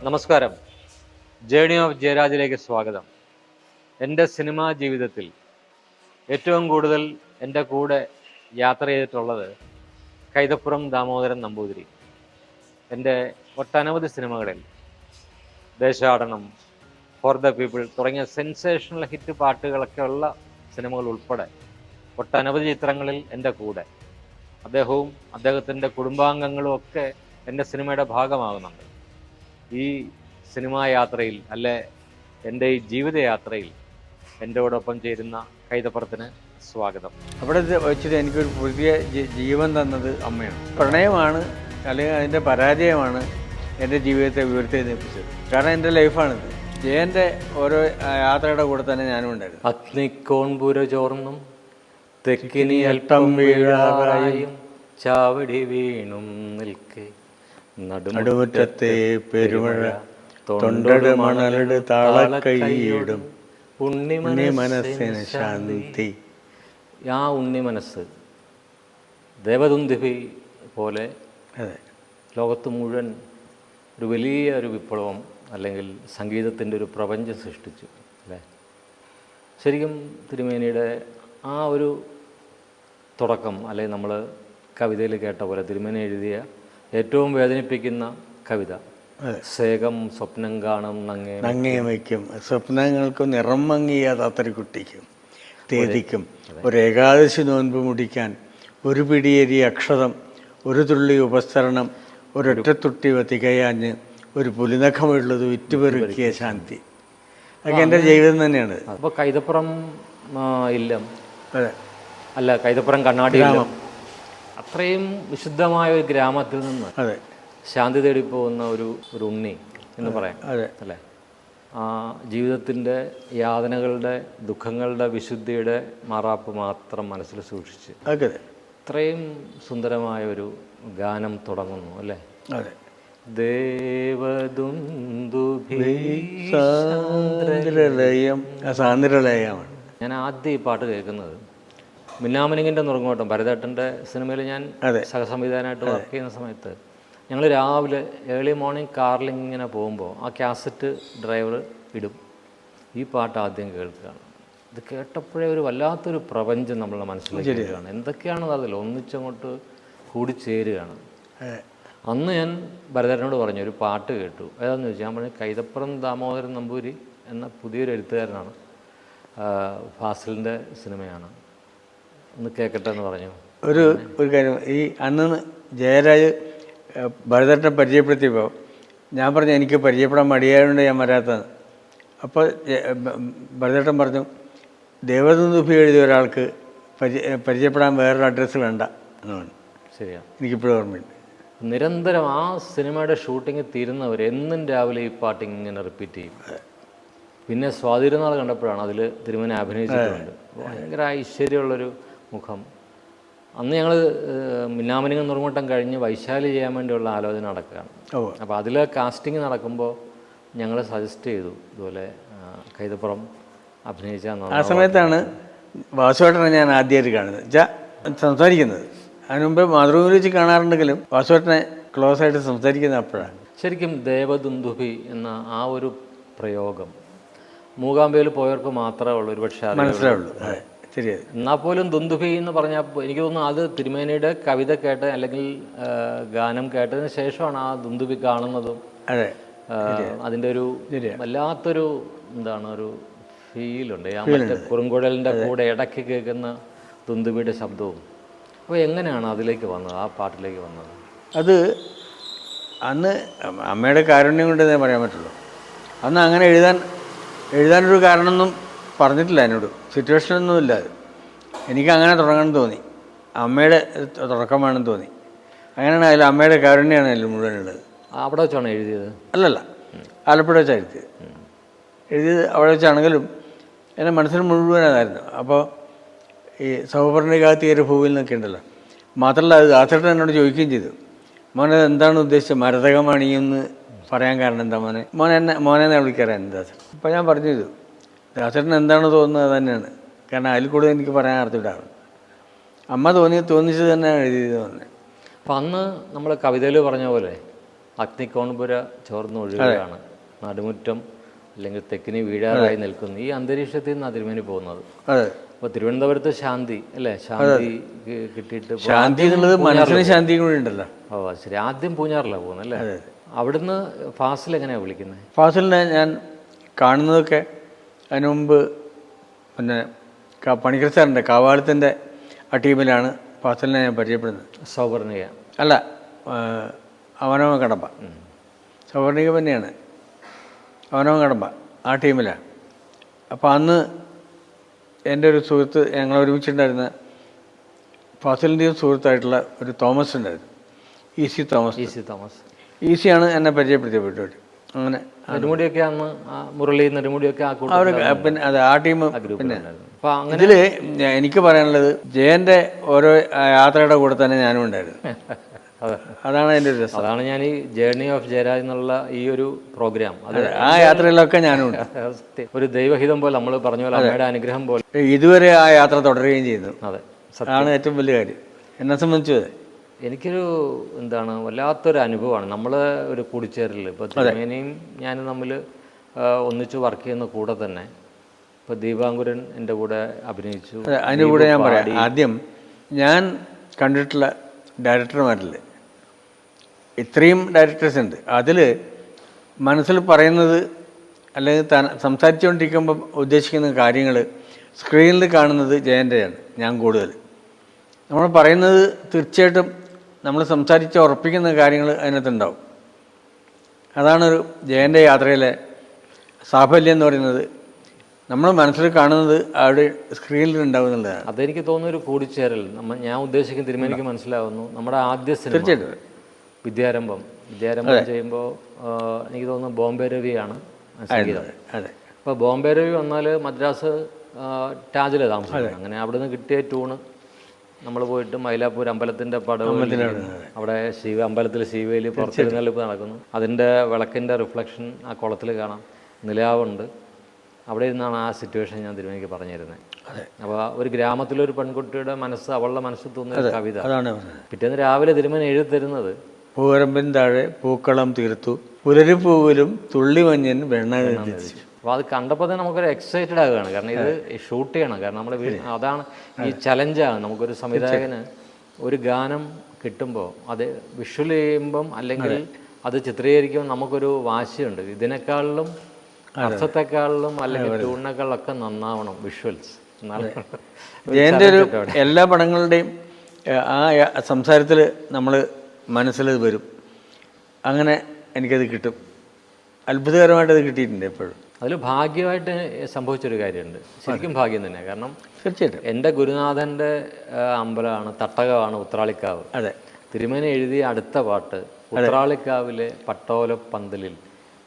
നമസ്കാരം. Journey of ജയരാജിലേക്ക് സ്വാഗതം. എൻ്റെ സിനിമാ ജീവിതത്തിൽ ഏറ്റവും കൂടുതൽ എൻ്റെ കൂടെ യാത്ര ചെയ്തിട്ടുള്ളത് കൈതപ്പുറം ദാമോദരൻ നമ്പൂതിരി. എൻ്റെ ഒട്ടനവധി സിനിമകളിൽ ദേശാടനം, ഫോർ ദ പീപ്പിൾ തുടങ്ങിയ സെൻസേഷണൽ ഹിറ്റ് പാട്ടുകളൊക്കെ ഉള്ള സിനിമകൾ ഉൾപ്പെടെ ഒട്ടനവധി ചിത്രങ്ങളിൽ എൻ്റെ കൂടെ അദ്ദേഹവും അദ്ദേഹത്തിൻ്റെ കുടുംബാംഗങ്ങളും ഒക്കെ എൻ്റെ സിനിമയുടെ ഭാഗമാകുന്നുണ്ട്. ഈ സിനിമാ യാത്രയിൽ എൻ്റെ ഈ ജീവിതയാത്രയിൽ എൻ്റെയോടൊപ്പം ചേരുന്ന കൈതപ്പുറത്തിന് സ്വാഗതം. അവിടെ വെച്ചിട്ട് എനിക്കൊരു പുതിയ ജീവൻ തന്നത് അമ്മയാണ്. പ്രണയമാണ് അല്ലെങ്കിൽ അതിൻ്റെ പരാജയമാണ് എൻ്റെ ജീവിതത്തെ ഉയർത്തെഴുന്നേൽപ്പിച്ചത്. കാരണം എൻ്റെ ലൈഫാണിത്. ജയൻ്റെ ഓരോ യാത്രയുടെ കൂടെ തന്നെ ഞാനും ഉണ്ടായിരുന്നു. അഗ്നിക്കോൺപുര ചോർന്നും തെക്കിനി അല്പം വീഴാറായും ചാവടി വീണും നിൽക്കെ നടുമുറ്റത്തെ പെരുമഴ തൊണ്ടട് മണലട് താളക്കൈയിടും ഉണ്ണി മനസ്സിന് ശാന്തി. ആ ഉണ്ണി മനസ്സ് ദേവദുന്ദുഭി പോലെ ലോകത്ത് മുഴുവൻ ഒരു വലിയ ഒരു വിപ്ലവം അല്ലെങ്കിൽ സംഗീതത്തിൻ്റെ ഒരു പ്രപഞ്ചം സൃഷ്ടിച്ചു അല്ലേ. ശരിക്കും തിരുമേനിയുടെ ആ ഒരു തുടക്കം അല്ലെങ്കിൽ നമ്മൾ കവിതയിൽ കേട്ട പോലെ തിരുമേനി എഴുതിയ ഏറ്റവും വേദനിപ്പിക്കുന്ന കവിത സേകം സ്വപ്നം കാണും നങ്ങേ വയ്ക്കും സ്വപ്നങ്ങൾക്ക് നിറം മങ്ങിയ താത്തരിക്കുട്ടിക്കും തേതിക്കും ഒരു ഏകാദശി നോൻപ് മുടിക്കാൻ ഒരു പിടിയേരി അക്ഷതം ഒരു തുള്ളി ഉപസ്തരണം ഒരൊറ്റത്തുട്ടി തികയാഞ്ഞ് ഒരു പുലിനഖമുള്ളത് വിറ്റുപെറുക്കിയ ശാന്തി. അതൊക്കെ എൻ്റെ ജീവിതം തന്നെയാണ്. അപ്പോൾ കൈതപ്പുറം ഇല്ലം അല്ല കൈതപ്പുറം കണ്ണാടി അത്രയും വിശുദ്ധമായ ഒരു ഗ്രാമത്തിൽ നിന്ന് ശാന്തി തേടി പോകുന്ന ഒരു ഉണ്ണി എന്ന് പറയാം അല്ലേ. ആ ജീവിതത്തിൻ്റെ യാതനകളുടെ ദുഃഖങ്ങളുടെ വിശുദ്ധിയുടെ മാറാപ്പ് മാത്രം മനസ്സിൽ സൂക്ഷിച്ച് ഇത്രയും സുന്ദരമായ ഒരു ഗാനം തുടങ്ങുന്നു അല്ലേ. സാന്ദ്രലയമാണ്. ഞാൻ ആദ്യം ഈ പാട്ട് കേൾക്കുന്നത് മിന്നാമിനിങ്ങിൻ്റെ നുറുങ്ങോട്ടം ഭരതേട്ടൻ്റെ സിനിമയിൽ ഞാൻ സഹസംവിധാനമായിട്ട് വർക്ക് ചെയ്യുന്ന സമയത്ത് ഞങ്ങൾ രാവിലെ ഏർലി മോർണിംഗ് കാറിലിങ്ങനെ പോകുമ്പോൾ ആ കാസറ്റ് ഡ്രൈവർ ഇടും. ഈ പാട്ട് ആദ്യം കേൾക്കുകയാണ്. ഇത് കേട്ടപ്പോഴേ ഒരു വല്ലാത്തൊരു പ്രപഞ്ചം നമ്മളുടെ മനസ്സിലേക്ക് വരികയാണ്. എന്തൊക്കെയാണത് അതിൽ ഒന്നിച്ചങ്ങോട്ട് കൂടിച്ചേരുകയാണ്. അന്ന് ഞാൻ ഭരതേട്ടനോട് പറഞ്ഞു ഒരു പാട്ട് കേട്ടു. ഏതാണെന്ന് ചോദിച്ചാൽ ഞാൻ പറഞ്ഞു കൈതപ്പുറം ദാമോദരൻ നമ്പൂരി എന്ന പുതിയൊരു എഴുത്തുകാരനാണ്, ഫാസിലിൻ്റെ സിനിമയാണ്, ഒന്ന് കേൾക്കട്ടെ എന്ന് പറഞ്ഞു. ഒരു കാര്യം, ഈ അന്ന് ജയരാജ് ഭരതേട്ടനെ പരിചയപ്പെടുത്തിയപ്പോൾ ഞാൻ പറഞ്ഞു എനിക്ക് പരിചയപ്പെടാൻ മടിയായതുകൊണ്ട് ഞാൻ വരാത്തത്. അപ്പോൾ ഭരതേട്ടൻ പറഞ്ഞു ദേവദുന്ദുഭി എഴുതിയ ഒരാൾക്ക് പരിചയപ്പെടാൻ വേറൊരു അഡ്രസ്സ് വേണ്ട എന്ന് പറഞ്ഞു. ശരിയാണ്, എനിക്കിപ്പോഴും ഓർമ്മയുണ്ട്. നിരന്തരം ആ സിനിമയുടെ ഷൂട്ടിങ് തീരുന്നവർ എന്നും രാവിലെ ഈ പാട്ട് ഇങ്ങനെ റിപ്പീറ്റ് ചെയ്യും. പിന്നെ സ്വാതിരുന്നാൾ കണ്ടപ്പോഴാണ് അതിൽ തിരുമേനി അഭിനയിച്ചിട്ടുണ്ട്. ഭയങ്കര ഐശ്വര്യമുള്ളൊരു മുഖം. അന്ന് ഞങ്ങൾ മിന്നാമിനിങ്ങ് നുറുങ്ങോട്ടം കഴിഞ്ഞ് വൈശാലി ചെയ്യാൻ വേണ്ടിയുള്ള ആലോചന നടക്കുകയാണ്. അപ്പോൾ അതിൽ കാസ്റ്റിംഗ് നടക്കുമ്പോൾ ഞങ്ങൾ സജസ്റ്റ് ചെയ്തു ഇതുപോലെ കൈതപ്പുറം അഭിനയിച്ചാൽ. ആ സമയത്താണ് വാസുവേട്ടനെ ഞാൻ ആദ്യമായിട്ട് കാണുന്നത്, സംസാരിക്കുന്നത്. അതിന് മുമ്പ് മാതൃഭൂമിയിൽ വെച്ച് കാണാറുണ്ടെങ്കിലും വാസുവേട്ടനെ ക്ലോസ് ആയിട്ട് സംസാരിക്കുന്നത് അപ്പോഴാണ്. ശരിക്കും ദേവദുന്ദുഭി എന്ന ആ ഒരു പ്രയോഗം മൂകാംബയിൽ പോയവർക്ക് മാത്രമേ ഉള്ളൂ ഒരുപക്ഷെ മനസ്സിലാവുള്ളൂ. എന്നാൽ പോലും ദുന്ദുഭി എന്ന് പറഞ്ഞാൽ എനിക്ക് തോന്നുന്നു അത് തിരുമേനിയുടെ കവിത കേട്ട് അല്ലെങ്കിൽ ഗാനം കേട്ടതിന് ശേഷമാണ് ആ ദുന്ദുഭി കാണുന്നതും. അതിൻ്റെ ഒരു വല്ലാത്തൊരു ഒരു ഫീലുണ്ട്. ആ മറ്റേ കുറുങ്കുഴലിൻ്റെ കൂടെ ഇടയ്ക്ക് കേൾക്കുന്ന ദുന്ദുഭിയുടെ ശബ്ദവും. അപ്പോൾ എങ്ങനെയാണ് അതിലേക്ക് വന്നത്, ആ പാട്ടിലേക്ക് വന്നത്? അത് അന്ന് അമ്മയുടെ കാരുണ്യം കൊണ്ട് ഞാൻ പറയാൻ പറ്റുള്ളൂ. അന്ന് അങ്ങനെ എഴുതാനൊരു കാരണമൊന്നും പറഞ്ഞിട്ടില്ല എന്നോട്, സിറ്റുവേഷനൊന്നുമില്ല. എനിക്ക് അങ്ങനെ തുടങ്ങണം തോന്നി, അമ്മയുടെ തുടക്കം വേണമെന്ന് തോന്നി. അങ്ങനെയാണ് അതിൽ അമ്മയുടെ കാരുണ്യമാണ് അതിൽ മുഴുവനുള്ളത്. അവിടെ വെച്ചാണ് എഴുതിയത്? അല്ലല്ല, ആലപ്പുഴ വെച്ചാണ് എഴുതിയത്. അവിടെ വെച്ചാണെങ്കിലും എൻ്റെ മനസ്സിൽ മുഴുവൻ അതായിരുന്നു. അപ്പോൾ ഈ സൗപർണികാത്തിയൊരു ഭൂവിൽ നിന്നൊക്കെ ഉണ്ടല്ലോ, മാത്രമല്ല അത് ദാസേട്ടൻ എന്നോട് ചോദിക്കുകയും ചെയ്തു, മോനെ എന്താണ് ഉദ്ദേശിച്ചത്, മരതകമണിയെന്ന് പറയാൻ കാരണം എന്താ മോനെ വിളിക്കാറാണ് ദാസേട്ടൻ. അപ്പോൾ ഞാൻ പറഞ്ഞു ചെയ്തു ദാസേട്ടൻ എന്താണ് തോന്നുന്നത് അത് തന്നെയാണ്, കാരണം അതിൽ കൂടുതൽ എനിക്ക് പറയാൻ അറിഞ്ഞിട്ടാണ്. അമ്മ തോന്നിച്ചത് തന്നെയാണ് എഴുതിയത് തന്നെ. അപ്പം അന്ന് നമ്മൾ കവിതയിൽ പറഞ്ഞ പോലെ അഗ്നിക്കോൺപുര ചോർന്നൊഴുകുകയാണ്, നടുമുറ്റം അല്ലെങ്കിൽ തെക്കിനി വീഴാറായി നിൽക്കുന്നു. ഈ അന്തരീക്ഷത്തിൽ നിന്ന് തിരുമേനി പോകുന്നത്. അപ്പോൾ തിരുവനന്തപുരത്ത് ശാന്തി അല്ലേ, ശാന്തി കിട്ടിയിട്ട് ശാന്തി എന്നുള്ളത് മനസ്സിന് ശാന്തി കൂടി ഉണ്ടല്ലോ. ഓ ശരി, ആദ്യം പൂഞ്ഞാറിലാണ് പോകുന്നത് അല്ലേ? അവിടുന്ന് ഫാസിൽ എങ്ങനെയാണ് വിളിക്കുന്നത്? ഫാസിലിനെ ഞാൻ കാണുന്നതൊക്കെ അതിന് മുമ്പ് പിന്നെ പണിക്കർ സാറിൻ്റെ കാവാളത്തിൻ്റെ ആ ടീമിലാണ് ഫാസിലിനെ ഞാൻ പരിചയപ്പെടുന്നത്. സൗവർണിക അല്ല, അവനവ കടമ്പ. സൗവർണിക തന്നെയാണ്, അവനവ കടമ്പ ആ ടീമിലാണ്. അപ്പോൾ അന്ന് എൻ്റെ ഒരു സുഹൃത്ത്, ഞങ്ങൾ ഒരുമിച്ചുണ്ടായിരുന്ന ഫാസിലിൻ്റെയും സുഹൃത്തായിട്ടുള്ള ഒരു തോമസ് ഉണ്ടായിരുന്നു, ഈസി തോമസ്. ഈസിയാണ് എന്നെ പരിചയപ്പെടുത്തിയപ്പെട്ടവർ. അങ്ങനെ നെടുമുടിയൊക്കെ അന്ന് മുരളി നെടുമുടിയൊക്കെ അവർ പിന്നെ അത് ആ ടീം. പിന്നെ ഇതിൽ എനിക്ക് പറയാനുള്ളത് ജയൻ്റെ ഓരോ യാത്രയുടെ കൂടെ തന്നെ ഞാനും ഉണ്ടായിരുന്നു. അതാണ് എൻ്റെ ഒരു രസം. അതാണ് ഞാൻ ഈ ജേർണി ഓഫ് ജയരാജ് എന്നുള്ള ഈ ഒരു പ്രോഗ്രാം, അത് ആ യാത്രയിലൊക്കെ ഞാനും ഉണ്ട്. ഒരു ദൈവഹിതം പോലെ, നമ്മൾ പറഞ്ഞ പോലെ അമ്മയുടെ അനുഗ്രഹം പോലെ ഇതുവരെ ആ യാത്ര തുടരുകയും ചെയ്യുന്നു. അതെ, അതാണ് ഏറ്റവും വലിയ കാര്യം എന്നെ സംബന്ധിച്ചത്. എനിക്കൊരു എന്താണ് വല്ലാത്തൊരു അനുഭവമാണ് നമ്മൾ ഒരു കൂടിച്ചേരൽ. ഇപ്പോൾ തിരുമേനിയും ഞാനും തമ്മിൽ ഒന്നിച്ച് വർക്ക് ചെയ്യുന്ന കൂടെ തന്നെ ഇപ്പോൾ ദീപാങ്കുരൻ എൻ്റെ കൂടെ അഭിനയിച്ചു. അതിൻ്റെ കൂടെ ഞാൻ പറയാം, ആദ്യം ഞാൻ കണ്ടിട്ടുള്ള ഡയറക്ടർമാരിൽ ഇത്രയും ഡയറക്ടേഴ്സ് ഉണ്ട്. അതിൽ മനസ്സിൽ പറയുന്നത് അല്ലെങ്കിൽ സംസാരിച്ചുകൊണ്ടിരിക്കുമ്പോൾ ഉദ്ദേശിക്കുന്ന കാര്യങ്ങൾ സ്ക്രീനിൽ കാണുന്നത് ജയൻ്റെയാണ് ഞാൻ കൂടുതൽ. നമ്മൾ പറയുന്നത് തീർച്ചയായിട്ടും നമ്മൾ സംസാരിച്ച് ഉറപ്പിക്കുന്ന കാര്യങ്ങൾ അതിനകത്തുണ്ടാവും. അതാണൊരു ജയൻ്റെ യാത്രയിലെ സാഫല്യം എന്ന് പറയുന്നത്. നമ്മൾ മനസ്സിൽ കാണുന്നത് അവിടെ സ്ക്രീനിൽ ഉണ്ടാവും എന്നുള്ളതാണ്. അതെനിക്ക് തോന്നുന്ന ഒരു കൂടിച്ചേരൽ. ഞാൻ ഉദ്ദേശിക്കുന്ന തിരുമേനിക്ക് മനസ്സിലാവുന്നു. നമ്മുടെ ആദ്യ സിനിമ വിദ്യാരംഭം ചെയ്യുമ്പോൾ എനിക്ക് തോന്നുന്നു ബോംബെ രവിയാണ് സംഗീതം. അപ്പോൾ ബോംബെ രവി വന്നാൽ മദ്രാസ് ടാജിൽ താമസിക്കുന്നത്. അങ്ങനെ അവിടെ നിന്ന് കിട്ടിയ ട്യൂണ് നമ്മൾ പോയിട്ട് മൈലാപ്പൂർ അമ്പലത്തിൻ്റെ പടവിൽ അവിടെ അമ്പലത്തിൽ ശിവേലി പുറത്തെഴുന്നള്ളിപ്പ് നടക്കുന്നു. അതിൻ്റെ വിളക്കിൻ്റെ റിഫ്ലക്ഷൻ ആ കുളത്തിൽ കാണാം, നിലാവുണ്ട്. അവിടെ ഇരുന്നാണ് ആ സിറ്റുവേഷൻ ഞാൻ തിരുമേനിക്ക് പറഞ്ഞു തരുന്നത്. അപ്പോൾ ഒരു ഗ്രാമത്തിലൊരു പെൺകുട്ടിയുടെ മനസ്സ്, അവളുടെ മനസ്സിൽ തോന്നുന്ന ഒരു കവിത പിറ്റേന്ന് രാവിലെ തിരുമേനി എഴുതി തരുന്നത്, പൂവരമ്പിൻ താഴെ പൂക്കളം തീർത്തു പുലരിപ്പൂവിലും തുള്ളിമഞ്ഞൻ വെണ്ണ. അപ്പോൾ അത് കണ്ടപ്പോൾ തന്നെ നമുക്കൊരു എക്സൈറ്റഡ് ആകുകയാണ്. കാരണം ഇത് ഷൂട്ട് ചെയ്യണം. കാരണം നമ്മൾ അതാണ് ഈ ചലഞ്ചാണ്. നമുക്കൊരു സംവിധായകന് ഒരു ഗാനം കിട്ടുമ്പോൾ അത് വിഷ്വൽ ചെയ്യുമ്പം അല്ലെങ്കിൽ അത് ചിത്രീകരിക്കുമ്പോൾ നമുക്കൊരു വാശിയുണ്ട്. ഇതിനേക്കാളിലും അർത്ഥത്തെക്കാളിലും അല്ലെങ്കിൽ ട്യൂണിനേക്കാളൊക്കെ നന്നാവണം വിഷ്വൽസ്. ജയൻ്റെ ഒരു എല്ലാ പടങ്ങളുടെയും ആ സംസാരത്തിൽ നമ്മൾ മനസ്സിലത് വരും. അങ്ങനെ എനിക്കത് കിട്ടും. അത്ഭുതകരമായിട്ടത് കിട്ടിയിട്ടുണ്ട് എപ്പോഴും. അതിൽ ഭാഗ്യമായിട്ട് സംഭവിച്ചൊരു കാര്യമുണ്ട്, ശരിക്കും ഭാഗ്യം തന്നെ. കാരണം തീർച്ചയായിട്ടും എൻ്റെ ഗുരുനാഥൻ്റെ അമ്പലമാണ്, തട്ടകമാണ് ഉത്രാളിക്കാവ്. അതെ, തിരുമേനി എഴുതിയ അടുത്ത പാട്ട് ഉത്രാളിക്കാവിലെ പട്ടോലപ്പന്തലിൽ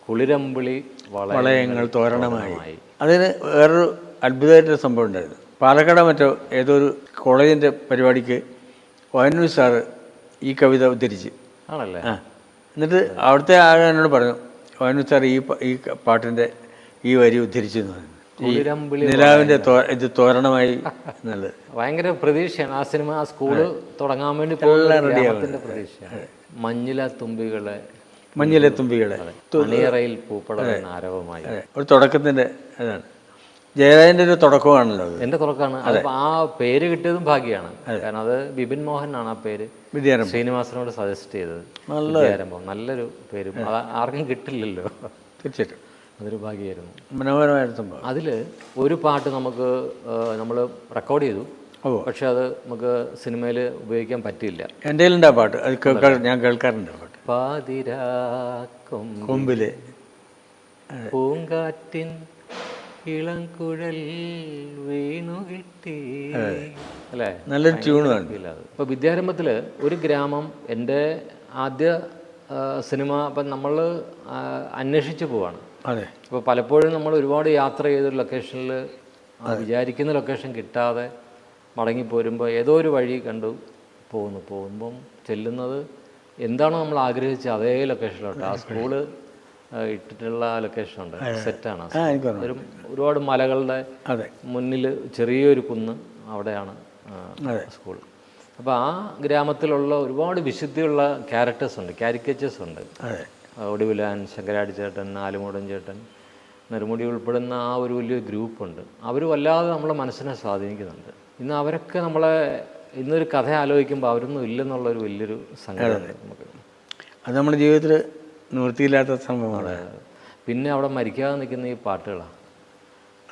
കുളിരമ്പിളി വളയങ്ങൾ തോരണമായി. അതിന് വേറൊരു അത്ഭുതമായിട്ടൊരു സംഭവം ഉണ്ടായിരുന്നു. പാലക്കാട് മറ്റോ ഏതോ ഒരു കോളേജിൻ്റെ പരിപാടിക്ക് വയന്നൂർ സാറ് ഈ കവിത ഉദ്ധരിച്ച് ആണല്ലേ. എന്നിട്ട് അവിടുത്തെ ആൾ എന്നോട് പറഞ്ഞു, വയന്നൂർ സാർ ഈ പാട്ടിൻ്റെ ഈ വരി ഉദ്ധരിച്ചു എന്ന് പറഞ്ഞു. നിലാവിൻ്റെ ഇത് തോരണമായി എന്നുള്ളത് ഭയങ്കര പ്രതീക്ഷയാണ്. ആ സിനിമ ആ സ്കൂള് തുടങ്ങാൻ വേണ്ടി പോകുന്ന പ്രതീക്ഷയാണ്. മഞ്ഞിലെ തുമ്പികളെ അണിയറയിൽ പൂപ്പടം ആരവമായി. ഒരു തുടക്കത്തിൻ്റെ അതാണ് ജയരാജൻ്റെ ഒരു തുടക്കമാണല്ലോ. എൻ്റെ തുടക്കമാണ്. അതിപ്പോൾ ആ പേര് കിട്ടിയതും ഭാഗ്യമാണ്. കാരണം അത് ബിപിൻ മോഹനാണ് ആ പേര് ശ്രീനിവാസനോട് സജസ്റ്റ് ചെയ്തത്. വിദ്യാരംഭം നല്ലൊരു പേരും അത് ആർക്കും കിട്ടില്ലല്ലോ. തീർച്ചയായിട്ടും അതൊരു ഭാഗ്യമായിരുന്നു. മനോഹരമായിട്ട് സംഭവം. അതിൽ ഒരു പാട്ട് നമ്മൾ റെക്കോർഡ് ചെയ്തു, പക്ഷെ അത് നമുക്ക് സിനിമയിൽ ഉപയോഗിക്കാൻ പറ്റിയില്ല. എൻ്റെ കയ്യിലുണ്ട് ആ പാട്ട്, അത് ഞാൻ കേൾക്കാറുണ്ട്. പാട്ട് പാതിരാ കൊമ്പിലെ പൂങ്കാറ്റിൻ ഇളംകുഴൽ വീണു കിട്ടി അല്ലേ, നല്ലൊരു ട്യൂണാണ്. ഇപ്പോൾ വിദ്യാരംഭത്തിൽ ഒരു ഗ്രാമം, എൻ്റെ ആദ്യ സിനിമ അപ്പം നമ്മൾ അന്വേഷിച്ച് പോവാണ്. അതെ, ഇപ്പോൾ പലപ്പോഴും നമ്മൾ ഒരുപാട് യാത്ര ചെയ്തൊരു ലൊക്കേഷനിൽ വിചാരിക്കുന്ന ലൊക്കേഷൻ കിട്ടാതെ മടങ്ങിപ്പോരുമ്പോൾ ഏതോ ഒരു വഴി കണ്ടു പോകുമ്പം ചെല്ലുന്നത് എന്താണോ നമ്മൾ ആഗ്രഹിച്ചത് അതേ ലൊക്കേഷനിലോട്ട്. ആ സ്കൂള് ഇട്ടിട്ടുള്ള ലൊക്കേഷനുണ്ട്, സെറ്റാണ്. ഒരുപാട് മലകളുടെ മുന്നിൽ ചെറിയൊരു കുന്ന്, അവിടെയാണ് സ്കൂൾ. അപ്പോൾ ആ ഗ്രാമത്തിലുള്ള ഒരുപാട് വിശുദ്ധിയുള്ള ക്യാരക്ടേഴ്സ് ഉണ്ട്, കാരിക്കേച്ചേഴ്സ് ഉണ്ട്. ഒടുവിലാൻ, ശങ്കരാടി ചേട്ടൻ, ആലുമൂടൻ ചേട്ടൻ, നെടുമുടി ഉൾപ്പെടുന്ന ആ ഒരു വലിയ ഗ്രൂപ്പുണ്ട്. അവർ വല്ലാതെ നമ്മളെ മനസ്സിനെ സ്വാധീനിക്കുന്നുണ്ട്. ഇന്ന് അവരൊക്കെ നമ്മളെ ഇന്നൊരു കഥ ആലോചിക്കുമ്പോൾ അവരൊന്നും ഇല്ലെന്നുള്ളൊരു വലിയൊരു സങ്കടമുണ്ട് നമുക്ക്. അത് നമ്മുടെ ജീവിതത്തിൽ നിവൃത്തിയില്ലാത്ത സംഭവമാണ്. പിന്നെ അവിടെ മരിക്കാതെ നിൽക്കുന്ന ഈ പാട്ടുകളാണ്.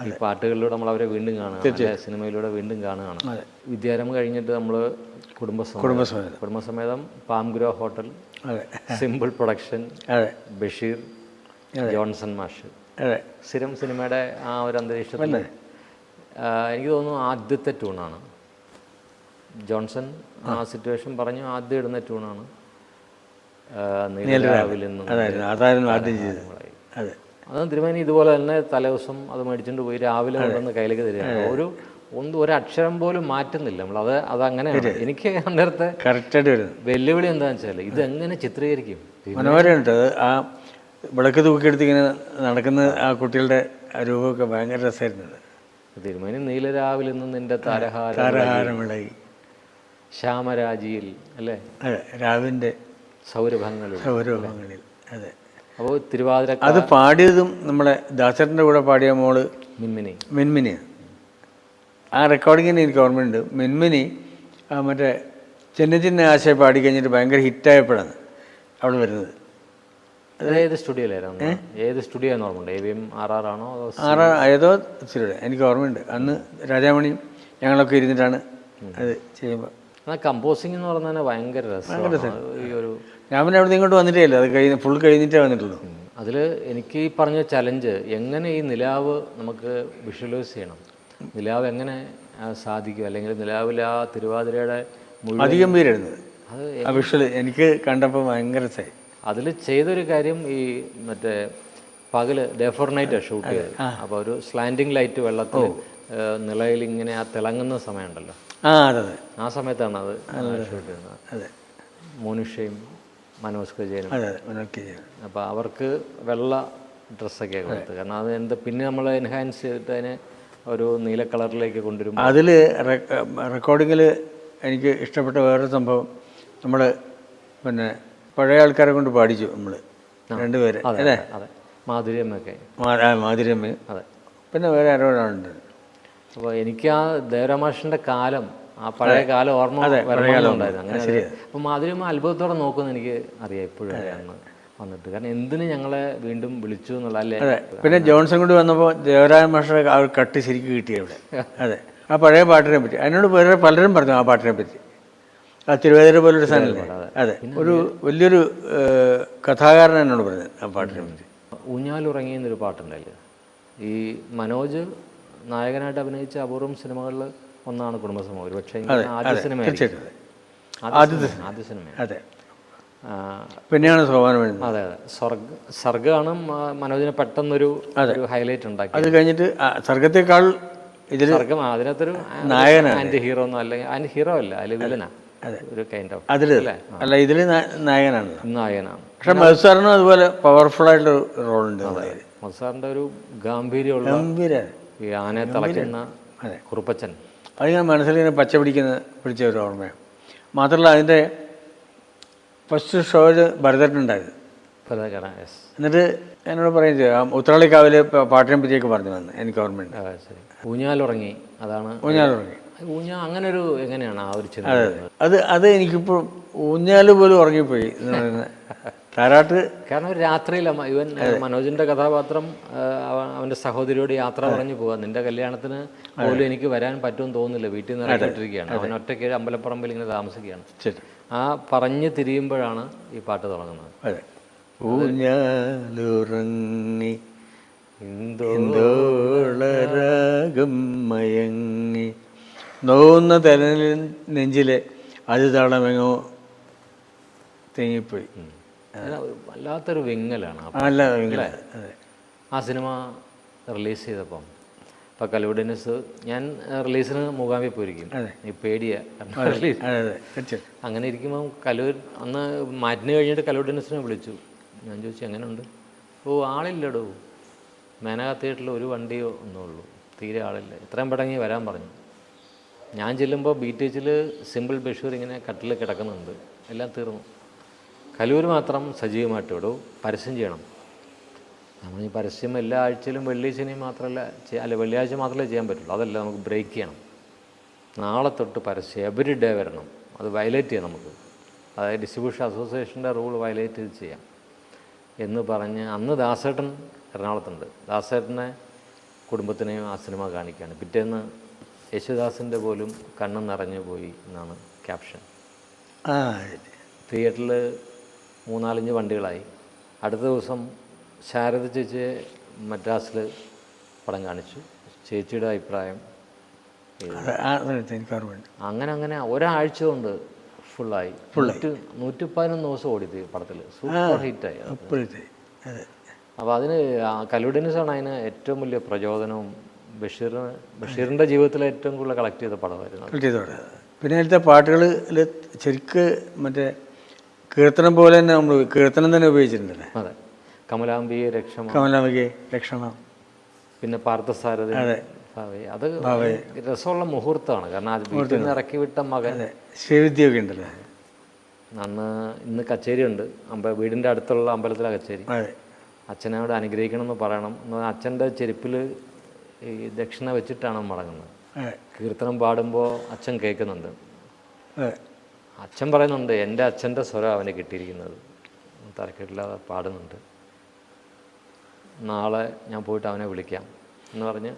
ഈ പാട്ടുകളിലൂടെ നമ്മൾ അവരെ വീണ്ടും കാണുക, സിനിമയിലൂടെ വീണ്ടും കാണുകയാണ്. വിദ്യാരംഭം കഴിഞ്ഞിട്ട് നമ്മൾ കുടുംബസമേതം പാംഗ്രോ hotel, simple production, Basheer, Johnson മാഷ്, സ്ഥിരം സിനിമയുടെ ആ ഒരു അന്തരീക്ഷത്തിൽ എനിക്ക് തോന്നുന്നു ആദ്യത്തെ ട്യൂണാണ് ജോൺസൺ. ആ സിറ്റുവേഷൻ പറഞ്ഞു ആദ്യം ഇടുന്ന ട്യൂണാണ് നീലരാവിൽ നിന്നും. അതും തിരുമേനി ഇതുപോലെ തന്നെ തലേദിവസം അത് മേടിച്ചുകൊണ്ട് പോയി രാവിലെ കൊണ്ടുവന്ന് കയ്യിലേക്ക് തരികയാണ്. ഒരക്ഷരം പോലും മാറ്റുന്നില്ല നമ്മൾ. അതങ്ങനെയാണ്. എനിക്ക് അന്നേരത്തെ വെല്ലുവിളി എന്താണെന്ന് വെച്ചാൽ ഇതെങ്ങനെ ചിത്രീകരിക്കും. മനോഹരമുണ്ട് ആ വിളക്ക് തൂക്കിയെടുത്ത് ഇങ്ങനെ നടക്കുന്ന ആ കുട്ടികളുടെ രൂപമൊക്കെ ഭയങ്കര രസമായിരുന്നത്. തിരുമേനി നീലരാവിൽ നിന്നും നിന്റെ താരഹാരമിളകി ശ്യാമരാജിയിൽ അല്ലേ, രാവിൻ്റെ സൗരഭങ്ങളിൽ. അതെ. അപ്പോൾ തിരുവാതിര അത് പാടിയതും നമ്മളെ ദാസേട്ടൻ്റെ കൂടെ പാടിയ മോള് മിൻമിനി. ആ റെക്കോർഡിങ്ങിന് എനിക്ക് ഓർമ്മയുണ്ട്. മിൻമിനി മറ്റേ ചിന്ന ചിന്ന ആശയ പാടി കഴിഞ്ഞിട്ട് ഭയങ്കര ഹിറ്റായപ്പോഴാണ് അവൾ വരുന്നത്. ഏത് സ്റ്റുഡിയോയിലായിരുന്നു? ഏത് സ്റ്റുഡിയോ എന്ന് ഓർമ്മയുണ്ട്? AVM RR ആണോ? ഏതോ സ്റ്റുഡിയോ എനിക്ക് ഓർമ്മയുണ്ട്. അന്ന് രാജാമണിയും ഞങ്ങളൊക്കെ ഇരുന്നിട്ടാണ് അത് ചെയ്യുമ്പോൾ. കമ്പോസിങ് എന്ന് പറഞ്ഞാൽ ഭയങ്കര രസമാണ്. ഈ ഒരു ഞാൻ പിന്നെ അവിടെ ഇങ്ങോട്ട് വന്നിട്ടേ ഇല്ല, അത് ഫുൾ കഴിഞ്ഞിട്ടേ വന്നിട്ടുള്ളൂ. അതിൽ എനിക്ക് ഈ പറഞ്ഞ ചലഞ്ച്, എങ്ങനെ ഈ നിലാവ് നമുക്ക് വിഷ്വലൈസ് ചെയ്യണം, നിലാവ് എങ്ങനെ സാധിക്കും, അല്ലെങ്കിൽ നിലാവിൽ ആ തിരുവാതിരയുടെ അതിഗംഭീരായിരുന്നു അത് വിഷ്വൽ. എനിക്ക് കണ്ടപ്പോൾ ഭയങ്കര രസമായി. അതിൽ ചെയ്തൊരു കാര്യം, ഈ മറ്റേ പകല് ഡേ ഫോർ നൈറ്റ് ഷൂട്ട് ചെയ്തത്. അപ്പോൾ ഒരു സ്ലാൻഡിങ് ലൈറ്റ് വെള്ളത്തിൽ നിലയിൽ ഇങ്ങനെ ആ തിളങ്ങുന്ന സമയമുണ്ടല്ലോ, ആ സമയത്താണ് അത് ഷൂട്ട് ചെയ്യുന്നത്. മോനുഷയും മനോജ് കജേനും. അപ്പോൾ അവർക്ക് വെള്ള ഡ്രസ്സൊക്കെ കൊടുത്ത്, കാരണം അത് പിന്നെ നമ്മൾ എൻഹാൻസ് ചെയ്തിട്ട് അതിനെ ഒരു നീല കളറിലേക്ക് കൊണ്ടുവരും. അതിൽ റെക്കോർഡിങ്ങിൽ എനിക്ക് ഇഷ്ടപ്പെട്ട വേറൊരു സംഭവം, നമ്മൾ പിന്നെ പഴയ ആൾക്കാരെ കൊണ്ട് പാടിച്ചു നമ്മൾ രണ്ടുപേരെ അല്ലേ. അതെ, മാധുര്യമ്മയൊക്കെ. മാധുര്യമ്മ. അതെ. പിന്നെ വേറെ ആരോടാണുണ്ട്. അപ്പോൾ എനിക്ക് ആ ദേവരാമാഷിൻ്റെ കാലം, ആ പഴയ കാലം ഓർമ്മ വരണമെന്നുണ്ടായിരുന്നു. അങ്ങനെ അപ്പോൾ മാധുര്യമ്മ അത്ഭുതത്തോടെ നോക്കുമെന്ന് എനിക്ക് അറിയാം ഇപ്പോഴും അന്ന് വന്നിട്ട്. കാരണം എന്തിന് ഞങ്ങളെ വീണ്ടും വിളിച്ചു എന്നുള്ള അല്ലേ. പിന്നെ ജോൺസൺ കൊണ്ട് വന്നപ്പോൾ ദേവരായ മാഷയുടെ ആ ഒരു കട്ട് ശരിക്കും കിട്ടി അവിടെ. അതെ, ആ പഴയ പാട്ടിനെ പറ്റി അതിനോട് വേറെ പലരും പറഞ്ഞു ആ പാട്ടിനെ പറ്റി. ആ തിരുവേദിര പോലൊരു സാധനമല്ലേ. അതെ, ഒരു വലിയൊരു കഥാകാരൻ എന്നോട് പറഞ്ഞത് ആ പാട്ടിനെ പറ്റി. ഊഞ്ഞാലുറങ്ങി എന്നൊരു പാട്ടുണ്ടല്ലോ, ഈ മനോജ് നായകനായിട്ട് അഭിനയിച്ച അപൂർവം സിനിമകളിൽ ഒന്നാണ് കുടുംബസമൂഹം. ഒരു പക്ഷേ ആദ്യ സിനിമ, ആദ്യ സിനിമ. അതെ, പിന്നെയാണ് സോപാനം വരുന്നത്. അതെ അതെ, സർഗമാണ് മനോജിനെ പെട്ടെന്നൊരു ഹൈലൈറ്റ് ഉണ്ടാക്കി. അത് കഴിഞ്ഞിട്ട് സർഗത്തേക്കാൾ ഇതിൽ സർഗം അതിനകത്തൊരു നായകനാണ്, ആൻറ്റി ഹീറോ ഒന്നും അല്ലെങ്കിൽ ആൻറ്റി ഹീറോ അല്ല, അതിൽ വില്ലനാ ഒരു കൈൻഡ് ഓഫ്. അതിൽ അല്ല, ഇതിൽ നായകനാണ്. പക്ഷെ മധുസാറിനും അതുപോലെ പവർഫുൾ ആയിട്ടുള്ള റോളുണ്ട്. മധുസാറിൻ്റെ ഒരു ഗംഭീര്യമുള്ള ഈ ആനയെ തിളയ്ക്കുന്ന കുറുപ്പച്ചൻ, അത് ഞാൻ മനസ്സിലിങ്ങനെ പച്ച പിടിച്ച ഒരു ഓർമ്മയാണ്. മാത്രമല്ല അതിൻ്റെ ഫസ്റ്റ് ഷോയിൽ ഭരതേട്ടനുണ്ടായിരുന്നു. എന്നിട്ട് എന്നോട് പറയുന്നത് ഉത്രാളിക്കാവിലെ പാട്ടിനെ പറ്റിയൊക്കെ പറഞ്ഞു വന്ന് എനിക്ക് ഓർമ്മയുണ്ട്. ശരി, ഊഞ്ഞാലുറങ്ങി. അതാണ് ഊഞ്ഞാലുറങ്ങി. അങ്ങനെ ഒരു എങ്ങനെയാണ് ആ ഒരു ചിന്ത? അത് എനിക്കിപ്പോൾ ഊഞ്ഞാല് പോലും ഉറങ്ങിപ്പോയി താരാട്ട്. കാരണം ഒരു രാത്രിയിൽ ഇവൻ മനോജിൻ്റെ കഥാപാത്രം അവൻ്റെ സഹോദരിയോട് യാത്ര പറഞ്ഞു പോവാ, നിന്റെ കല്യാണത്തിന് പോലും എനിക്ക് വരാൻ പറ്റുമെന്ന് തോന്നുന്നില്ല, വീട്ടിൽ നിന്ന് ഇറങ്ങിയിട്ടിരിക്കുകയാണ്. അവൻ ഒറ്റയ്ക്ക് അമ്പലപ്പറമ്പിൽ ഇങ്ങനെ താമസിക്കുകയാണ്. ആ പറഞ്ഞ് തിരിയുമ്പോഴാണ് ഈ പാട്ട് തുടങ്ങുന്നത്. ഊഞ്ഞാലുറങ്ങി ഇന്ദോളരാഗം മയങ്ങി നോവുന്ന തലനിൽ നെഞ്ചിലെ അത് തളമെങ്ങോ തെങ്ങിപ്പോയി. വല്ലാത്തൊരു വിങ്ങലാണ് ആ സിനിമ റിലീസ് ചെയ്തപ്പം. ഇപ്പോൾ കലൂർ ഡെന്നിസ്, ഞാൻ റിലീസിന് മൂകാംബിക പോയിരിക്കും, ഈ പേടിയാ റിലീസ്. അങ്ങനെ ഇരിക്കുമ്പം കലൂർ അന്ന് മാറ്റിന് കഴിഞ്ഞിട്ട് കലൂർ ഡെന്നിസിനെ വിളിച്ചു. ഞാൻ ചോദിച്ചു എങ്ങനെയുണ്ട്? ഓ ആളില്ലടോ, മേനക തിയേറ്ററിൽ ഒരു വണ്ടിയോ ഒന്നുള്ളൂ, തീരെ ആളില്ല, ഇത്രയും പടങ്ങി വരാൻ പറഞ്ഞു. ഞാൻ ചെല്ലുമ്പോൾ ബീറ്റേജിൽ സിമ്പിൾ ബഷീർ ഇങ്ങനെ കട്ടിൽ കിടക്കുന്നുണ്ട്, എല്ലാം തീർന്നു. കലൂർ മാത്രം സജീവമായിട്ട് വിടും, പരസ്യം ചെയ്യണം. നമ്മൾ ഈ പരസ്യം എല്ലാ ആഴ്ചയിലും വെള്ളി ശനി മാത്രമല്ല അല്ല വെള്ളിയാഴ്ച മാത്രമേ ചെയ്യാൻ പറ്റുള്ളൂ, അതല്ല നമുക്ക് ബ്രേക്ക് ചെയ്യണം. നാളെ തൊട്ട് പരസ്യം എവരി ഡേ വരണം, അത് വയലേറ്റ് ചെയ്യാം നമുക്ക്, അതായത് ഡിസ്ട്രിബ്യൂഷൻ അസോസിയേഷൻ്റെ റൂൾ വയലേറ്റ് ചെയ്ത് ചെയ്യാം എന്ന് പറഞ്ഞ് അന്ന് ദാസേട്ടൻ എറണാകുളത്തുണ്ട്. ദാസേട്ടനെ കുടുംബത്തിനെയും ആ സിനിമ കാണിക്കുകയാണ്. പിറ്റേന്ന് യേശുദാസിൻ്റെ പോലും കണ്ണ് നിറഞ്ഞു പോയി എന്നാണ് ക്യാപ്ഷൻ. തിയേറ്ററിൽ 3-4 വണ്ടികളായി. അടുത്ത ദിവസം ശാരദ ചേച്ചിയെ മദ്രാസിൽ പടം കാണിച്ചു. ചേച്ചിയുടെ അഭിപ്രായം അങ്ങനെ ഒരാഴ്ച കൊണ്ട് ഫുള്ളായി. 111 ദിവസം ഓടി പടത്തിൽ, സൂപ്പർ ഹിറ്റായി. അപ്പോൾ അതിന് കലൂഡിനിസാണ് അതിന് ഏറ്റവും വലിയ പ്രചോദനവും. ബഷീറിൻ്റെ ജീവിതത്തിൽ ഏറ്റവും കൂടുതൽ കളക്ട് ചെയ്ത പടമായിരുന്നു. പിന്നെ അതിലത്തെ പാട്ടുകളിൽ ശരിക്ക് മറ്റേ കീർത്തനം പോലെ തന്നെ നമ്മൾ കീർത്തനം തന്നെ ഉപയോഗിച്ചിട്ടുണ്ടല്ലേ. അതെ, കമലാംബിയെ രക്ഷണം, പിന്നെ പാർത്ഥസാരഥി, അത് രസമുള്ള മുഹൂർത്തമാണ്. കാരണം അത് വീട്ടിൽ നിന്ന് ഇറക്കി വിട്ട മകൻ ശ്രീവിദ്യയൊക്കെ ഉണ്ടല്ലോ. ഇന്ന് കച്ചേരി ഉണ്ട്, വീടിൻ്റെ അടുത്തുള്ള അമ്പലത്തിലെ കച്ചേരി. അച്ഛനോട് അനുഗ്രഹിക്കണമെന്ന് പറയണം. അച്ഛൻ്റെ ചെരുപ്പിൽ ഈ ദക്ഷിണ വെച്ചിട്ടാണ് മടങ്ങുന്നത്. കീർത്തനം പാടുമ്പോൾ അച്ഛൻ കേൾക്കുന്നുണ്ട്. അച്ഛൻ പറയുന്നുണ്ട്, എൻ്റെ അച്ഛൻ്റെ സ്വരം അവന് കിട്ടിയിരിക്കുന്നത്, തരക്കേടില്ലാതെ പാടുന്നുണ്ട്, നാളെ ഞാൻ പോയിട്ട് അവനെ വിളിക്കാം എന്ന് പറഞ്ഞ്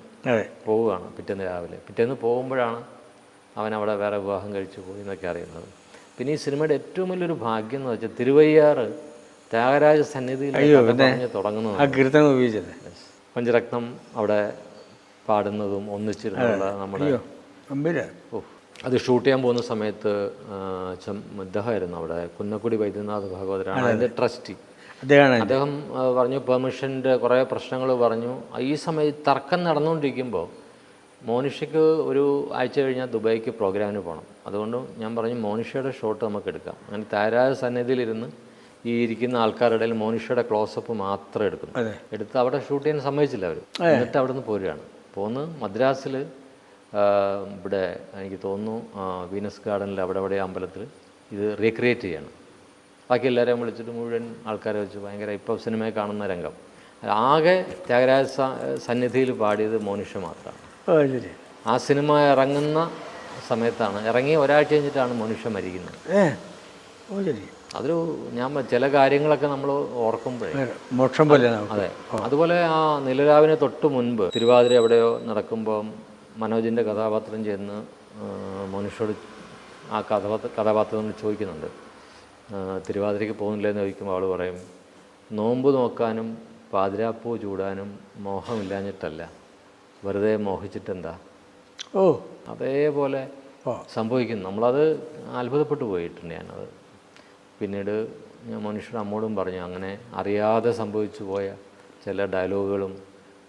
പോവുകയാണ്. പിറ്റേന്ന് രാവിലെ പോകുമ്പോഴാണ് അവൻ അവിടെ വേറെ വിവാഹം കഴിച്ചു പോയി എന്നൊക്കെ അറിയുന്നത്. പിന്നെ ഈ സിനിമയുടെ ഏറ്റവും വലിയൊരു ഭാഗ്യം എന്ന് വെച്ചാൽ തിരുവയ്യാറ് ത്യാഗരാജ സന്നിധിയിൽ തുടങ്ങുന്നത്, പഞ്ചരത്നം അവിടെ പാടുന്നതും ഒന്നിച്ചിരുന്നുള്ള നമ്മുടെ അത് ഷൂട്ട് ചെയ്യാൻ പോകുന്ന സമയത്ത് ഇദ്ദേഹമായിരുന്നു അവിടെ, കുന്നക്കുടി വൈദ്യനാഥ് ഭാഗവതരാണ് അതിൻ്റെ ട്രസ്റ്റി. അദ്ദേഹം പറഞ്ഞു പെർമിഷൻ്റെ കുറേ പ്രശ്നങ്ങൾ പറഞ്ഞു. ഈ സമയത്ത് തർക്കം നടന്നുകൊണ്ടിരിക്കുമ്പോൾ മോനിഷയ്ക്ക് ഒരു ആഴ്ച കഴിഞ്ഞാൽ ദുബായിക്ക് പ്രോഗ്രാമിന് പോകണം. അതുകൊണ്ട് ഞാൻ പറഞ്ഞു മോനിഷയുടെ ഷോട്ട് നമുക്ക് എടുക്കാം. അങ്ങനെ ത്യാഗരാജ സന്നിധിയിലിരുന്ന് ഈ ഇരിക്കുന്ന ആൾക്കാരുടെ ഇടയിൽ മോനിഷയുടെ ക്ലോസപ്പ് മാത്രം എടുക്കുന്നു. എടുത്ത് അവിടെ ഷൂട്ട് ചെയ്യാൻ സമ്മതിച്ചില്ല അവർ. എന്നിട്ട് അവിടെ നിന്ന് പോരുകയാണ്. പോന്ന് മദ്രാസിൽ ഇവിടെ എനിക്ക് തോന്നുന്നു വീനസ് ഗാർഡനിൽ അവിടെ അമ്പലത്തിൽ ഇത് റീക്രിയേറ്റ് ചെയ്യണം. ബാക്കി എല്ലാവരെയും വിളിച്ചിട്ട് മുഴുവൻ ആൾക്കാരെ വെച്ച് ഭയങ്കര ഇപ്പോൾ സിനിമയെ കാണുന്ന രംഗം. ആകെ ത്യാഗരാജ സന്നിധിയിൽ പാടിയത് മോനിഷ മാത്രമാണ്. ആ സിനിമ ഇറങ്ങുന്ന സമയത്താണ്, ഇറങ്ങി ഒരാഴ്ച കഴിഞ്ഞിട്ടാണ് മോനിഷ മരിക്കുന്നത്. അതൊരു ചില കാര്യങ്ങളൊക്കെ നമ്മൾ ഓർക്കുമ്പോഴേ മോക്ഷം പോലെ. അതെ, അതുപോലെ ആ നിലരാവിന് തൊട്ട് മുൻപ് തിരുവാതിര എവിടെയോ നടക്കുമ്പോൾ മനോജിൻ്റെ കഥാപാത്രം ചെന്ന് മോനിഷയോട് ആ കഥാപാത്രം ചോദിക്കുന്നുണ്ട്, തിരുവാതിരയ്ക്ക് പോകുന്നില്ലെന്ന് ചോദിക്കുമ്പോൾ അവൾ പറയും, നോമ്പ് നോക്കാനും പാതിരാപ്പൂ ചൂടാനും മോഹമില്ലാഞ്ഞിട്ടല്ല, വെറുതെ മോഹിച്ചിട്ടെന്താ. അതേപോലെ സംഭവിക്കുന്നു. നമ്മളത് അത്ഭുതപ്പെട്ടു പോയിട്ടുണ്ട് ഞാനത്. പിന്നീട് ഞാൻ മനുഷ്യരുടെ അമ്മോടും പറഞ്ഞു, അങ്ങനെ അറിയാതെ സംഭവിച്ചു പോയ ചില ഡയലോഗുകളും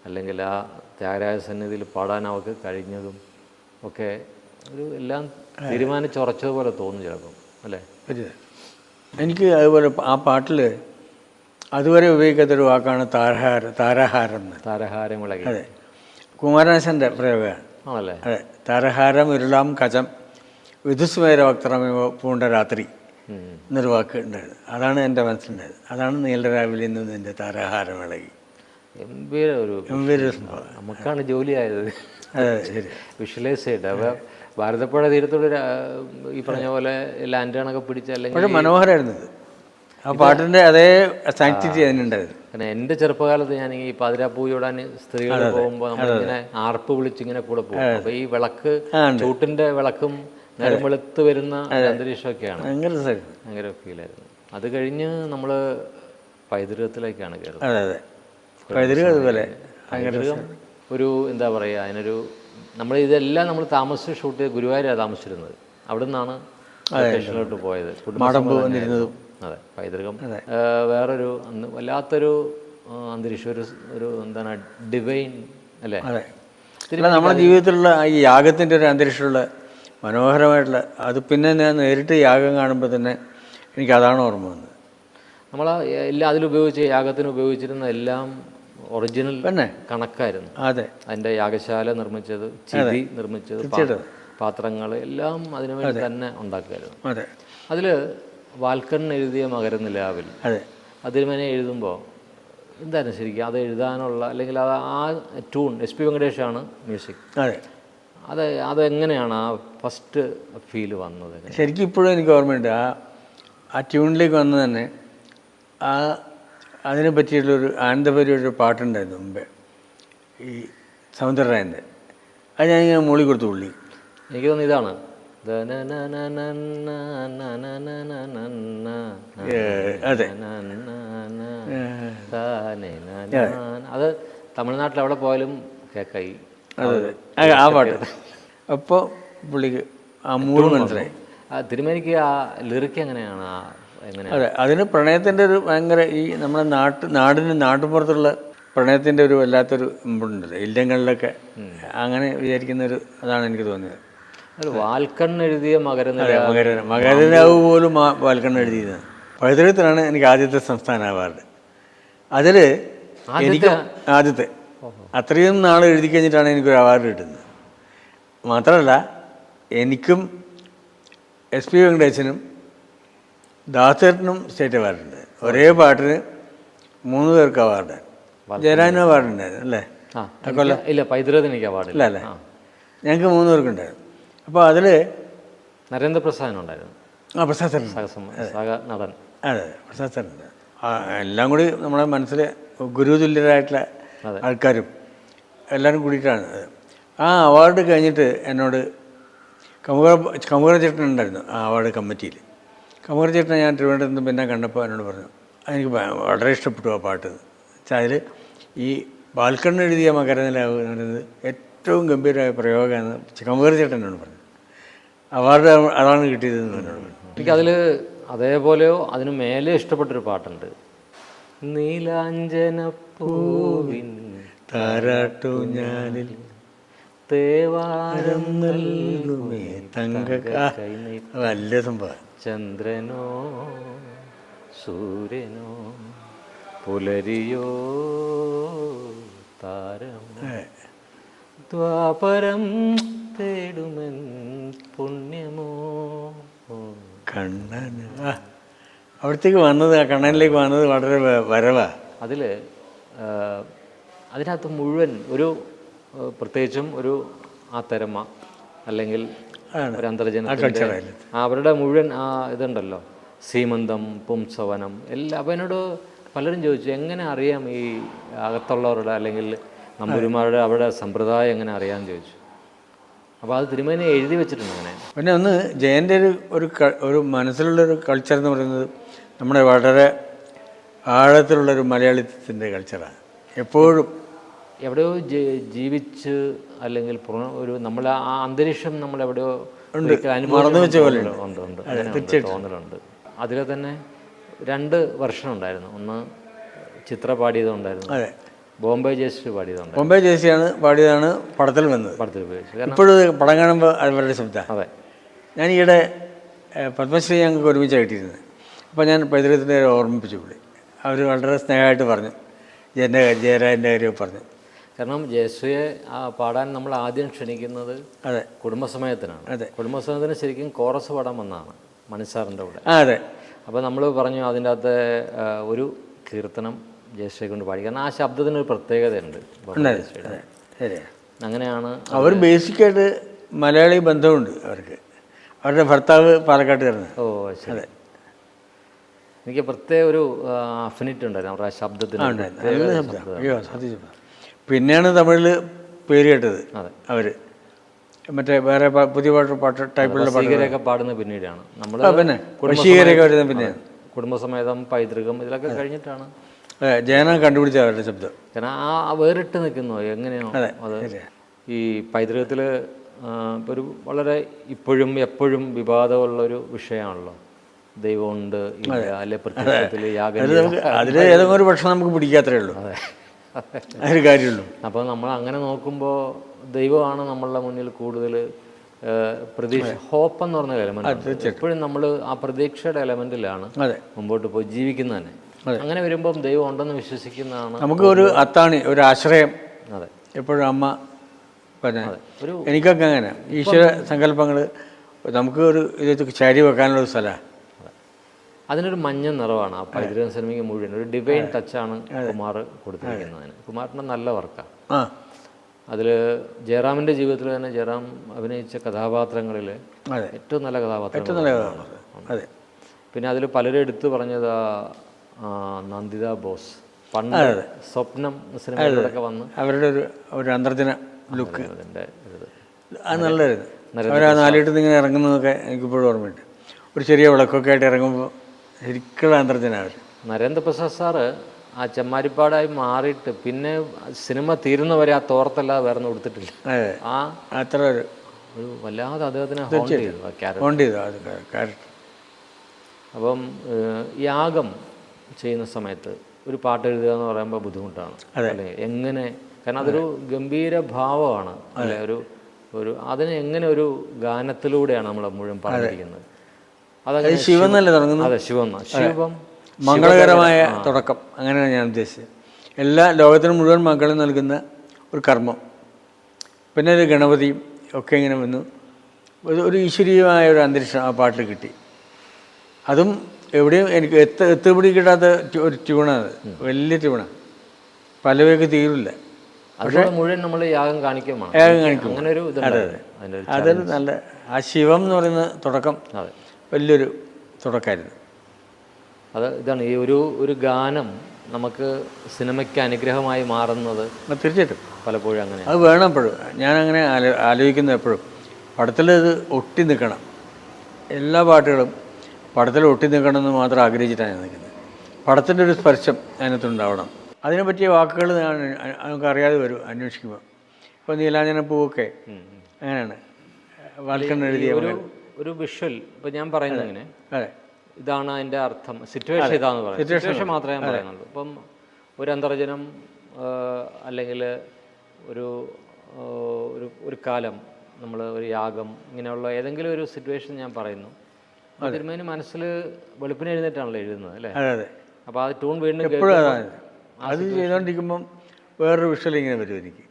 അല്ലെങ്കിൽ ആ ത്യാഗരാജ സന്നിധിയിൽ പാടാൻ അവർക്ക് കഴിഞ്ഞതും ഒക്കെ ഒരു എല്ലാം തീരുമാനിച്ചുറച്ചതുപോലെ തോന്നും ചിലപ്പം, അല്ലേ? എനിക്ക് അതുപോലെ ആ പാട്ടിൽ അതുവരെ ഉപയോഗിക്കാത്തൊരു വാക്കാണ് താരഹാരം. താരഹാരമിളകി. അതെ, കുമാരനാശൻ്റെ പ്രയോഗമാണ്. ആണല്ലേ? അതെ, താരഹാരം ഉരുളാം കജം വിധുസ്മേര വക്രമേവ പൂണ്ട രാത്രി എന്നൊരു വാക്ക് ഉണ്ടായിരുന്നു. അതാണ് എൻ്റെ മനസ്സിലുണ്ടായത്. അതാണ് നീലരാവിലെ നിന്ന് എൻ്റെ താരഹാരം ഇളകി. ഗംഭീര സംഭവം. നമുക്കാണ് ജോലിയായത്. അതെ, ശരി. വിഷ്വലൈസ് ചെയ്ത് അപ്പോൾ ഭാരതപ്പുഴ തീരത്തോട് ഈ പറഞ്ഞ പോലെ ലാൻഡാണൊക്കെ പിടിച്ച അല്ലെങ്കിൽ മനോഹരമായിരുന്നു ആ പാട്ടിൻ്റെ അതേ സാങ്ക്ടിറ്റി അതിനുണ്ടായിരുന്നു. പിന്നെ എൻ്റെ ചെറുപ്പകാലത്ത് ഞാൻ ഈ പാതിരാപ്പൂ ചൂടാൻ സ്ത്രീകൾ പോകുമ്പോൾ നമ്മളിങ്ങനെ ആർപ്പ് വിളിച്ചിങ്ങനെ കൂടെ പോകും. അപ്പോൾ ഈ വിളക്ക് ചൂട്ടിൻ്റെ വിളക്കും നേരം വെളുത്ത് വരുന്ന അന്തരീക്ഷമൊക്കെയാണ്. ഭയങ്കര ഫീലായിരുന്നു. അത് കഴിഞ്ഞ് നമ്മൾ പൈതൃകത്തിലേക്കാണ് കയറുന്നത്. പൈതൃകം ഒരു എന്താ പറയുക, അതിനൊരു നമ്മൾ ഇതെല്ലാം നമ്മൾ താമസിച്ച് ഷൂട്ട് ചെയ്ത് ഗുരുവായൂരാണ് താമസിച്ചിരുന്നത്. അവിടെ നിന്നാണ് ലൊക്കേഷനിലോട്ട് പോയത്. അതെ, പൈതൃകം വേറൊരു വല്ലാത്തൊരു അന്തരീക്ഷം, ഒരു എന്താണ് ഡിവൈൻ, അല്ലേ? നമ്മുടെ ജീവിതത്തിലുള്ള ഈ യാഗത്തിൻ്റെ ഒരു അന്തരീക്ഷമുള്ള മനോഹരമായിട്ടുള്ള അത്. പിന്നെ ഞാൻ നേരിട്ട് യാഗം കാണുമ്പോൾ തന്നെ എനിക്ക് അതാണ് ഓർമ്മ വന്നത്. നമ്മൾ എല്ലാം അതിലുപയോഗിച്ച് യാഗത്തിന് ഉപയോഗിച്ചിരുന്ന എല്ലാം ഒറിജിനൽ തന്നെ കണക്കായിരുന്നു. അതെ, അതിൻ്റെ യാഗശാല നിർമ്മിച്ചത്, ചിതി നിർമ്മിച്ചത്, പാത്രങ്ങൾ എല്ലാം അതിനുവേണ്ടി തന്നെ ഉണ്ടാക്കുമായിരുന്നു. അതെ. അതിൽ വാൽക്കണ്ണൻ എഴുതിയ മകരനിലാവിൽ അതിരുമനെ എഴുതുമ്പോൾ എന്തായിരുന്നു ശരിക്കും അത് എഴുതാനുള്ള, അല്ലെങ്കിൽ അത് ആ ട്യൂൺ SP വെങ്കടേഷാണ് മ്യൂസിക്. അതെങ്ങനെയാണ് ആ ഫസ്റ്റ് ഫീൽ വന്നത്? ശരിക്കും ഇപ്പോഴും എനിക്ക് ഓർമ്മയുണ്ട്. ആ ട്യൂണിലേക്ക് വന്നത് തന്നെ അതിനെ പറ്റിയിട്ടുള്ളൊരു ആനന്ദപരിയുടെ പാട്ടുണ്ടായിരുന്നു മുമ്പേ, ഈ സൗന്ദരരായൻ്റെ. അത് ഞാനിങ്ങനെ മൂളി കൊടുത്തു പുള്ളി. എനിക്ക് തോന്നുന്നു ഇതാണ് അതെ. അത് തമിഴ്നാട്ടിൽ എവിടെ പോയാലും കേൾക്കായി ആ പാട്ട്. അപ്പോൾ പുള്ളിക്ക് ആ മൂഡ് മനസ്സിലായി. തിരുമേനിക്ക് ആ ലിറിക്ക് എങ്ങനെയാണ്? അതെ, അതിന് പ്രണയത്തിൻ്റെ ഒരു ഭയങ്കര, ഈ നമ്മുടെ നാട്ടുപുറത്തുള്ള പ്രണയത്തിൻ്റെ ഒരു വല്ലാത്തൊരു ഇമ്പുണ്ടല്ലോ ഇല്ലങ്ങളിലൊക്കെ, അങ്ങനെ വിചാരിക്കുന്നൊരു അതാണ് എനിക്ക് തോന്നിയത്. വാൽക്കണ്ണ് എഴുതിയ മകരനാവ് പോലും വാൽക്കണ്ണ് എഴുതിയത് പൈതൃകത്തിനാണ് എനിക്ക് ആദ്യത്തെ സംസ്ഥാന അവാർഡ്. അതിൽ എനിക്ക് ആദ്യത്തെ അത്രയും നാൾ എഴുതി കഴിഞ്ഞിട്ടാണ് എനിക്കൊരു അവാർഡ് കിട്ടുന്നത്. മാത്രമല്ല എനിക്കും SP വെങ്കടേശനും ദാസേട്ടനും സ്റ്റേറ്റ് അവാർഡുണ്ട്. ഒരേ പാട്ടിന് 3 പേർക്ക് അവാർഡ്. ജയരാജനും അവാർഡുണ്ടായിരുന്നു അല്ലേ? ഇല്ല, പൈതൃകത്തിന് എനിക്ക് അവാർഡ് ഇല്ല അല്ലേ? ഞങ്ങൾക്ക് 3 പേർക്കുണ്ടായിരുന്നു. അപ്പോൾ അതിൽ നരേന്ദ്രപ്രസാദിനുണ്ടായിരുന്നു. പ്രസാദ് സാർ നടൻ. അതെ, പ്രസാദ് സാറുണ്ട്. എല്ലാം കൂടി നമ്മുടെ മനസ്സിൽ ഗുരുതുല്യരായിട്ടുള്ള ആൾക്കാരും എല്ലാവരും കൂടിയിട്ടാണ്. ആ അവാർഡ് കഴിഞ്ഞിട്ട് എന്നോട് കമുകര ചേട്ടൻ ഉണ്ടായിരുന്നു ആ അവാർഡ് കമ്മിറ്റിയിൽ. കമുകര ചേട്ടനെ ഞാൻ തിരുവനന്തപുരത്ത് നിന്ന് പിന്നെ കണ്ടപ്പോൾ എന്നോട് പറഞ്ഞു, എനിക്ക് വളരെ ഇഷ്ടപ്പെട്ടു ആ പാട്ട്. വെച്ചാൽ അതിൽ ഈ ബാൽക്കണ്ണ് എഴുതിയ മകരനിലാവ് എന്ന് പറയുന്നത് ഏറ്റവും ഗംഭീരമായ പ്രയോഗമാണ് കമുകര ചേട്ടൻ എന്നോട് പറഞ്ഞു. അവാർഡ് അതാണ് കിട്ടിയതെന്ന് എന്നോട് പറഞ്ഞു. എനിക്കതിൽ അതേപോലെയോ അതിന് മേലെ ഇഷ്ടപ്പെട്ടൊരു പാട്ടുണ്ട്. നീലാഞ്ജനപ്പൂവിൻ താരാട്ടു ഞാനിൽ തേവാരം നൽകുമേ തങ്ക. വലിയ സംഭവം. ചന്ദ്രനോ സൂര്യനോ പുലരിയോ താരം ദ്വാപരം തേടുമൻ പുണ്യമോ കണ്ണൻ. അവിടത്തേക്ക് വന്നത്, ആ കണ്ണനിലേക്ക് വന്നത് വളരെ വരവാ. അതിനകത്ത് മുഴുവൻ ഒരു പ്രത്യേകിച്ചും ഒരു ആത്തരമ അല്ലെങ്കിൽ ഒരു അന്തർജനത്തിൻ്റെ അവരുടെ മുഴുവൻ ആ ഇതുണ്ടല്ലോ, സീമന്തം, പുംസവനം എല്ലാം. അപ്പോൾ എന്നോട് പലരും ചോദിച്ചു എങ്ങനെ അറിയാം ഈ അകത്തുള്ളവരുടെ അല്ലെങ്കിൽ നമ്പൂരിമാരുടെ അവരുടെ സമ്പ്രദായം എങ്ങനെ അറിയാമെന്ന് ചോദിച്ചു. അപ്പോൾ അത് തിരുമേനി എഴുതി വെച്ചിട്ടുണ്ട് അങ്ങനെ. പിന്നെ ഒന്ന് ജയൻ്റെ ഒരു മനസ്സിലുള്ളൊരു കൾച്ചർ എന്ന് പറയുന്നത് നമ്മുടെ വളരെ ആഴത്തിലുള്ളൊരു മലയാളിത്തത്തിൻ്റെ കൾച്ചറാണ്. എപ്പോഴും എവിടെയോ ജീവിച്ച് അല്ലെങ്കിൽ ഒരു നമ്മൾ ആ അന്തരീക്ഷം നമ്മളെവിടെയോ മറന്നു വെച്ച പോലെ തോന്നലുണ്ട്. അതിൽ തന്നെ 2 വെർഷൻ ഉണ്ടായിരുന്നു. ഒന്ന് ചിത്ര പാടിയതുണ്ടായിരുന്നു, ബോംബെ ജയശ്രീ പാടിയതുണ്ട്. ബോംബെ ജയശ്രീയാണ് പാടിയതാണ് പടത്തിൽ വന്നത്. ഇപ്പോഴും പടം കാണുമ്പോൾ അവരുടെ ശബ്ദം. അതെ, ഞാൻ ഈയിടെ പത്മശ്രീ ഞങ്ങൾക്ക് ഒരുമിച്ച് കിട്ടിയിരുന്നത്. അപ്പോൾ ഞാൻ പൈതൃകത്തിൻ്റെ ഓർമ്മിപ്പിച്ചു പുള്ളി. അവർ വളരെ സ്നേഹമായിട്ട് പറഞ്ഞു, ജയരാജൻ്റെ കാര്യം പറഞ്ഞു. കാരണം ജയശ്രീയെ പാടാൻ നമ്മൾ ആദ്യം ക്ഷണിക്കുന്നത് കുടുംബസമയത്തിനാണ്. കുടുംബസമയത്തിന് ശരിക്കും കോറസ് പാടാൻ വന്നതാണ് മണിസാറിൻ്റെ കൂടെ. അതെ. അപ്പോൾ നമ്മൾ പറഞ്ഞു അതിൻ്റെ അകത്ത് ഒരു കീർത്തനം ജയശ്രീയെ കൊണ്ട് പാടി. കാരണം ആ ശബ്ദത്തിനൊരു പ്രത്യേകതയുണ്ട്. അങ്ങനെയാണ് അവർ ബേസിക്കായിട്ട് മലയാളി ബന്ധമുണ്ട് അവർക്ക്. അവരുടെ ഭർത്താവ് പാലക്കാട്ടുകാരനാണ്. ഓ ശരി. എനിക്ക് പ്രത്യേക ഒരു അഫിനിറ്റി ഉണ്ടായിരുന്നു അവരുടെ ആ ശബ്ദത്തിന്. പിന്നെയാണ് തമിഴിൽ പേര് കേട്ടത് അവർ. മറ്റേ വേറെ പുതിയ പാട്ട് ടൈപ്പുള്ള പാട്ടുകളൊക്കെ പാടുന്നത് പിന്നീടാണ്. നമ്മൾ പിന്നെ വശീകരൊക്കെ വരുന്നത് പിന്നെയാണ്. കുടുംബസമേതം, പൈതൃകം ഇതിലൊക്കെ കഴിഞ്ഞിട്ടാണ് ജയന കണ്ടുപിടിച്ച അവരുടെ ശബ്ദം. കാരണം ആ വേറിട്ട് നിൽക്കുന്നു എങ്ങനെയോ അത്. ഈ പൈതൃകത്തിൽ ഒരു വളരെ ഇപ്പോഴും എപ്പോഴും വിവാദമുള്ളൊരു വിഷയമാണല്ലോ ദൈവമുണ്ട് ഇല്ല അല്ലെ പ്രത്യക്ഷത്തിൽ യാഗം. അതിൽ ഏതെങ്കിലും ഒരു പക്ഷം നമുക്ക് പിടിക്കാത്രേ ഉള്ളൂ. അതെ, അതൊരു കാര്യമുള്ളൂ. അപ്പോൾ നമ്മൾ അങ്ങനെ നോക്കുമ്പോൾ ദൈവമാണ് നമ്മളുടെ മുന്നിൽ കൂടുതൽ പ്രതീക്ഷ, ഹോപ്പ് എന്ന് പറഞ്ഞ എലമെന്റ്. എപ്പോഴും നമ്മൾ ആ പ്രതീക്ഷയുടെ എലമെന്റിലാണ് മുമ്പോട്ട് പോയി ജീവിക്കുന്നത് തന്നെ. അങ്ങനെ വരുമ്പം ദൈവം ഉണ്ടെന്ന് വിശ്വസിക്കുന്നതാണ് നമുക്ക് ഒരു അത്താണി, ഒരു ആശ്രയം. അതെ, എപ്പോഴും അമ്മ പിന്നെ എനിക്കൊക്കെ അങ്ങനെ ഈശ്വര സങ്കല്പങ്ങൾ നമുക്ക് ഒരു ഇത് ചാരി വെക്കാനുള്ള ഒരു സ്ഥലമാണ്. അതിനൊരു മഞ്ഞ നിറവാണ് ആ പൈതൃകം സിനിമയ്ക്ക് മുഴുവൻ. ഒരു ഡിവൈൻ ടച്ചാണ് കുമാർ കൊടുത്തിരിക്കുന്നതിന്. കുമാറിൻ്റെ നല്ല വർക്കാണ് അതിൽ. ജയറാമിൻ്റെ ജീവിതത്തിൽ തന്നെ ജയറാം അഭിനയിച്ച കഥാപാത്രങ്ങളിൽ ഏറ്റവും നല്ല കഥാപാത്രം. അതെ. പിന്നെ അതിൽ പലരും എടുത്തു പറഞ്ഞത് നന്ദിത ബോസ് പണ്ട് സ്വപ്നം സിനിമയിലൂടെയൊക്കെ വന്ന് അവരുടെ ഒരു അന്തർജന ലുക്ക് അത് നല്ലതായിരുന്നു. അവർ ആ നാലിട്ട് ഇങ്ങനെ ഇറങ്ങുന്നതൊക്കെ എനിക്കിപ്പോഴും ഓർമ്മയുണ്ട്. ഒരു ചെറിയ വിളക്കൊക്കെ ആയിട്ട് ഇറങ്ങുമ്പോൾ ശരിക്കുള്ള അന്തർജന. അവർ നരേന്ദ്രപ്രസാദ് സാറ് ആ ചെമ്മാരിപ്പാടായി മാറിയിട്ട് പിന്നെ സിനിമ തീരുന്നവരെ ആ തോർത്തല്ലാതെ വേറെ കൊടുത്തിട്ടില്ല. ആ അത്ര ഒരു വല്ലാതെ അദ്ദേഹത്തിനെ ഹോണ്ട് ചെയ്തു ആ ക്യാരക്ടർ. അപ്പം യാഗം ചെയ്യുന്ന സമയത്ത് ഒരു പാട്ട് എഴുതുക എന്ന് പറയുമ്പോൾ ബുദ്ധിമുട്ടാണ് അല്ലേ? എങ്ങനെ, കാരണം അതൊരു ഗംഭീര ഭാവമാണ് അല്ലേ? ഒരു അതിനെ എങ്ങനെ ഒരു ഗാനത്തിലൂടെയാണ് നമ്മൾ മുഴുവൻ പറഞ്ഞിരിക്കുന്നത്. അതങ്ങനെ ശിവം എന്നല്ലേ തുടങ്ങുന്നത്? അതെ, ശിവം മംഗളകരമായ തുടക്കം, അങ്ങനെയാണ് ഞാൻ ഉദ്ദേശിച്ചത്. എല്ലാ ലോകത്തിനും മുഴുവൻ മംഗളം നൽകുന്ന ഒരു കർമ്മം. പിന്നെ ഒരു ഗണപതിയും ഒക്കെ ഇങ്ങനെ വന്നു. ഒരു ഈശ്വരീയമായ ഒരു അന്തരീക്ഷം ആ പാട്ടിൽ കിട്ടി. അതും എവിടെയും എനിക്ക് എത്തുപിടി കിട്ടാത്ത ഒരു ട്യൂണാണ്. വലിയ ട്യൂണാണ്. പലവയൊക്കെ തീരില്ല. പക്ഷേ മുഴുവൻ നമ്മൾ യാഗം കാണിക്കും. അങ്ങനെ ഒരു അതൊരു നല്ല ആ ശിവം എന്ന് പറയുന്ന തുടക്കം വലിയൊരു തുടക്കമായിരുന്നു. ഇതാണ് ഈ ഒരു ഗാനം നമുക്ക് സിനിമയ്ക്ക് അനുഗ്രഹമായി മാറുന്നത്. തീർച്ചയായിട്ടും പലപ്പോഴും അങ്ങനെ അത് വേണം. എപ്പോഴും ഞാനങ്ങനെ ആലോചിക്കുന്നത് എപ്പോഴും പടത്തിൽ ഇത് ഒട്ടി നിൽക്കണം. എല്ലാ പാട്ടുകളും പടത്തിൽ ഒട്ടി നിൽക്കണമെന്ന് മാത്രം ആഗ്രഹിച്ചിട്ടാണ് നിൽക്കുന്നത്. പടത്തിൻ്റെ ഒരു സ്പർശം അതിനകത്തുണ്ടാവണം. അതിനെ പറ്റിയ വാക്കുകൾ നമുക്കറിയാതെ വരും അന്വേഷിക്കുമ്പോൾ. ഇപ്പോൾ നീലാഞ്ജന പൂവൊക്കെ അങ്ങനെയാണ് വാൽക്കണ്ണൻ എഴുതിയ ഒരു വിഷ്വൽ. ഇപ്പോൾ ഞാൻ പറയുന്നത് ഇങ്ങനെ ഇതാണ് അതിൻ്റെ അർത്ഥം, സിറ്റുവേഷൻ ഇതാണെന്ന് പറയുന്നത്. സിറ്റുവേഷൻ മാത്രമേ ഞാൻ പറയുന്നുള്ളൂ. ഇപ്പം ഒരു അന്തർജനം അല്ലെങ്കിൽ ഒരു കാലം, നമ്മൾ ഒരു യാഗം, ഇങ്ങനെയുള്ള ഏതെങ്കിലും ഒരു സിറ്റുവേഷൻ ഞാൻ പറയുന്നു. തിരുമേനി മനസ്സിൽ വെളുപ്പിന് എഴുന്നേറ്റാണല്ലോ എഴുതുന്നത് അല്ലേ? അപ്പോൾ ആ ട്യൂൺ വീണ്ടും അത് ചെയ്തുകൊണ്ടിരിക്കുമ്പം വേറൊരു വിഷ്വൽ ഇങ്ങനെ വരും എനിക്ക്.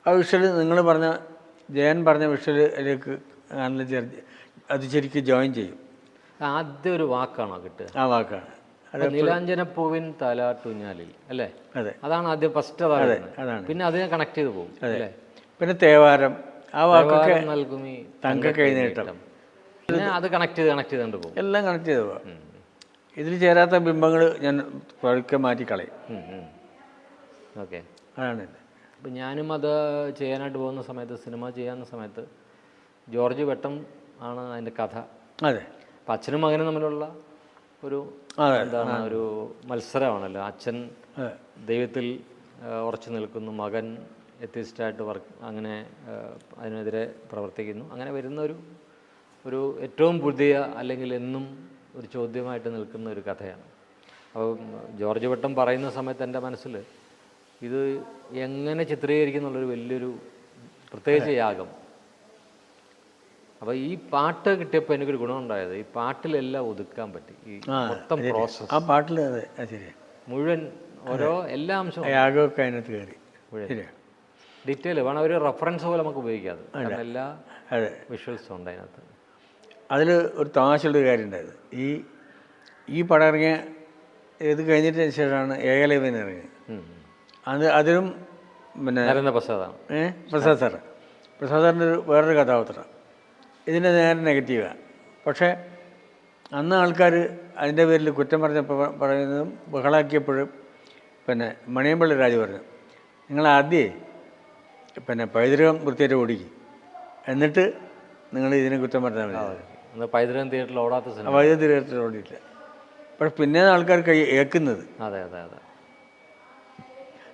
ആ വിഷ്വൽ നിങ്ങൾ പറഞ്ഞ ജയൻ പറഞ്ഞ വിഷ്വലിലേക്ക് അത് ശരിക്കും ജോയിൻ ചെയ്യും. ആദ്യം ഒരു വാക്കാണോ കിട്ടുക? ആ വാക്കാണ്. നീലാഞ്ജന പൂവിൻ തലാട്ടുഞ്ഞാലിൽ അല്ലേ? അതെ, അതാണ് ആദ്യം ഫസ്റ്റ്. അതാണ്. പിന്നെ അതിനെ കണക്ട് ചെയ്ത് പോകും അല്ലേ? പിന്നെ തേവാരം, ആ വാക്കൊക്കെ നൽകും ഈ തങ്ക കൈനീട്ടം. പിന്നെ അത് കണക്ട് ചെയ്തുകൊണ്ട് പോകും. എല്ലാം കണക്ട് ചെയ്ത് പോകാം. ഇതിൽ ചേരാത്ത ബിംബങ്ങൾ ഞാൻ പതുക്കെ മാറ്റിക്കളയും. ഓക്കെ, അതാണ്. അപ്പം ഞാനും അത് ചെയ്യാനായിട്ട് പോകുന്ന സമയത്ത്, സിനിമ ചെയ്യാവുന്ന സമയത്ത് ജോർജ് വെട്ടം ആണ് അതിൻ്റെ കഥ. അതെ. അപ്പം അച്ഛനും മകനും തമ്മിലുള്ള എന്താണ് ഒരു മത്സരമാണല്ലോ. അച്ഛൻ ദൈവത്തിൽ ഉറച്ചു നിൽക്കുന്നു, മകൻ എത്തിസ്റ്റായിട്ട് അങ്ങനെ അതിനെതിരെ പ്രവർത്തിക്കുന്നു. അങ്ങനെ വരുന്ന ഒരു ഏറ്റവും പുതിയ അല്ലെങ്കിൽ എന്നും ഒരു ചോദ്യമായിട്ട് നിൽക്കുന്ന ഒരു കഥയാണ്. അപ്പോൾ ജോർജ് വെട്ടം പറയുന്ന സമയത്ത് എൻ്റെ മനസ്സിൽ ഇത് എങ്ങനെ ചിത്രീകരിക്കുന്നുള്ളൊരു വലിയൊരു പ്രത്യേകിച്ച് യാഗം. അപ്പോൾ ഈ പാട്ട് കിട്ടിയപ്പോൾ എനിക്കൊരു ഗുണമുണ്ടായത്, ഈ പാട്ടിലെല്ലാം ഒതുക്കാൻ പറ്റി. ഈ മൊത്തം പ്രോസസ്സ് ആ പാട്ടിൽ മുഴുവൻ ഓരോ എല്ലാ അംശവും യാഗമൊക്കെ അതിനകത്ത് കയറി മുഴുവൻ ഡീറ്റെയിൽ വേണം. ഒരു റെഫറൻസ് പോലെ നമുക്ക് ഉപയോഗിക്കാതെ, കാരണം എല്ലാ വിഷ്വൽസും ഉണ്ട് അതിനകത്ത്. അതിൽ ഒരു തമാശയുള്ളൊരു കാര്യം ഉണ്ടായത്, ഈ പടം ഇറങ്ങിയ ഇത് കഴിഞ്ഞിട്ടതിന് ശേഷമാണ് ഏകലവ്യൻ ഇറങ്ങിയത്. അതിലും പിന്നെ പ്രസാദ് സാറിൻ്റെ വേറൊരു കഥാപാത്രം. ഇതിൻ്റെ നേരെ നെഗറ്റീവാണ്. പക്ഷേ അന്ന് ആൾക്കാർ അതിൻ്റെ പേരിൽ കുറ്റം പറയുന്നതും ബഹളാക്കിയപ്പോഴും പിന്നെ മണിയമ്പള്ളി രാജു പറഞ്ഞു, നിങ്ങൾ ആദ്യമേ പിന്നെ പൈതൃകം വൃത്തിയായിട്ട് ഓടിക്കും, എന്നിട്ട് നിങ്ങൾ ഇതിനെ കുറ്റം പറഞ്ഞാൽ മതി. പൈതൃകം തിയേറ്ററിൽ ഓടാത്ത സിനിമ, പൈതൃകം തിയേറ്ററിൽ ഓടിയില്ല. പക്ഷെ പിന്നെ ആൾക്കാർ ഏൽക്കുന്നത് അതെ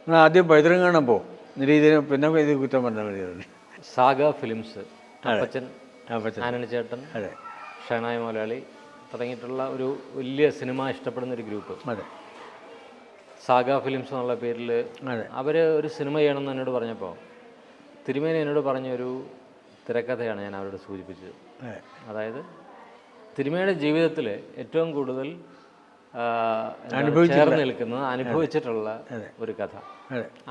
നിങ്ങൾ ആദ്യം പൈതൃകം കാണാൻ പോകും, എന്നിട്ട് ഇതിന് പിന്നെ ഇത് കുറ്റം പറഞ്ഞാൽ മതി. സാഗ ഫിലിംസ്, ആനണി ചേട്ടൻ, ഷനായ മലയാളി തുടങ്ങിയിട്ടുള്ള ഒരു വലിയ സിനിമ ഇഷ്ടപ്പെടുന്ന ഒരു ഗ്രൂപ്പ്. സാഗ ഫിലിംസ് എന്നുള്ള പേരിൽ അവർ ഒരു സിനിമ ചെയ്യണമെന്ന് എന്നോട് പറഞ്ഞപ്പോൾ തിരുമേനി എന്നോട് പറഞ്ഞൊരു തിരക്കഥയാണ് ഞാൻ അവരോട് സൂചിപ്പിച്ചത്. അതായത് തിരുമേനിയുടെ ജീവിതത്തിൽ ഏറ്റവും കൂടുതൽ ചേർന്ന് നിൽക്കുന്നത് അനുഭവിച്ചിട്ടുള്ള ഒരു കഥ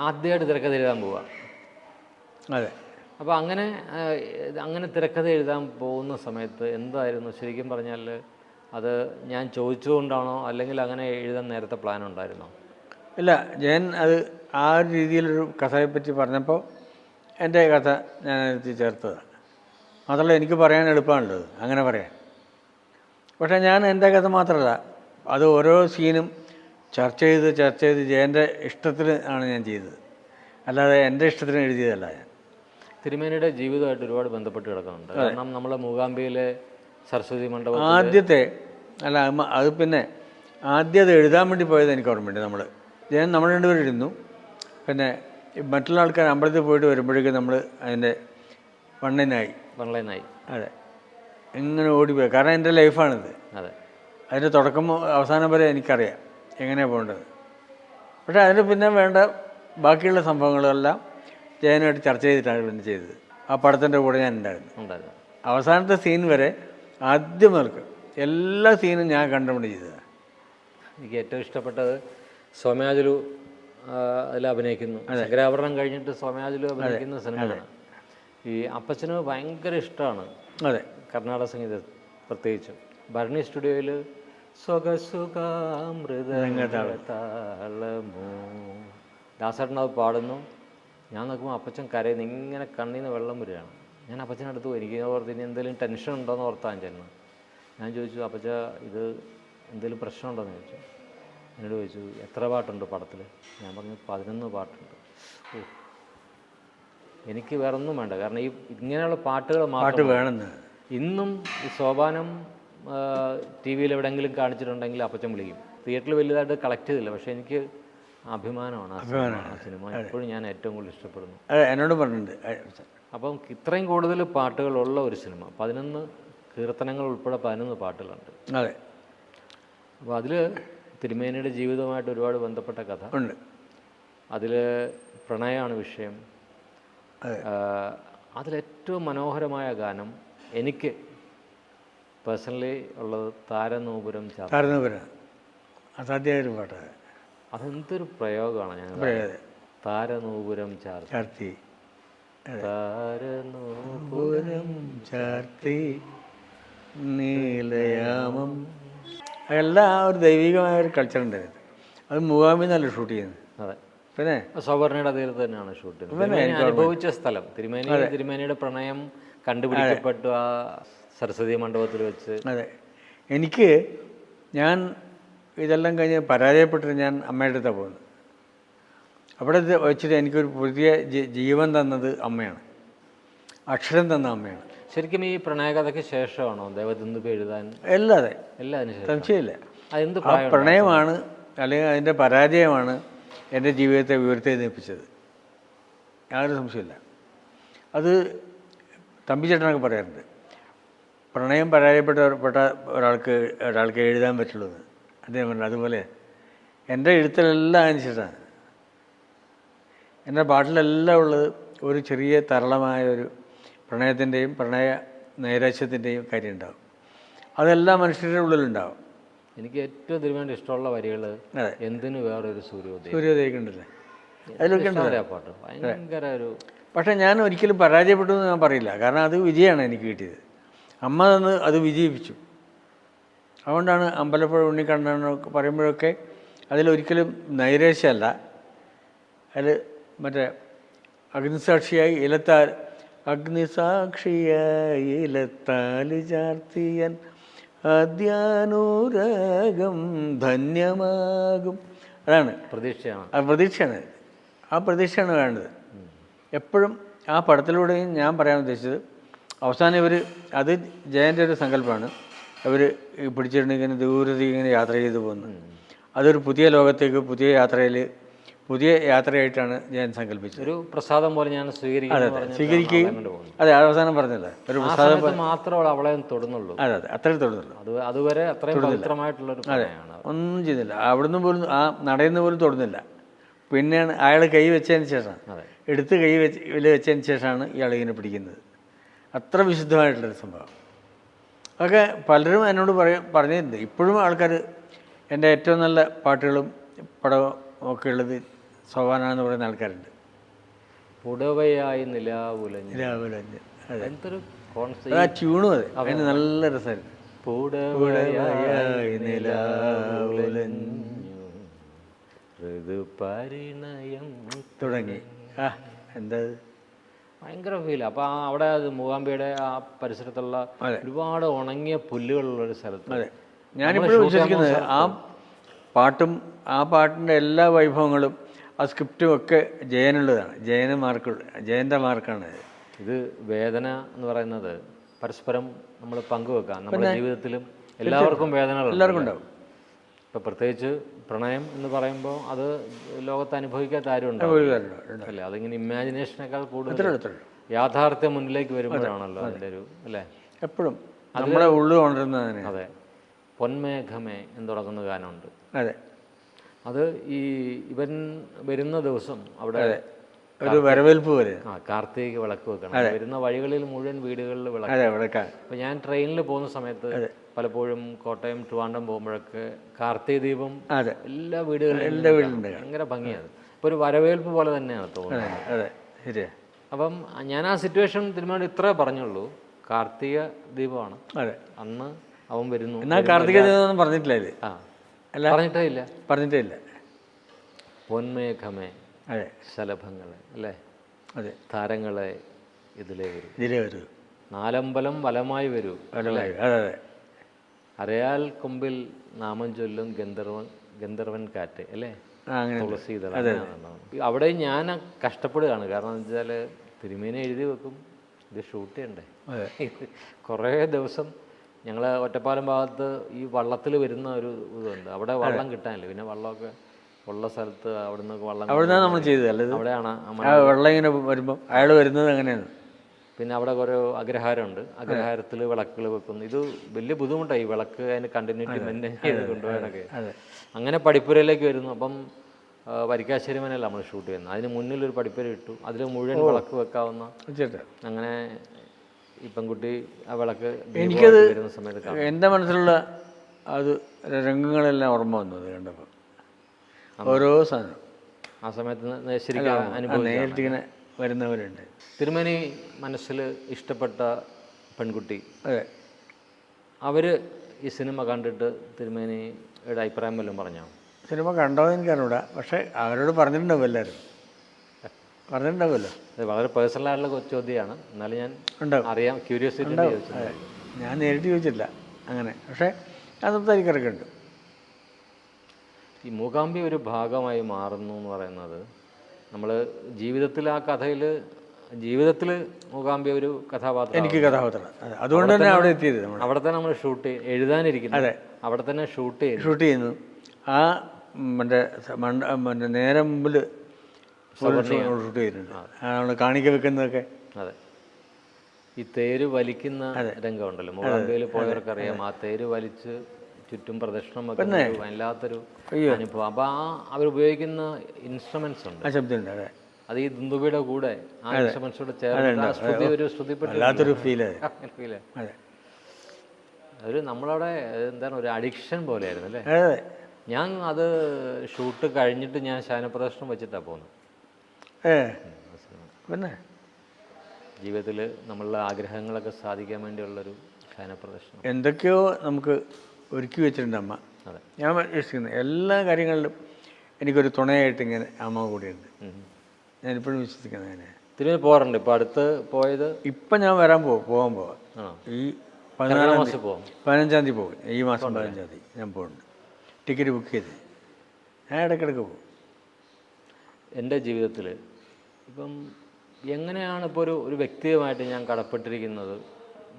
ആദ്യമായിട്ട് തിരക്കഥ എഴുതാൻ പോവുക. അപ്പോൾ അങ്ങനെ തിരക്കഥ എഴുതാൻ പോകുന്ന സമയത്ത് എന്തായിരുന്നു ശരിക്കും പറഞ്ഞാൽ, അത് ഞാൻ ചോദിച്ചുകൊണ്ടാണോ അല്ലെങ്കിൽ അങ്ങനെ എഴുതാൻ നേരത്തെ പ്ലാൻ ഉണ്ടായിരുന്നോ? ഇല്ല, ജയൻ അത് ആ ഒരു രീതിയിലൊരു കഥയെപ്പറ്റി പറഞ്ഞപ്പോൾ എൻ്റെ കഥ ഞാൻ അതിൽ ചേർത്തതാണ്. മാത്രമല്ല എനിക്ക് പറയാൻ എളുപ്പമാണല്ലോ അങ്ങനെ പറയാൻ. പക്ഷേ ഞാൻ എൻ്റെ കഥ മാത്രമല്ല, അത് ഓരോ സീനും ചർച്ച ചെയ്ത് ജയൻ്റെ ഇഷ്ടത്തിന് ആണ് ഞാൻ ചെയ്തത്, അല്ലാതെ എൻ്റെ ഇഷ്ടത്തിന് എഴുതിയതല്ല. ഞാൻ തിരുമേനിയുടെ ജീവിതമായിട്ട് ഒരുപാട് ബന്ധപ്പെട്ട് കിടക്കുന്നുണ്ട്. കാരണം നമ്മളെ മൂകാംബിയിലെ സരസ്വതി മണ്ഡപം ആദ്യത്തെ അത് പിന്നെ ആദ്യം അത് എഴുതാൻ വേണ്ടി പോയത് എനിക്ക് ഓർമ്മയുണ്ട്. ജയൻ നമ്മൾ രണ്ടുപേരും ഇരുന്നു. പിന്നെ മറ്റുള്ള ആൾക്കാർ അമ്പലത്തിൽ പോയിട്ട് വരുമ്പോഴേക്കും നമ്മൾ അതിൻ്റെ വൺലൈനായി. അതെ, ഇങ്ങനെ ഓടിപ്പോയി. കാരണം എൻ്റെ ലൈഫാണിത്. അതെ, അതിൻ്റെ തുടക്കം അവസാനം വരെ എനിക്കറിയാം എങ്ങനെയാണ് പോകേണ്ടത്. പക്ഷേ അതിന് പിന്നെ വേണ്ട ബാക്കിയുള്ള സംഭവങ്ങളെല്ലാം ജയനുമായിട്ട് ചർച്ച ചെയ്തിട്ടാണ് പിന്നെ ചെയ്തത്. ആ പടത്തിൻ്റെ കൂടെ ഞാൻ ഉണ്ടായിരുന്നു. അവസാനത്തെ സീൻ വരെ ആദ്യം മുതൽക്ക് എല്ലാ സീനും ഞാൻ കണ്ടുകൊണ്ട് ചെയ്തതാണ്. എനിക്ക് ഏറ്റവും ഇഷ്ടപ്പെട്ടത് സൗമ്യാജുലു അതിൽ അഭിനയിക്കുന്നു. ശങ്കരാഭരണം കഴിഞ്ഞിട്ട് സൗമ്യാജുലു അഭിനയിക്കുന്ന സിനിമയാണ്. ഈ അപ്പച്ചന് ഭയങ്കര ഇഷ്ടമാണ്. അതെ, കർണാടക സംഗീതം പ്രത്യേകിച്ചും. ഭരണി സ്റ്റുഡിയോയിൽ സ്വകസുഖാമൃതമോ ദാസേട്ടൻ അത് പാടുന്നു. ഞാൻ നോക്കുമ്പോൾ അപ്പച്ചൻ കരയുന്നു, ഇങ്ങനെ കണ്ണീന്ന് വെള്ളം വരികയാണ്. ഞാൻ അപ്പച്ചനടുത്ത് പോയി. എനിക്ക് ഓർത്ത് ഇനി എന്തെങ്കിലും ടെൻഷൻ ഉണ്ടോയെന്ന് ഓർത്താൻ ചെന്നു. ഞാൻ ചോദിച്ചു, അപ്പച്ച ഇത് എന്തെങ്കിലും പ്രശ്നമുണ്ടോയെന്ന് ചോദിച്ചു. എന്നോട് ചോദിച്ചു, എത്ര പാട്ടുണ്ട് പടത്തിൽ? ഞാൻ പറഞ്ഞു 11 പാട്ടുണ്ട്. ഓ, എനിക്ക് വേറെ ഒന്നും വേണ്ട. കാരണം ഈ ഇങ്ങനെയുള്ള പാട്ടുകൾ മാത്രം വേണമെന്ന്. ഇന്നും ഈ സോപാനം ടി വിയിൽ എവിടെയെങ്കിലും കാണിച്ചിട്ടുണ്ടെങ്കിൽ അപ്പച്ചൻ വിളിക്കും. തിയേറ്ററിൽ വലുതായിട്ട് കളക്ട് ചെയ്തില്ല, പക്ഷേ എനിക്ക് അഭിമാനമാണ് ആ സിനിമ. എപ്പോഴും ഞാൻ ഏറ്റവും കൂടുതൽ ഇഷ്ടപ്പെടുന്നു. എന്നോട് പറഞ്ഞിട്ടുണ്ട്. അപ്പം ഇത്രയും കൂടുതൽ പാട്ടുകളുള്ള ഒരു സിനിമ, 11 കീർത്തനങ്ങൾ ഉൾപ്പെടെ 11 പാട്ടുകളുണ്ട്. അതെ. അപ്പോൾ അതിൽ തിരുമേനിയുടെ ജീവിതവുമായിട്ട് ഒരുപാട് ബന്ധപ്പെട്ട കഥ ഉണ്ട്. അതിൽ പ്രണയമാണ് വിഷയം. അതിലേറ്റവും മനോഹരമായ ഗാനം എനിക്ക് പേഴ്സണലി ഉള്ളത് താരനൂപുരം അസാധ്യമായൊരു പാട്ടാണ്. അതെന്തൊരു പ്രയോഗമാണ്. ഞങ്ങൾ താരനൂപുരം ചാർത്തി താരനൂപുരം ചാർത്തി നീലയാമം, അതെല്ലാം ഒരു ദൈവികമായ ഒരു കൾച്ചർ ഉണ്ടായിരുന്നു. അത് മൂകാംബിയിൽ നിന്നല്ല ഷൂട്ട് ചെയ്യുന്നത്. അതെ, പിന്നെ സൗവർണയുടെ തീരത്ത് തന്നെയാണ് ഷൂട്ട് ചെയ്യുന്നത്. അനുഭവിച്ച സ്ഥലം തിരുമേനിയുടെ പ്രണയം കണ്ടുപിടിക്കപ്പെട്ടു ആ സരസ്വതി മണ്ഡപത്തിൽ വെച്ച്. അതെ, ഞാൻ ഇതെല്ലാം കഴിഞ്ഞ് പരാജയപ്പെട്ടിട്ട് ഞാൻ അമ്മയുടെ അടുത്താണ് പോകുന്നത്. അവിടെ വെച്ചിട്ട് എനിക്കൊരു പുതിയ ജീവൻ തന്നത് അമ്മയാണ്, അക്ഷരം തന്ന അമ്മയാണ്. ശരിക്കും ഈ പ്രണയകഥയ്ക്ക് ശേഷമാണോ ദേവദുന്ദുഭി എഴുതാൻ? എല്ലാതിനും സംശയമില്ല. ആ പ്രണയമാണ് അല്ലെങ്കിൽ അതിൻ്റെ പരാജയമാണ് എൻ്റെ ജീവിതത്തെ ഉയർത്തെഴുന്നേൽപ്പിച്ചത്. യാതൊരു സംശയമില്ല. അത് തമ്പിച്ചേട്ടനൊക്കെ പറയാറുണ്ട്, പ്രണയം പരാജയപ്പെട്ട ഒരാൾക്ക് എഴുതാൻ പറ്റുള്ളൂ എന്ന്. അദ്ദേഹം പറഞ്ഞു അതുപോലെ എൻ്റെ എഴുത്തിലെല്ലാം അനുസരിച്ചാണ്. എൻ്റെ പാട്ടിലെല്ലാം ഉള്ളത് ഒരു ചെറിയ തരളമായ ഒരു പ്രണയത്തിൻ്റെയും പ്രണയ നൈരാശ്യത്തിൻ്റെയും കാര്യം ഉണ്ടാവും. അതെല്ലാം മനുഷ്യരുടെ ഉള്ളിലുണ്ടാവും. എനിക്ക് ഏറ്റവും തിരുവേണ്ടി ഇഷ്ടമുള്ള വരികൾ എന്തിനു വേറൊരു സൂര്യോദയം ഉണ്ടല്ലേ, അതിലൊക്കെ ഉണ്ട് പാട്ട്. ഭയങ്കര ഒരു പക്ഷേ ഞാൻ ഒരിക്കലും പരാജയപ്പെട്ടു എന്ന് ഞാൻ പറയില്ല. കാരണം അത് വിജയമാണ് എനിക്ക് കിട്ടിയത്. അമ്മ തന്ന് അത് വിജയിപ്പിച്ചു. അതുകൊണ്ടാണ് അമ്പലപ്പുഴ ഉണ്ണിക്കണ്ണനൊക്കെ പറയുമ്പോഴൊക്കെ അതിലൊരിക്കലും നൈരാശ്യമല്ല. അതിൽ മറ്റേ അഗ്നിസാക്ഷിയായി ഇലത്താൽ ചാർത്തിയൻ അദ്യാനുരാഗം ധന്യമാകും. അതാണ് പ്രതീക്ഷയാണ്. ആ പ്രതീക്ഷയാണ് വേണ്ടത് എപ്പോഴും. ആ പടത്തിലൂടെയും ഞാൻ പറയാൻ ഉദ്ദേശിച്ചത്, അവസാനം അത് ജയൻ്റെ ഒരു സങ്കല്പമാണ്. അവർ പിടിച്ചിട്ടുണ്ടെങ്കിൽ ദൂരത്തേക്ക് ഇങ്ങനെ യാത്ര ചെയ്തു പോകുന്നത്. അതൊരു പുതിയ ലോകത്തേക്ക് പുതിയ യാത്രയായിട്ടാണ് ഞാൻ സങ്കല്പിച്ചത്. ഒരു പ്രസാദം പോലെ ഞാൻ സ്വീകരിക്കുകയും അതെ അവസാനം പറഞ്ഞല്ലേ ഒരു പ്രസാദം മാത്രമേ അവളെ തൊടുന്നുള്ളൂ. അതെ, അത്രയും തൊടുന്നുള്ളൂ. അതുവരെ അത്രയും പവിത്രമായിട്ടുള്ളൊരു പ്രണയമാണ്. ഒന്നും ചെയ്തില്ല. അവിടുന്ന് പോലും ആ നടയുന്ന പോലും തൊടുന്നില്ല. പിന്നെയാണ് അയാൾ കൈ വെച്ചതിന് ശേഷം എടുത്ത് കൈ വെച്ചതിന് ശേഷമാണ് ഇയാൾ ഇങ്ങനെ പിടിക്കുന്നത്. അത്ര വിശുദ്ധമായിട്ടുള്ളൊരു സംഭവം. അതൊക്കെ പലരും എന്നോട് പറഞ്ഞിട്ടുണ്ട്. ഇപ്പോഴും ആൾക്കാർ എൻ്റെ ഏറ്റവും നല്ല പാട്ടുകളും പടവും ഒക്കെ ഉള്ളത് സോപാന എന്ന് പറയുന്ന ആൾക്കാരുണ്ട്. പുടവയായി നിലാവുലഞ്ഞു. രാവിലെ അതെ, എന്തൊരു അത് കോൺസെപ്റ്റ്. ആ ട്യൂണും അതെ, അതിന് നല്ല രസമായിരുന്നു. പുടവയായി നിലാവുലഞ്ഞു ഋതുപരിണയം തുടങ്ങി. ആ എന്താ ഭയങ്കര ഫീൽ. അപ്പോൾ അവിടെ അത് മൂകാംബിയുടെ ആ പരിസരത്തുള്ള ഒരുപാട് ഉണങ്ങിയ പുല്ലുകളുള്ളൊരു സ്ഥലത്ത്. അതെ, ഞാനിപ്പോഴും വിശ്വസിക്കുന്നത് ആ പാട്ടും ആ പാട്ടിൻ്റെ എല്ലാ വൈഭവങ്ങളും ആ സ്ക്രിപ്റ്റും ഒക്കെ ജയനുള്ളതാണ്. ജയൻ്റെ മാർക്കാണ് ഇത്. വേദന എന്ന് പറയുന്നത് പരസ്പരം നമ്മൾ പങ്കുവെക്കാം. നമ്മുടെ ജീവിതത്തിലും എല്ലാവർക്കും വേദനകൾ എല്ലാവർക്കും ഉണ്ടാവും. ഇപ്പം പ്രത്യേകിച്ച് പ്രണയം എന്ന് പറയുമ്പോൾ അത് ലോകത്ത് അനുഭവിക്കാത്ത ആരും ഉണ്ടാവും അല്ലേ. അതിങ്ങനെ ഇമാജിനേഷനേക്കാൾ കൂടുതൽ യാഥാർത്ഥ്യം മുന്നിലേക്ക് വരുമ്പോഴാണല്ലോ അതിൻ്റെ ഒരു അല്ലേ. എപ്പോഴും നമ്മുടെ ഉള്ളിൽ കൊണ്ടിരുന്നതിന്. അതെ, പൊന്മേഘമേ എന്ന് തുടങ്ങുന്ന ഗാനമുണ്ട്. അതെ, അത് ഈ ഇവൻ വരുന്ന ദിവസം അവിടെ ഒരു വരവേൽപ്പ് പോലെ കാർത്തിക വിളക്ക് വെക്കണം. വരുന്ന വഴികളിൽ മുഴുവൻ വീടുകളിൽ വിളക്ക്. അപ്പോൾ ഞാൻ ട്രെയിനിൽ പോകുന്ന സമയത്ത് പലപ്പോഴും കോട്ടയം ട്രിവാൻഡ്രം പോകുമ്പോഴൊക്കെ കാർത്തിക ദീപം എല്ലാ വീടുകളിലും ഭയങ്കര ഭംഗിയാണ്. അപ്പോൾ ഒരു വരവേൽപ്പ് പോലെ തന്നെയാണ് തോന്നുന്നത്. അപ്പം ഞാൻ ആ സിറ്റുവേഷൻ തിരുമാനം ഇത്രേ പറഞ്ഞുള്ളൂ. കാർത്തിക ദീപമാണ് അന്ന് അവൻ വരുന്നു. കാർത്തിക ദീപം പറഞ്ഞിട്ടില്ല. പറഞ്ഞിട്ടേ ഇല്ല. പൊന്മേഘമേ ശലഭങ്ങളെ അല്ലേ, അതെ, താരങ്ങളെ ഇതിലേ വരൂ, 4 അമ്പലം വലമായി വരൂ, അരയാൽ കൊമ്പിൽ നാമം ചൊല്ലും ഗന്ധർവൻ കാറ്റ് അല്ലേ, തുളസീതള. അവിടെ ഞാൻ കഷ്ടപ്പെടുകയാണ്. കാരണം എന്ന് വെച്ചാൽ തിരുമേനി എഴുതി വെക്കും, ഇത് ഷൂട്ട് ചെയ്യണ്ടേ. കുറേ ദിവസം ഞങ്ങൾ ഒറ്റപ്പാലം ഭാഗത്ത് ഈ വള്ളത്തിൽ വരുന്ന ഒരു ഇതുണ്ട്. അവിടെ വള്ളം കിട്ടാനില്ല. പിന്നെ വള്ളമൊക്കെ ഉള്ള സ്ഥലത്ത് അവിടുന്ന് വള്ളം നമ്മൾ ചെയ്തത് അവിടെയാണ് വെള്ളം ഇങ്ങനെ വരുമ്പോൾ അയാൾ വരുന്നത് അങ്ങനെയാണ്. പിന്നെ അവിടെ കുറേ അഗ്രഹാരമുണ്ട്. അഗ്രഹാരത്തിൽ വിളക്കുകൾ വെക്കുന്നു. ഇത് വലിയ ബുദ്ധിമുട്ടായി ഈ വിളക്ക് അതിന് കണ്ടിന്യൂറ്റി മെയിൻറ്റെയിൻ ചെയ്ത് കൊണ്ടുപോകാനൊക്കെ. അങ്ങനെ പഠിപ്പുരയിലേക്ക് വരുന്നു. അപ്പം വരിക്കാശ്ശേരി മനല്ല നമ്മൾ ഷൂട്ട് ചെയ്യുന്നത്. അതിന് മുന്നിലൊരു പഠിപ്പുര ഇട്ടു. അതിൽ മുഴുവൻ വിളക്ക് വെക്കാവുന്ന. അങ്ങനെ ഈ പെൺകുട്ടി ആ വിളക്ക് എനിക്കത് വരുന്ന സമയത്ത് എൻ്റെ മനസ്സിലുള്ള അത് രംഗങ്ങളെല്ലാം ഓർമ്മ വന്നത് കണ്ടപ്പോൾ. ഓരോ സാധനം ആ സമയത്ത് ശരിക്കും നേരിട്ടിങ്ങനെ വരുന്നവരുണ്ട്. തിരുമേനി മനസ്സിൽ ഇഷ്ടപ്പെട്ട പെൺകുട്ടി, അതെ, അവർ ഈ സിനിമ കണ്ടിട്ട് തിരുമേനിയുടെ അഭിപ്രായം വല്ലതും പറഞ്ഞോ? സിനിമ കണ്ടോന്ന് എനിക്കറിഞ്ഞൂടാ, പക്ഷേ അവരോട് പറഞ്ഞിട്ടുണ്ടാവും, എല്ലാവരും പറഞ്ഞിട്ടുണ്ടാവുമല്ലോ. അത് വളരെ പേഴ്സണലായിട്ടുള്ള ചോദ്യമാണ്, എന്നാലും ഞാൻ അറിയാം, ക്യൂരിയോസിറ്റി ചോദിച്ചത്. ഞാൻ നേരിട്ട് ചോദിച്ചില്ല അങ്ങനെ, പക്ഷേ ഞാൻ സംസാരിക്കാറൊക്കെ ഉണ്ട്. ഈ മൂകാംബി ഒരു ഭാഗമായി മാറുന്നു എന്ന് പറയുന്നത് നമ്മൾ ജീവിതത്തിൽ ആ കഥയിൽ ജീവിതത്തിൽ മൂകാംബി ഒരു കഥാപാത്രം. എനിക്ക് കഥാപാത്രം, അതുകൊണ്ട് തന്നെ അവിടെ എത്തിയത്. അവിടെ തന്നെ നമ്മൾ ഷൂട്ട് എഴുതാനിരിക്കുന്നു. അതെ, അവിടെ തന്നെ ഷൂട്ട് ചെയ്യുന്നു. ആ മറ്റേ നേരെ മുമ്പിൽ ഷൂട്ട് ചെയ്തിട്ടുണ്ട്. നമ്മൾ കാണിക്ക വെക്കുന്നതൊക്കെ. അതെ, ഈ തേര് വലിക്കുന്ന രംഗമുണ്ടല്ലോ, മൂകാംബിയിൽ പോയവർക്കറിയാം. ആ തേര് വലിച്ച് ചുറ്റും പ്രദക്ഷിണം വെക്കുന്ന വല്ലാത്തൊരു അനുഭവം. അപ്പോൾ ആ അവരുപയോഗിക്കുന്ന ഇൻസ്ട്രുമെന്റ്സ് ഉണ്ട്, ശബ്ദമുണ്ട്. അതെ, അത് ഈ ദുന്ദുബിയുടെ കൂടെ ആ ഇൻസ്ട്രുമെന്റ്സോടെ ചേർന്ന് ഒരു ശ്രുതിപ്പെട്ടൊരു ഫീല്. ഒരു നമ്മളവിടെ എന്താണ് ഒരു അഡിക്ഷൻ പോലെയായിരുന്നു അല്ലേ. ഞാൻ അത് ഷൂട്ട് കഴിഞ്ഞിട്ട് ഞാൻ ശയനപ്രദർശനം വെച്ചിട്ടാണ് പോകുന്നത്. പിന്നെ ജീവിതത്തിൽ നമ്മളുടെ ആഗ്രഹങ്ങളൊക്കെ സാധിക്കാൻ വേണ്ടിയുള്ളൊരു ശയനപ്രദർശനം എന്തൊക്കെയോ നമുക്ക് ഒരുക്കി വെച്ചിട്ടുണ്ട് അമ്മ. ഞാൻ വിശ്വസിക്കുന്നത് എല്ലാ കാര്യങ്ങളിലും എനിക്കൊരു തുണയായിട്ട് ഇങ്ങനെ അമ്മ കൂടിയുണ്ട്. ഞാനിപ്പോഴും വിശ്വസിക്കുന്നത് അങ്ങനെ. തിരുവനന്തപുരം പോകാറുണ്ട്. ഇപ്പോൾ അടുത്ത് പോയത് ഇപ്പം ഞാൻ പോകാൻ പോവാം. ഈ 15-ാം തീയതി പോകും. ഈ മാസം 15-ാം തീയതി ഞാൻ പോകുന്നുണ്ട്. ടിക്കറ്റ് ബുക്ക് ചെയ്ത് ഞാൻ ഇടയ്ക്കിടയ്ക്ക് പോകും. എൻ്റെ ജീവിതത്തിൽ ഇപ്പം എങ്ങനെയാണ് ഇപ്പോൾ ഒരു വ്യക്തിയുമായിട്ട് ഞാൻ കടപ്പെട്ടിരിക്കുന്നത്.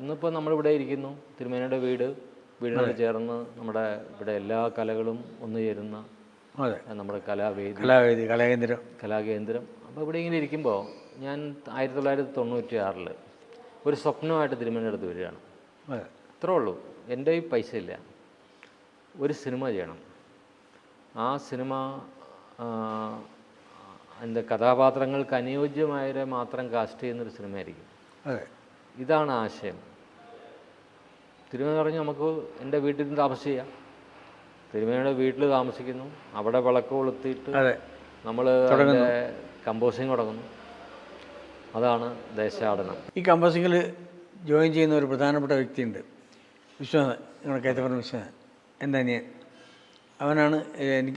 ഇന്നിപ്പോൾ നമ്മളിവിടെ ഇരിക്കുന്നു, തിരുമേനിയുടെ വീടിനോട് ചേർന്ന് നമ്മുടെ ഇവിടെ എല്ലാ കലകളും ഒന്നു ചേരുന്ന നമ്മുടെ കലാകേന്ദ്രം. അപ്പോൾ ഇവിടെ ഇങ്ങനെ ഇരിക്കുമ്പോൾ ഞാൻ 1996 ഒരു സ്വപ്നമായിട്ട് തിരുമേനിയുടെ അടുത്ത് വരികയാണ്. ഇത്രേ ഉള്ളൂ, എൻ്റെ ഈ പൈസ ഇല്ല, ഒരു സിനിമ ചെയ്യണം. ആ സിനിമ അതിൻ്റെ കഥാപാത്രങ്ങൾക്ക് അനുയോജ്യമായവരെ മാത്രം കാസ്റ്റ് ചെയ്യുന്നൊരു സിനിമയായിരിക്കും. ഇതാണ് ആശയം. തിരുമേനി പറഞ്ഞു നമുക്ക് എൻ്റെ വീട്ടിൽ നിന്ന് താമസിക്കാം. തിരുമേനിയുടെ വീട്ടിൽ താമസിക്കുന്നു. അവിടെ വിളക്ക് കൊളുത്തിയിട്ട് നമ്മൾ കമ്പോസിങ് തുടങ്ങുന്നു. അതാണ് ദേശാടനം. ഈ കമ്പോസിങ്ങിൽ ജോയിൻ ചെയ്യുന്ന ഒരു പ്രധാനപ്പെട്ട വ്യക്തിയുണ്ട്, വിശ്വനാഥൻ, ഞങ്ങളുടെ കയറ്റപ്പുറം വിശ്വനാഥൻ, എൻ്റെ അനിയൻ. അവനാണ്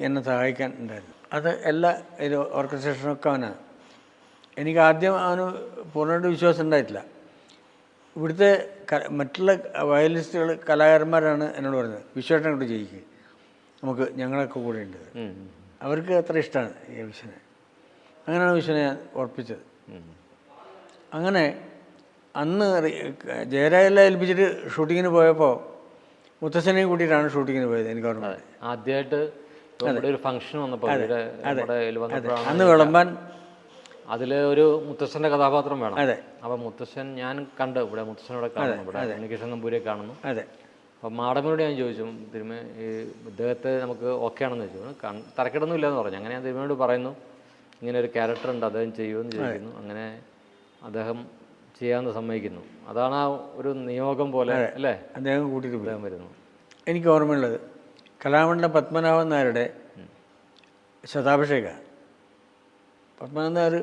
എന്നെ സഹായിക്കാൻ ഉണ്ടായിരുന്നത്. അത് എല്ലാ ഓർക്കസ്ട്രേഷനൊക്കെ അവനാണ്. എനിക്ക് ആദ്യം അവന് പൂർണ്ണമായിട്ട് വിശ്വാസം ഉണ്ടായിട്ടില്ല. ഇവിടുത്തെ മറ്റുള്ള വയലിനിസ്റ്റുകൾ, കലാകാരന്മാരാണ് എന്നോട് പറഞ്ഞത്, വിശ്വേട്ടനെ കൊണ്ട് ചെയ്യിക്കുക, നമുക്ക് ഞങ്ങളൊക്കെ കൂടെ ഉണ്ട്. അവർക്ക് അത്ര ഇഷ്ടമാണ് ഈ വിശ്വനെ. അങ്ങനെയാണ് വിശ്വനെ ഞാൻ ഉറപ്പിച്ചത്. അങ്ങനെ അന്ന് ജയരാജെല്ലാം ഏൽപ്പിച്ചിട്ട് ഷൂട്ടിങ്ങിന് പോയപ്പോൾ മുത്തശ്ശനെയും കൂട്ടിയിട്ടാണ് ഷൂട്ടിങ്ങിന് പോയത്. എനിക്ക് ഓർമ്മ ആദ്യമായിട്ട് ഒരു ഫംഗ്ഷൻ വന്നപ്പോൾ അന്ന് വിളമ്പാൻ അതിൽ ഒരു മുത്തശ്ശൻ്റെ കഥാപാത്രം വേണം. അപ്പം മുത്തശ്ശൻ ഞാൻ കണ്ട് ഇവിടെ മുത്തശ്ശനോടെ കാണുന്നു, ഇവിടെ ഉണ്ണികൃഷ്ണൻ നമ്പൂരിയെ കാണുന്നു. അപ്പം മാടമ്മയോട് ഞാൻ ചോദിച്ചു, തിരുമേ ഈ ഇദ്ദേഹത്തെ നമുക്ക് ഓക്കെ ആണെന്ന് ചോദിച്ചു. തരക്കിടൊന്നും ഇല്ലയെന്ന് പറഞ്ഞു. അങ്ങനെ ഞാൻ തിരുമേനോട് പറയുന്നു, ഇങ്ങനെ ഒരു ക്യാരക്ടർ ഉണ്ട്, അദ്ദേഹം ചെയ്യുമെന്ന് ചോദിക്കുന്നു. അങ്ങനെ അദ്ദേഹം ചെയ്യാമെന്ന് സമ്മതിക്കുന്നു. അതാണ് ആ ഒരു നിയോഗം പോലെ അല്ലേ അദ്ദേഹം കൂട്ടിയിട്ട് അദ്ദേഹം വരുന്നു. എനിക്ക് ഓർമ്മയുള്ളത് കലാമണ്ഡലം പത്മനാഭൻ നായരുടെ ശതാഭിഷേക. പത്മനാഭൻ നായർ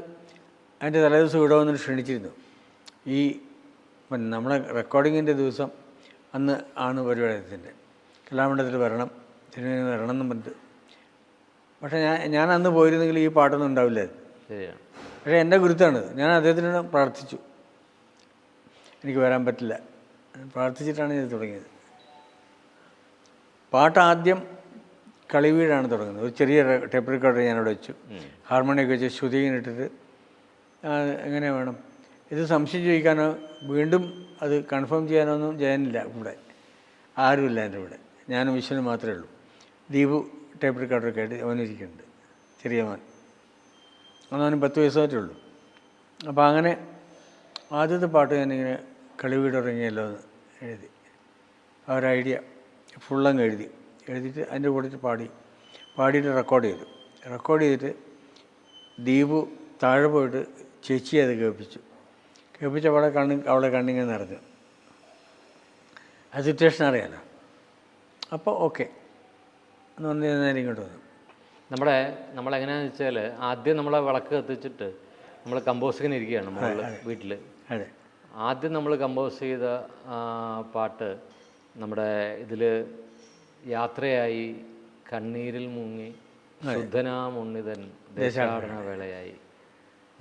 അതിൻ്റെ തലേദിവസം ഇവിടെ വന്നിട്ട് ക്ഷണിച്ചിരുന്നു. ഈ നമ്മളെ റെക്കോർഡിങ്ങിൻ്റെ ദിവസം അന്ന് ആണ് പരിപാടിയത്തിൻ്റെ കലാമണ്ഡലത്തിൽ വരണം, തിരുവേനി വരണം എന്നും പറഞ്ഞിട്ട്. പക്ഷേ ഞാൻ അന്ന് പോയിരുന്നെങ്കിൽ ഈ പാട്ടൊന്നും ഉണ്ടാവില്ലായിരുന്നു. പക്ഷേ എൻ്റെ ഗുരുത്താണ്. ഞാൻ അദ്ദേഹത്തിനോട് പ്രാർത്ഥിച്ചു, എനിക്ക് വരാൻ പറ്റില്ല, പ്രാർത്ഥിച്ചിട്ടാണ് ഇത് തുടങ്ങിയത്. പാട്ട് ആദ്യം കളിവീടാണ് തുടങ്ങുന്നത്. ഒരു ചെറിയ ടേപ്പ് റെക്കോർഡർ ഞാനവിടെ വെച്ചു, ഹാർമോണിയൊക്കെ വെച്ച് ശ്രുതിയിനിട്ടിട്ട് എങ്ങനെ വേണം ഇത് സംശയം ചോദിക്കാനോ വീണ്ടും അത് കൺഫേം ചെയ്യാനോ ഒന്നും ജയനില്ല, ഇവിടെ ആരുമില്ല. എൻ്റെ ഇവിടെ ഞാനും വിശ്വനും മാത്രമേ ഉള്ളൂ. ദീപു ടേപ്പ് റെക്കോർഡറൊക്കെ ആയിട്ട് അവനിരിക്കുന്നുണ്ട്, ചെറിയ മോൻ. അന്നവനും 10 വയസ്സായിട്ടേ ഉള്ളൂ. അപ്പോൾ അങ്ങനെ ആദ്യത്തെ പാട്ട് ഞാനിങ്ങനെ കളിവീട് ഇറങ്ങിയല്ലോ എന്ന് എഴുതി. ആ ഒരു ഐഡിയ ഫുള്ളങ്ങ് എഴുതിയിട്ട് അതിൻ്റെ കൂടെ പാടിയിട്ട് റെക്കോർഡ് ചെയ്തിട്ട് ദീപു താഴെ പോയിട്ട് ചേച്ചിയെ അത് കേൾപ്പിച്ച് അവളെ കണ്ണിങ്ങനെ നിറഞ്ഞു. ആ സിറ്റുവേഷൻ അറിയാലോ. അപ്പോൾ ഓക്കെ എന്ന് പറഞ്ഞ് നേരം ഇങ്ങോട്ട് വന്നു. നമ്മളെങ്ങനെയാണെന്ന് വെച്ചാൽ ആദ്യം നമ്മളെ വിളക്ക് കത്തിച്ചിട്ട് നമ്മൾ കമ്പോസിങ്ങിന് ഇരിക്കുകയാണ് നമ്മൾ വീട്ടിൽ. അതെ, ആദ്യം നമ്മൾ കമ്പോസ് ചെയ്ത പാട്ട് നമ്മുടെ ഇതിൽ യാത്രയായി കണ്ണീരിൽ മുങ്ങി ശുദ്ധനാമുണ്ണിതൻ ദേശാടന വേളയായി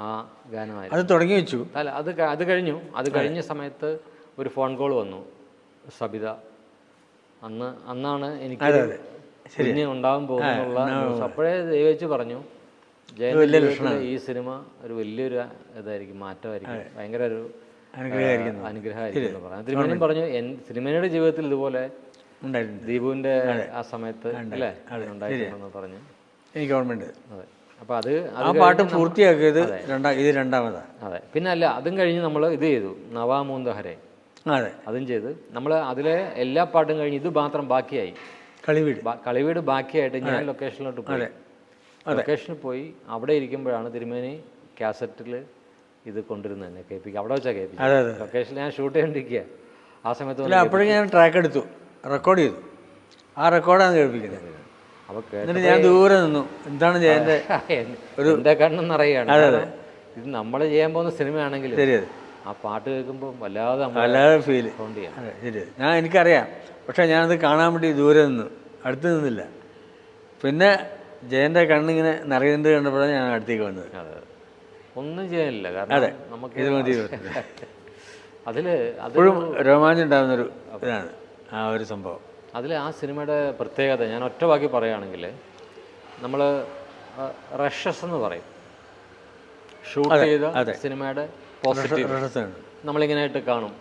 ആ ഗാനമായിരുന്നു. അത് തുടങ്ങി വെച്ചു. അല്ല, അത് കഴിഞ്ഞു. അത് കഴിഞ്ഞ സമയത്ത് ഒരു ഫോൺ കോൾ വന്നു, സബിത. അന്നാണ് എനിക്ക് കുഞ്ഞ് ഉണ്ടാകാൻ പോകുന്നുള്ള ന്യൂസ്. അപ്പോഴേ ദൈവച്ച് പറഞ്ഞു, ജയന്റെ ഈ സിനിമ ഒരു വലിയൊരു ഇതായിരിക്കും, മാറ്റമായിരിക്കും, ഭയങ്കര ഒരു അനുഗ്രഹമായിരിക്കും എന്ന് പറഞ്ഞു. തിരുമേനിയും പറഞ്ഞു സിനിമയുടെ ജീവിതത്തിൽ ഇതുപോലെ ദീപുവിന്റെ ആ സമയത്ത് അല്ലേ ഉണ്ടായിട്ടുണ്ടെന്ന് പറഞ്ഞു. എനിക്ക് ഓർമ്മയുണ്ട്. അതെ. അപ്പോൾ അത് ആ പാട്ട് പൂർത്തിയാക്കിയത് ഇത് രണ്ടാമതാണ്. അതെ. പിന്നെ അല്ല, അതും കഴിഞ്ഞ് നമ്മൾ ഇത് ചെയ്തു, നവാമൂന്തഹരെ. അതെ, അതും ചെയ്ത് നമ്മൾ അതിലെ എല്ലാ പാട്ടും കഴിഞ്ഞ് ഇത് മാത്രം ബാക്കിയായി, കളിവീട് ബാക്കിയായിട്ട് ഞാൻ ലൊക്കേഷനിലോട്ട് പോയി. ലൊക്കേഷനിൽ പോയി അവിടെ ഇരിക്കുമ്പോഴാണ് തിരുമേനി കാസറ്റിൽ ഇത് കൊണ്ടുവരുന്നത്, എന്നെ കേൾപ്പിക്കുക. അവിടെ വെച്ചാൽ കേൾപ്പിക്കുക. ലൊക്കേഷനിൽ ഞാൻ ഷൂട്ട് ചെയ്തുകൊണ്ടിരിക്കുക. ആ സമയത്ത് അപ്പോഴും ഞാൻ ട്രാക്ക് എടുത്തു, റെക്കോർഡ് ചെയ്തു. ആ റെക്കോർഡാണ് കേൾപ്പിക്കുന്നത്. അപ്പോൾ എന്നിട്ട് ഞാൻ ദൂരെ നിന്നു, എന്താണ് ജയൻ്റെ ഒരു എൻ്റെ കണ്ണെന്നറിയാണ്. ഇത് നമ്മൾ ചെയ്യാൻ പോകുന്ന സിനിമയാണെങ്കിൽ ആ പാട്ട് കേൾക്കുമ്പോൾ വല്ലാതെ ഫീൽ ശരി. എനിക്കറിയാം, പക്ഷേ ഞാനത് കാണാൻ വേണ്ടി ദൂരെ നിന്നു, അടുത്ത് നിന്നില്ല. പിന്നെ ജയൻ്റെ കണ്ണിങ്ങനെ നിറയുന്നത് കണ്ടപ്പോഴാണ് ഞാൻ അടുത്തേക്ക് വന്നത്. ഒന്നും ചെയ്യാനില്ല, കാരണം നമുക്ക് ഇത് മതി. അപ്പോഴും രോമാഞ്ചം ഉണ്ടാകുന്നൊരു ഇതാണ് ആ ഒരു സംഭവം. അതിൽ ആ സിനിമയുടെ പ്രത്യേകത ഞാൻ ഒറ്റ വാക്കി പറയുകയാണെങ്കിൽ, നമ്മൾ റഷസ് എന്ന് പറയും. ഷൂട്ട് ചെയ്ത സിനിമയുടെ പോസിറ്റീവ് നമ്മളിങ്ങനെ ആയിട്ട് കാണും.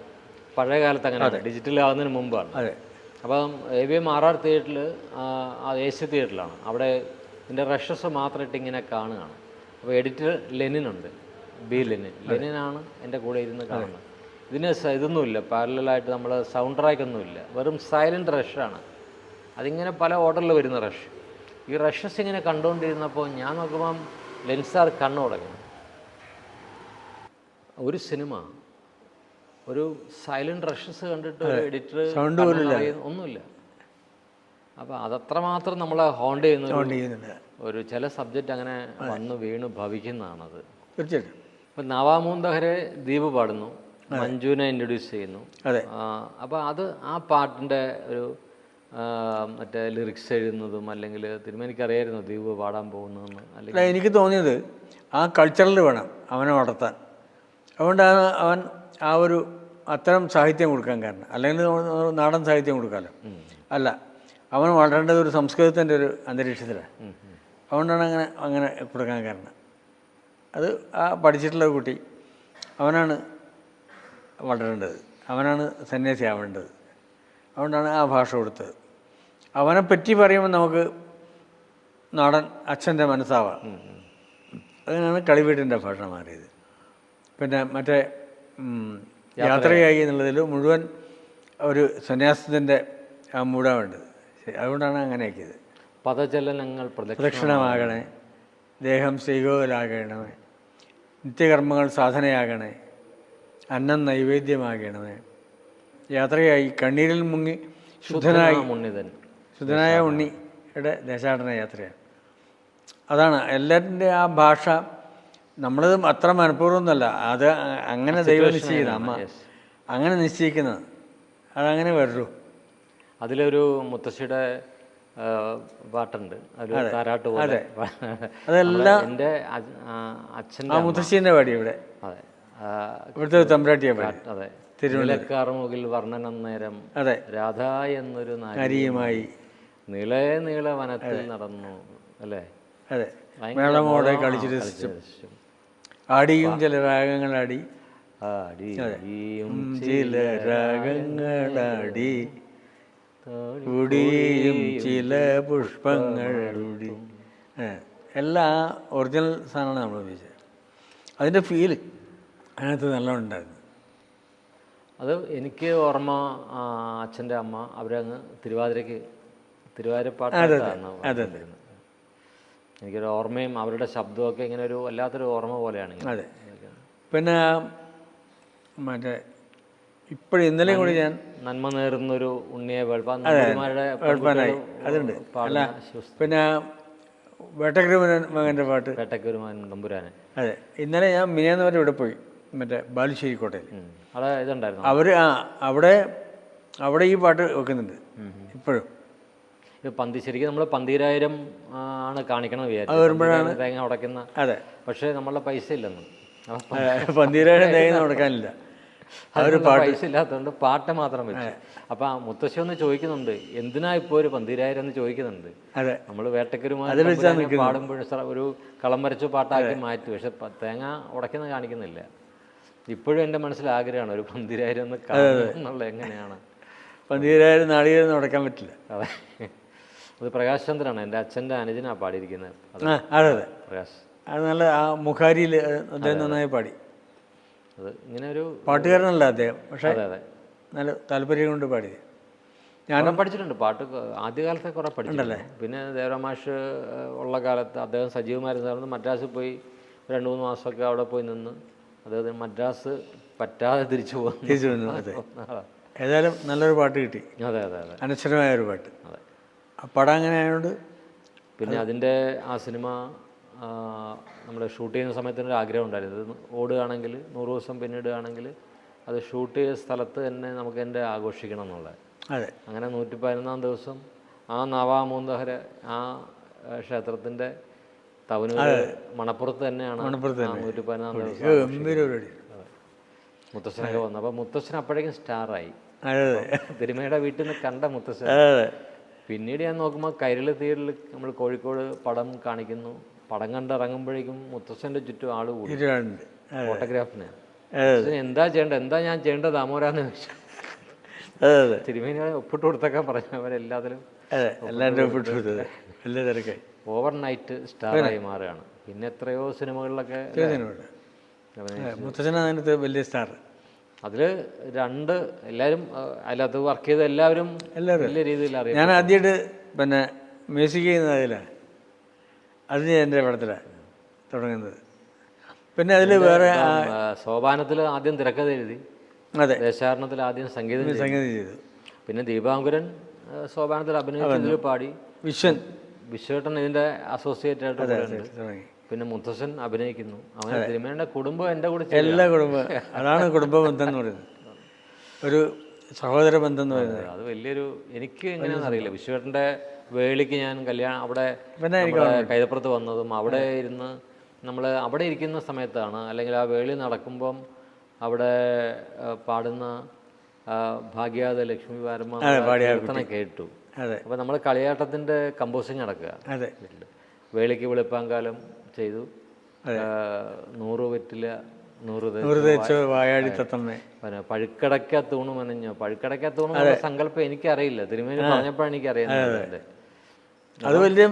പഴയ കാലത്ത് അങ്ങനെ ഡിജിറ്റൽ ആകുന്നതിന് മുമ്പാണ്. അപ്പം AVM RR തിയേറ്ററിൽ, AC തിയേറ്ററിലാണ്. അവിടെ ഇതിൻ്റെ റഷസ് മാത്രമായിട്ട് ഇങ്ങനെ കാണുകയാണ്. അപ്പോൾ എഡിറ്റർ ലെനിനുണ്ട്, B ലെനിനാണ് എൻ്റെ കൂടെ ഇരുന്ന് കാണുന്നത്. ഇതിന് ഇതൊന്നുമില്ല, പാരലായിട്ട് നമ്മൾ സൗണ്ട് ട്രാക്കൊന്നുമില്ല, വെറും സൈലൻറ്റ് റഷാണ്. അതിങ്ങനെ പല ഓർഡറിൽ വരുന്ന റഷ്. ഈ റഷസ് ഇങ്ങനെ കണ്ടുകൊണ്ടിരുന്നപ്പോൾ ഞാൻ നോക്കുമ്പം ലെൻസാർ കണ്ണു തുടങ്ങി. ഒരു സിനിമ ഒരു സൈലൻറ്റ് റഷസ് കണ്ടിട്ട് ഒരു എഡിറ്റർ ഒന്നുമില്ല. അപ്പോൾ അതത്രമാത്രം നമ്മളെ ഹോണ്ട് ചെയ്യുന്ന ഒരു ചില സബ്ജക്റ്റ് അങ്ങനെ വന്ന് വീണ് ഭവിക്കുന്നതാണത്. തീർച്ചയായിട്ടും ഇപ്പം നവാമൂന്തഹരെ ദീപ് പാടുന്നു, മഞ്ജുവിനെ ഇൻട്രൊഡ്യൂസ് ചെയ്യുന്നു. അതെ. അപ്പോൾ അത് ആ പാട്ടിൻ്റെ ഒരു മറ്റേ ലിറിക്സ് എഴുതുന്നതും അല്ലെങ്കിൽ തിരുമേനിക്കറിയായിരുന്നു ദീപ് പാടാൻ പോകുന്നതെന്ന്? അല്ലെങ്കിൽ എനിക്ക് തോന്നിയത് ആ കൾച്ചറിൽ വേണം അവനെ വളർത്താൻ. അതുകൊണ്ടാണ് അവൻ ആ ഒരു അത്തരം സാഹിത്യം കൊടുക്കാൻ കാരണം. അല്ലെങ്കിൽ നാടൻ സാഹിത്യം കൊടുക്കാമല്ലോ. അല്ല, അവൻ വളരേണ്ടത് ഒരു സംസ്കൃതത്തിൻ്റെ ഒരു അന്തരീക്ഷത്തിലാണ്. അതുകൊണ്ടാണ് അങ്ങനെ കൊടുക്കാൻ കാരണം. അത് ആ പഠിച്ചിട്ടുള്ള കുട്ടി അവനാണ് വളരേണ്ടത്, അവനാണ് സന്യാസി ആവേണ്ടത്. അതുകൊണ്ടാണ് ആ ഭാഷ കൊടുത്തത്. അവനെപ്പറ്റി പറയുമ്പോൾ നമുക്ക് നാടൻ അച്ഛൻ്റെ മനസ്സാവാം. അങ്ങനെയാണ് കളിവീട്ടിൻ്റെ ഭാഷ മാറിയത്. പിന്നെ മറ്റേ യാത്രയായി എന്നുള്ളതിൽ മുഴുവൻ ഒരു സന്യാസത്തിൻ്റെ ആ മൂടാണ് വേണ്ടത്. അതുകൊണ്ടാണ് അങ്ങനെയാക്കിയത്. പദചലനങ്ങൾ പ്രദക്ഷിണമാകണേ, ദേഹം ശ്രീകോവിലാകണമേ, നിത്യകർമ്മങ്ങൾ സാധനയാകണേ, അന്നം നൈവേദ്യമാകണമേ, യാത്രയായി കണ്ണീരിൽ മുങ്ങി ശുദ്ധനായ ഉണ്ണിയുടെ ദേശാടന യാത്രയാണ്. അതാണ് എല്ലാത്തിൻ്റെ ആ ഭാഷ. നമ്മളത് അത്ര മനഃപൂർവ്വമൊന്നുമല്ല, അത് അങ്ങനെ ദൈവം നിശ്ചയിക്കുന്ന അമ്മ അങ്ങനെ നിശ്ചയിക്കുന്നത്. അതങ്ങനെ വരുള്ളൂ. അതിലൊരു മുത്തശ്ശിയുടെ പാട്ടുണ്ട്, ഒരു താരാട്ട് പോലെ. അതെല്ലാം എൻ്റെ അച്ഛൻ്റെ മുത്തശ്ശീൻ്റെ പാടി ഇവിടെ. അതെ, ഇവിടുത്തെ തമ്പുരാട്ടിയെ പാടി. അതെ. തിരുവിലക്കാർമുകിൽ വർണ്ണനം നേരം അതെ രാധ എന്നൊരു നാരിയുമായി നീള വനത്തിൽ നടന്നു. അല്ലേ? അതെ. മേളമോടെ കളിച്ചു രസിച്ചു, ആടിയും ചില രാഗങ്ങളാടി, ആടിയും ചില രാഗങ്ങളാടി, കുടിയും ചില പുഷ്പങ്ങളുടി. എല്ലാം ഒറിജിനൽ സാധനമാണ് നമ്മൾ ഉപയോഗിച്ചത്. അതിൻ്റെ ഫീല് അതിനകത്ത് നല്ലോണം ഉണ്ടായിരുന്നു. അത് എനിക്ക് ഓർമ്മ, അച്ഛൻ്റെ അമ്മ അവരങ്ങ് തിരുവാതിരപ്പാട്ടാണ്. എനിക്കൊരു ഓർമ്മയും അവരുടെ ശബ്ദമൊക്കെ ഇങ്ങനെ ഒരു വല്ലാത്തൊരു ഓർമ്മ പോലെയാണ്. അതെ. പിന്നെ മറ്റേ ഇന്നലെയും കൂടി ഞാൻ നന്മ നേരുന്നൊരു ഉണ്ണിയെ വെളുപ്പാനായി അതുണ്ട്. അല്ല, പിന്നെ വേട്ടക്കുരുമൻ മകൻ്റെ പാട്ട്, വേട്ടക്കുരുമൻ തമ്പുരാനെ. അതെ. ഇന്നലെ ഞാൻ മിനിയാന്നവരെ ഇവിടെ പോയി, മറ്റേ ബാലുശ്ശേരി കോട്ടയിൽ. അവിടെ ഇതുണ്ടായിരുന്നു. അവിടെ ഈ പാട്ട് വെക്കുന്നുണ്ട് ഇപ്പോഴും. ശരിക്കും നമ്മൾ 12,000 ആണ് കാണിക്കണം വിചാരിച്ചു, തേങ്ങ ഉടയ്ക്കുന്ന. അതെ. പക്ഷേ നമ്മളുടെ പൈസ ഇല്ലെന്ന്. 12,000 തേങ്ങ ഉടക്കാനില്ല, അതൊരു പൈസ ഇല്ലാത്തതുകൊണ്ട് പാട്ട് മാത്രം വെച്ചു. അപ്പം ആ മുത്തശ്ശി ഒന്ന് ചോദിക്കുന്നുണ്ട്, എന്തിനാ ഇപ്പോൾ ഒരു 12,000 എന്ന് ചോദിക്കുന്നുണ്ട്. അതെ. നമ്മൾ വേട്ടക്കുരുമാൻ പാടുമ്പോൾ ഒരു കളം വരച്ചു പാട്ടാക്കി മാറ്റി, പക്ഷെ തേങ്ങ ഉടയ്ക്കുന്ന കാണിക്കുന്നില്ല. ഇപ്പോഴും എൻ്റെ മനസ്സിൽ ആഗ്രഹമാണ് ഒരു 12,000 എന്ന് കാണുക എന്നുള്ളത്. എങ്ങനെയാണ് 12,000 നാളികേരം ഉടക്കാൻ പറ്റില്ല. അതെ. അത് പ്രകാശ് ചന്ദ്രനാണ്, എൻ്റെ അച്ഛൻ്റെ അനുജനാണ് പാടിയിരിക്കുന്നത്. അതെ അതെ, പ്രകാശ്. അത് നല്ല ആ മുഖാരിയിൽ അദ്ദേഹം നന്നായി പാടി. അത് ഇങ്ങനെ ഒരു പാട്ടുകാരനല്ല അദ്ദേഹം, പക്ഷേ അതെ അതെ നല്ല താല്പര്യം കൊണ്ട് പാടിയത്. ഞാനും പഠിച്ചിട്ടുണ്ട് പാട്ട്, ആദ്യകാലത്തെ കുറേ പഠിച്ചിട്ടുണ്ടല്ലേ. പിന്നെ ദേവരാമാഷ് ഉള്ള കാലത്ത് അദ്ദേഹം സജീവമായിരുന്ന മദ്രാസിൽ പോയി 2-3 മാസമൊക്കെ അവിടെ പോയി നിന്ന് അദ്ദേഹത്തിന് മദ്രാസ് പറ്റാതെ തിരിച്ചു വന്നു. അതെ. ഏതായാലും നല്ലൊരു പാട്ട് കിട്ടി. അതെ അതെ അതെ, അനശ്വരമായ ഒരു പാട്ട്. അതെ. ആ പടം അങ്ങനെ ആയതുകൊണ്ട് പിന്നെ അതിൻ്റെ ആ സിനിമ നമ്മൾ ഷൂട്ട് ചെയ്യുന്ന സമയത്തിനൊരു ആഗ്രഹം ഉണ്ടായിരുന്നു, ഇത് ഓടുകയാണെങ്കിൽ 100 ദിവസം പിന്നിടുകയാണെങ്കിൽ അത് ഷൂട്ട് ചെയ്ത സ്ഥലത്ത് തന്നെ നമുക്ക് എൻ്റെ ആഘോഷിക്കണം എന്നുള്ളത്. അതെ. അങ്ങനെ 111-ാം ദിവസം ആ നവാമൂന്തഹര ആ ക്ഷേത്രത്തിൻ്റെ തവനൂർ മണപ്പുറത്ത് തന്നെയാണ് 111-ാം ദിവസം മുത്തശ്ശനൊക്കെ വന്നു. അപ്പോൾ മുത്തശ്ശൻ അപ്പോഴേക്കും സ്റ്റാറായി. തിരുമയുടെ വീട്ടിൽ നിന്ന് കണ്ട മുത്തശ്ശൻ. പിന്നീട് ഞാൻ നോക്കുമ്പോൾ കൈരളി തിയേറ്ററിൽ നമ്മൾ കോഴിക്കോട് പടം കാണിക്കുന്നു. പടം കണ്ടിറങ്ങുമ്പോഴേക്കും മുത്തശ്ശൻ്റെ ചുറ്റും ആൾ കൂടി ഫോട്ടോഗ്രാഫിന്. എന്താ ഞാൻ ചെയ്യേണ്ടത് ദാമോരാന്ന് ചോദിച്ചു. തിരുമേനി ഒപ്പിട്ട് കൊടുത്തൊക്കെ പറഞ്ഞു. അവരെല്ലാത്തിലും ഓവർ നൈറ്റ് സ്റ്റാറായി മാറുകയാണ്. പിന്നെ എത്രയോ സിനിമകളിലൊക്കെ മുത്തച്ഛനകത്ത് വലിയ സ്റ്റാർ. അതിൽ എല്ലാവരും അതിനകത്ത് വർക്ക് ചെയ്ത എല്ലാവരും വലിയ രീതിയിൽ അറിയാം. ഞാൻ ആദ്യമായിട്ട് പിന്നെ മ്യൂസിക് ചെയ്യുന്നത് അതിലാണ്. അത് എൻ്റെ പടത്തിലാണ് തുടങ്ങുന്നത്. പിന്നെ അതിൽ വേറെ സോപാനത്തിൽ ആദ്യം തിരക്കഥ എഴുതി. അതെ. ദേശാടനത്തിൽ ആദ്യം സംഗീതം ചെയ്തു. പിന്നെ ദീപാങ്കുരൻ സോപാനത്തിൽ അഭിനയിച്ചതിൽ പാടി. വിശ്വേട്ടൻ ഇതിൻ്റെ അസോസിയേറ്റ് ആയിട്ട് തുടങ്ങി. പിന്നെ മുത്തശ്ശൻ അഭിനയിക്കുന്നു. അവൻ തിരുമേനിയുടെ കുടുംബം എൻ്റെ കൂടെ എല്ലാ കുടുംബം, അതാണ് കുടുംബ ബന്ധം എന്ന് പറയുന്നത്, ഒരു സഹോദര ബന്ധം എന്ന് പറയുന്നത്. അത് വലിയൊരു, എനിക്ക് എങ്ങനെയാണെന്ന് അറിയില്ല. വിശ്വേട്ടൻ്റെ വേളിക്ക് ഞാൻ കല്യാണം അവിടെ കൈതപ്പുറത്ത് വന്നതും അവിടെ ഇരുന്ന് നമ്മൾ അവിടെ ഇരിക്കുന്ന സമയത്താണ്, അല്ലെങ്കിൽ ആ വേളി നടക്കുമ്പം അവിടെ പാടുന്ന ഭാഗ്യാത ലക്ഷ്മി വാരമ്മ കീർത്തനം കേട്ടു. അപ്പോൾ നമ്മൾ കളിയാട്ടത്തിൻ്റെ കമ്പോസിങ് നടക്കുക. വേളിക്ക് വെളുപ്പാങ്കാലം ചെയ്തു, 100 വെറ്റില 100 വായാടി തത്തമ്മേ, പിന്നെ പഴുക്കടക്ക തൂണ് മനഞ്ഞോ. പഴുക്കടക്ക തൂണ് സങ്കല്പം എനിക്കറിയില്ല, തിരുമേനി പറഞ്ഞപ്പോഴാണ് എനിക്കറിയുന്നത്. അത് വലിയ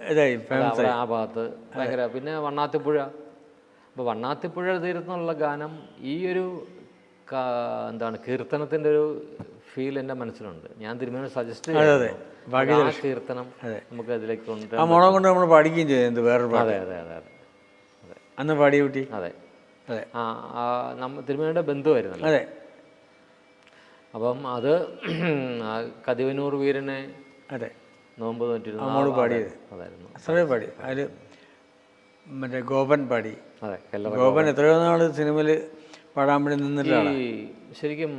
അവിടെ ആ ഭാഗത്ത് ഭയങ്കര. പിന്നെ വണ്ണാത്തിപ്പുഴ. അപ്പോൾ വണ്ണാത്തിപ്പുഴ തീരത്തുനിന്നുള്ള ഗാനം ഈ ഒരു എന്താണ് കീർത്തനത്തിൻ്റെ ഒരു ഫീൽ എൻ്റെ മനസ്സിലുണ്ട്. ഞാൻ തിരുമേനി സജസ്റ്റ് ചെയ്യുന്നത് ആ കീർത്തനം നമുക്ക് അതിലേക്ക് കൊണ്ട് ആ മോണം കൊണ്ട് നമ്മൾ പാടിക്കുകയും ചെയ്തു വേറൊരു. അതെ അതെ അതെ അതെ അതെ അന്ന് പാടിയ കുട്ടി. അതെ അതെ. തിരുമേനിയുടെ ബന്ധുവായിരുന്നല്ലോ. അതെ. അപ്പം അത് കതിവനൂർ വീരനെ നോമ്പ് നോറ്റിരുന്നു പാടിയത് അതായിരുന്നു. അത്രയും പാടി. അതിൽ മറ്റേ ഗോപൻ പാടി. അതെ, ഗോപൻ എത്രയോ നാൾ സിനിമയിൽ പാടാൻ വേണ്ടി നിന്നില്ല. ഈ ശരിക്കും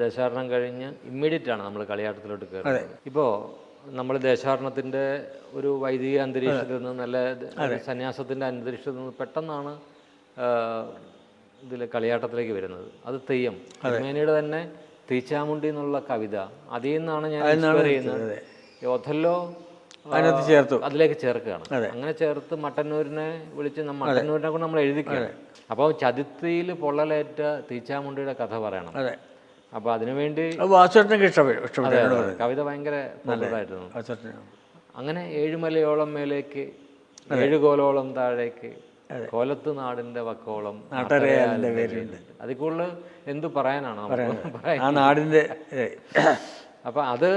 ദേശാടനം കഴിഞ്ഞ് ഇമ്മീഡിയറ്റ് ആണ് നമ്മൾ കളിയാട്ടത്തിലോട്ട് കയറുന്നത്. ഇപ്പോൾ നമ്മൾ ദേശാടനത്തിൻ്റെ ഒരു വൈദിക അന്തരീക്ഷത്തിൽ നിന്ന്, നല്ല സന്യാസത്തിൻ്റെ അന്തരീക്ഷത്തിൽ നിന്ന് പെട്ടെന്നാണ് ഇതിൽ കളിയാട്ടത്തിലേക്ക് വരുന്നത്. അത് തെയ്യം. തിരുമേനിയുടെ തന്നെ തീച്ചാമുണ്ടി എന്നുള്ള കവിത, അതിൽ നിന്നാണ് ഞാൻ ഇൻസ്പയർ ചെയ്യുന്നത്. ഒഥല്ലോ അതിലേക്ക് ചേർക്കുകയാണ്. അങ്ങനെ ചേർത്ത് മട്ടന്നൂരിനെ വിളിച്ച് മട്ടന്നൂരിനെ കൊണ്ട് നമ്മൾ എഴുതിക്കുകയാണ്. അപ്പോൾ ചതിത്തിയിൽ പൊള്ളലേറ്റ തീച്ചാമുണ്ടിയുടെ കഥ പറയണം. അപ്പോൾ അതിനുവേണ്ടി കവിത ഭയങ്കര പോപ്പുലറായിരുന്നു. അങ്ങനെ 7 മലയോളം മേലേക്ക് 7 കോലോളം താഴേക്ക് കോലത്ത് നാടിന്റെ വക്കോളം അതിൽ കൂടുതൽ എന്തു പറയാനാണോ ആ നാടിന്റെ. അപ്പം അത്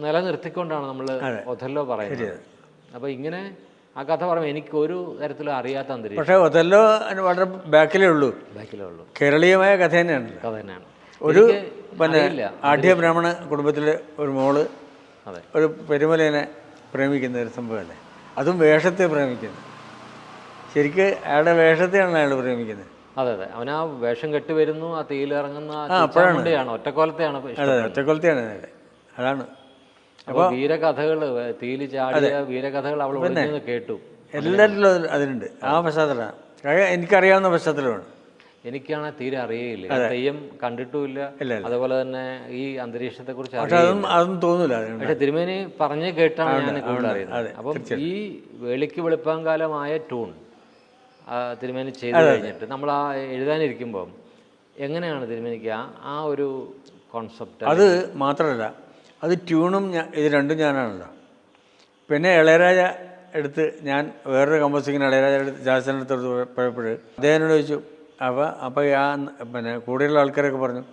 നിലനിർത്തിക്കൊണ്ടാണ് നമ്മൾ ഒഥല്ലോ പറയുന്നത്. അപ്പം ഇങ്ങനെ ആ കഥ പറയുമ്പോൾ എനിക്ക് ഒരു തരത്തിലും അറിയാത്ത അന്തരീക്ഷം. പക്ഷേ ഒഥല്ലോ വളരെ ബാക്കിലേ ഉള്ളൂ. കേരളീയമായ കഥ തന്നെയാണ്. ഒരു പിന്നെ ആഢ്യ ബ്രാഹ്മണ കുടുംബത്തിലെ ഒരു മോള് ഒരു പെരുമലേനെ പ്രേമിക്കുന്ന ഒരു സംഭവമല്ലേ. അതും വേഷത്തെ പ്രേമിക്കുന്നത്. ശരിക്ക് അയാളുടെ വേഷത്തെയാണ് അയാൾ പ്രേമിക്കുന്നത്. അതെ അതെ. അവൻ ആ വേഷം കെട്ടി വരുന്നു, ആ തീയിലിറങ്ങുന്ന ഒറ്റക്കൊലത്തെയാണ്. ഒറ്റക്കൊലത്തെയാണ്. അതാണ്. അപ്പോൾ വീരകഥകൾ, തീയിൽ ചാടിയ വീരകഥകൾ അവൾ കേട്ടു. എല്ലാറ്റിലും അതിനുണ്ട് ആ പശ്ചാത്തലമാണ്. എനിക്കറിയാവുന്ന പശ്ചാത്തലമാണ്. എനിക്കാണ് തീരെ അറിയില്ല, തെയ്യം കണ്ടിട്ടുമില്ല. അതുപോലെ തന്നെ ഈ അന്തരീക്ഷത്തെ കുറിച്ച് അതൊന്നും തോന്നില്ല. പക്ഷെ തിരുമേനി പറഞ്ഞു കേട്ടാണ് ഞാൻ കൂടുതൽ അറിയുന്നത്. അപ്പം ഈ വെളിക്ക് വെളുപ്പാങ്കാലമായ ട്യൂൺ തിരുമേനി ചെയ്തു കഴിഞ്ഞിട്ട് നമ്മൾ ആ എഴുതാനിരിക്കുമ്പം എങ്ങനെയാണ് തിരുമേനിക്ക് ആ ഒരു കോൺസെപ്റ്റ്? അത് മാത്രമല്ല, അത് ട്യൂണും ഇത് രണ്ടും ഞാനാണല്ലോ. പിന്നെ ഇളയരാജ എടുത്ത് ഞാൻ വേറൊരു കമ്പോസിങ്ങിന് ഇളയരാജ എടുത്ത് ജാസനടുത്ത് പോയപ്പോൾ അദ്ദേഹത്തിനോട് ചോദിച്ചു. അപ്പോൾ പിന്നെ കൂടെയുള്ള ആൾക്കാരൊക്കെ പറഞ്ഞു,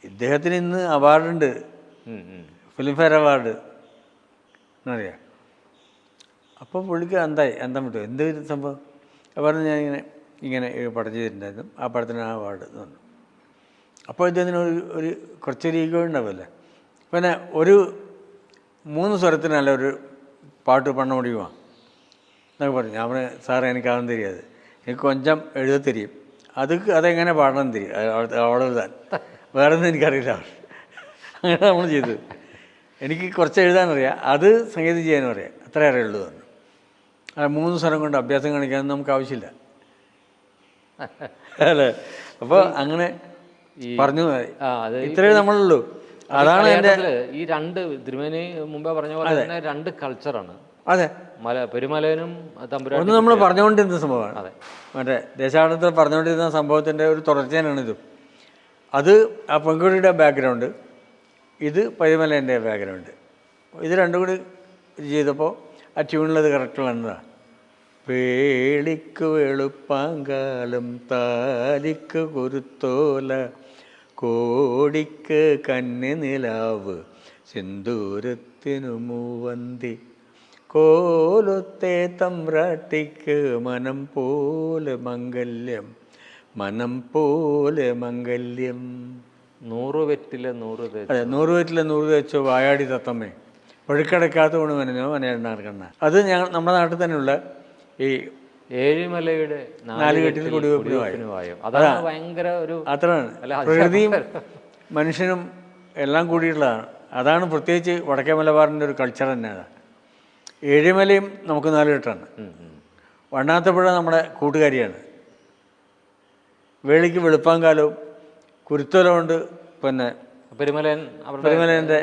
ഇദ്ദേഹത്തിന് ഇന്ന് അവാർഡുണ്ട്, ഫിലിംഫെയർ അവാർഡ് എന്നറിയാം. അപ്പോൾ പുള്ളിക്ക് അന്തം വിട്ടു. എന്ത് സംഭവം പറഞ്ഞു. ഞാൻ ഇങ്ങനെ പടം ചെയ്തിട്ടുണ്ടായിരുന്നു, ആ പടത്തിന് ആ അവാർഡ് എന്ന് പറഞ്ഞു. അപ്പോൾ ഇദ്ദേഹത്തിന് ഒരു കുറച്ചൊരു ഈഗോ ഉണ്ടാവില്ലേ. പിന്നെ ഒരു 3 സ്വരത്തിനല്ല ഒരു പാട്ട് പണ്ണ മുടിയുമോ എന്നൊക്കെ പറഞ്ഞു. ഞാൻ പറഞ്ഞു, സാറേ എനിക്കാവും தெரியாது, എനിക്ക് കൊഞ്ചം എഴുത തരും, അതെങ്ങനെ പാടണം തരും, അവിടെ എഴുതാൻ വേറെ ഒന്നും എനിക്കറിയില്ല. അങ്ങനെ നമ്മൾ ചെയ്തു. എനിക്ക് കുറച്ച് എഴുതാനറിയാം, അത് സംഗീതം ചെയ്യാനും അറിയാം, അത്രേ അറിയുള്ളൂ പറഞ്ഞു. 3 സ്വരം കൊണ്ട് അഭ്യാസം കാണിക്കാനൊന്നും നമുക്ക് ആവശ്യമില്ല അല്ലേ. അപ്പോൾ അങ്ങനെ പറഞ്ഞു. ഇത്രയേ നമ്മളുള്ളൂ. അതാണ് എൻ്റെ ഈ രണ്ട് തിരുമേനി മുമ്പേ പറഞ്ഞ പോലെ തന്നെ 2 കൾച്ചറാണ്. അതെ, പെരുമലനും തമ്പുരാനും ഒന്ന് നമ്മൾ പറഞ്ഞുകൊണ്ടിരുന്ന സംഭവമാണ്. അതെ, മറ്റേ ദേശാടനത്തിൽ പറഞ്ഞുകൊണ്ടിരുന്ന സംഭവത്തിൻ്റെ ഒരു തുടർച്ചയാണിതും. അത് ആ പെൺകുട്ടിയുടെ ബാക്ക്ഗ്രൗണ്ട്, ഇത് പരിമലേൻ്റെ ബാക്ക്ഗ്രൗണ്ട്. ഇത് രണ്ടും കൂടി ചെയ്തപ്പോൾ ആ ട്യൂണിലത് കറക്റ്റ് വന്നതാണ്. വേളിക്ക് വെളുപ്പാങ്കാലം താലിക്ക് കുരുത്തോല കോടിക്ക് കന്നി നിലാവ് സിന്ദൂരത്തിനു മൂവന്തി കോലത്തെ തമ്പ്രാട്ടിക്ക് മനം പോലെ മംഗല്യം, മനം പോലെ മംഗല്യം. 100 വെറ്റില 100 അതെ, 100 വെറ്റില 100 തേച്ചോ വായാടി തത്തമ്മേ പഴുക്കടക്കാത്ത കൊണ്ട് മനഞ്ഞോ മനയെണ്ണാർക്കണ്ണ. അത് നമ്മുടെ നാട്ടിൽ തന്നെയുള്ള ഈ ഏഴിമലയുടെ നാലുകെട്ടിൽ കുടിവെപ്പിനുമായും അതാണ് ഭയങ്കര ഒരു അത്രയാണ്. പ്രകൃതിയും മനുഷ്യനും എല്ലാം കൂടിയിട്ടുള്ളതാണ്. അതാണ് പ്രത്യേകിച്ച് വടക്കേ മലബാറിൻ്റെ ഒരു കൾച്ചർ തന്നെ. അതാണ് ഏഴിമലയും നമുക്ക് നാലുകെട്ടാണ്. വണ്ണാത്തപ്പുഴ നമ്മുടെ കൂട്ടുകാരിയാണ്. വേളിക്ക് വെളുപ്പാങ്കാലവും കുരുത്തോല കൊണ്ട് പിന്നെ പെരുമലേൻ്റെ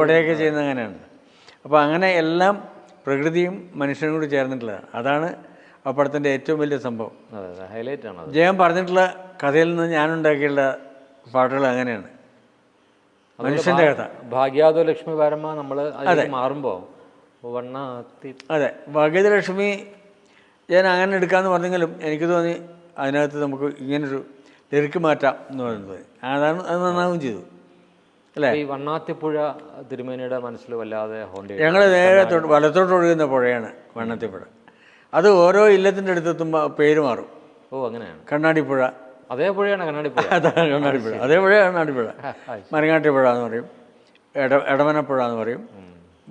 ഉടയൊക്കെ ചെയ്യുന്നത് അങ്ങനെയാണ്. അപ്പോൾ അങ്ങനെ എല്ലാം പ്രകൃതിയും മനുഷ്യനും കൂടി ചേർന്നിട്ടുള്ളതാണ്. അതാണ് ആ പടത്തിൻ്റെ ഏറ്റവും വലിയ സംഭവം. ഹൈലൈറ്റാണ്. ജയൻ പറഞ്ഞിട്ടുള്ള കഥയിൽ നിന്ന് ഞാനുണ്ടാക്കിയുള്ള പാട്ടുകൾ അങ്ങനെയാണ്. മനുഷ്യൻ്റെ കഥ. ഭാഗ്യാദോ ലക്ഷ്മി പാരമ്മ നമ്മൾ മാറുമ്പോൾ അതെ, ഭാഗ്യലക്ഷ്മി ഞാൻ അങ്ങനെ എടുക്കാമെന്ന് പറഞ്ഞെങ്കിലും എനിക്ക് തോന്നി അതിനകത്ത് നമുക്ക് ഇങ്ങനൊരു ലിറിക്ക് മാറ്റാം എന്ന് പറയുന്നത്. അതാണ്, അത് നന്നാവും ചെയ്തു അല്ലേ. ഈ വണ്ണാത്തിപ്പുഴ തിരുമേനിയുടെ മനസ്സിൽ വല്ലാതെ ഞങ്ങൾ നേരെ വലത്തോട്ട് ഒഴുകുന്ന പുഴയാണ് വണ്ണാത്തിപ്പുഴ. അത് ഓരോ ഇല്ലത്തിൻ്റെ അടുത്തെത്തുമ്പോൾ പേര് മാറും. ഓ അങ്ങനെയാണ്. കണ്ണാടിപ്പുഴ അതേ പുഴയാണ് കണ്ണാടിപ്പുഴ. അതാണ് കണ്ണാടിപ്പുഴ. അതേ പുഴയാണ് കണ്ണാടിപ്പുഴ. മരങ്ങാട്ടിപ്പുഴ എന്ന് പറയും, എടവനപ്പുഴ എന്ന് പറയും,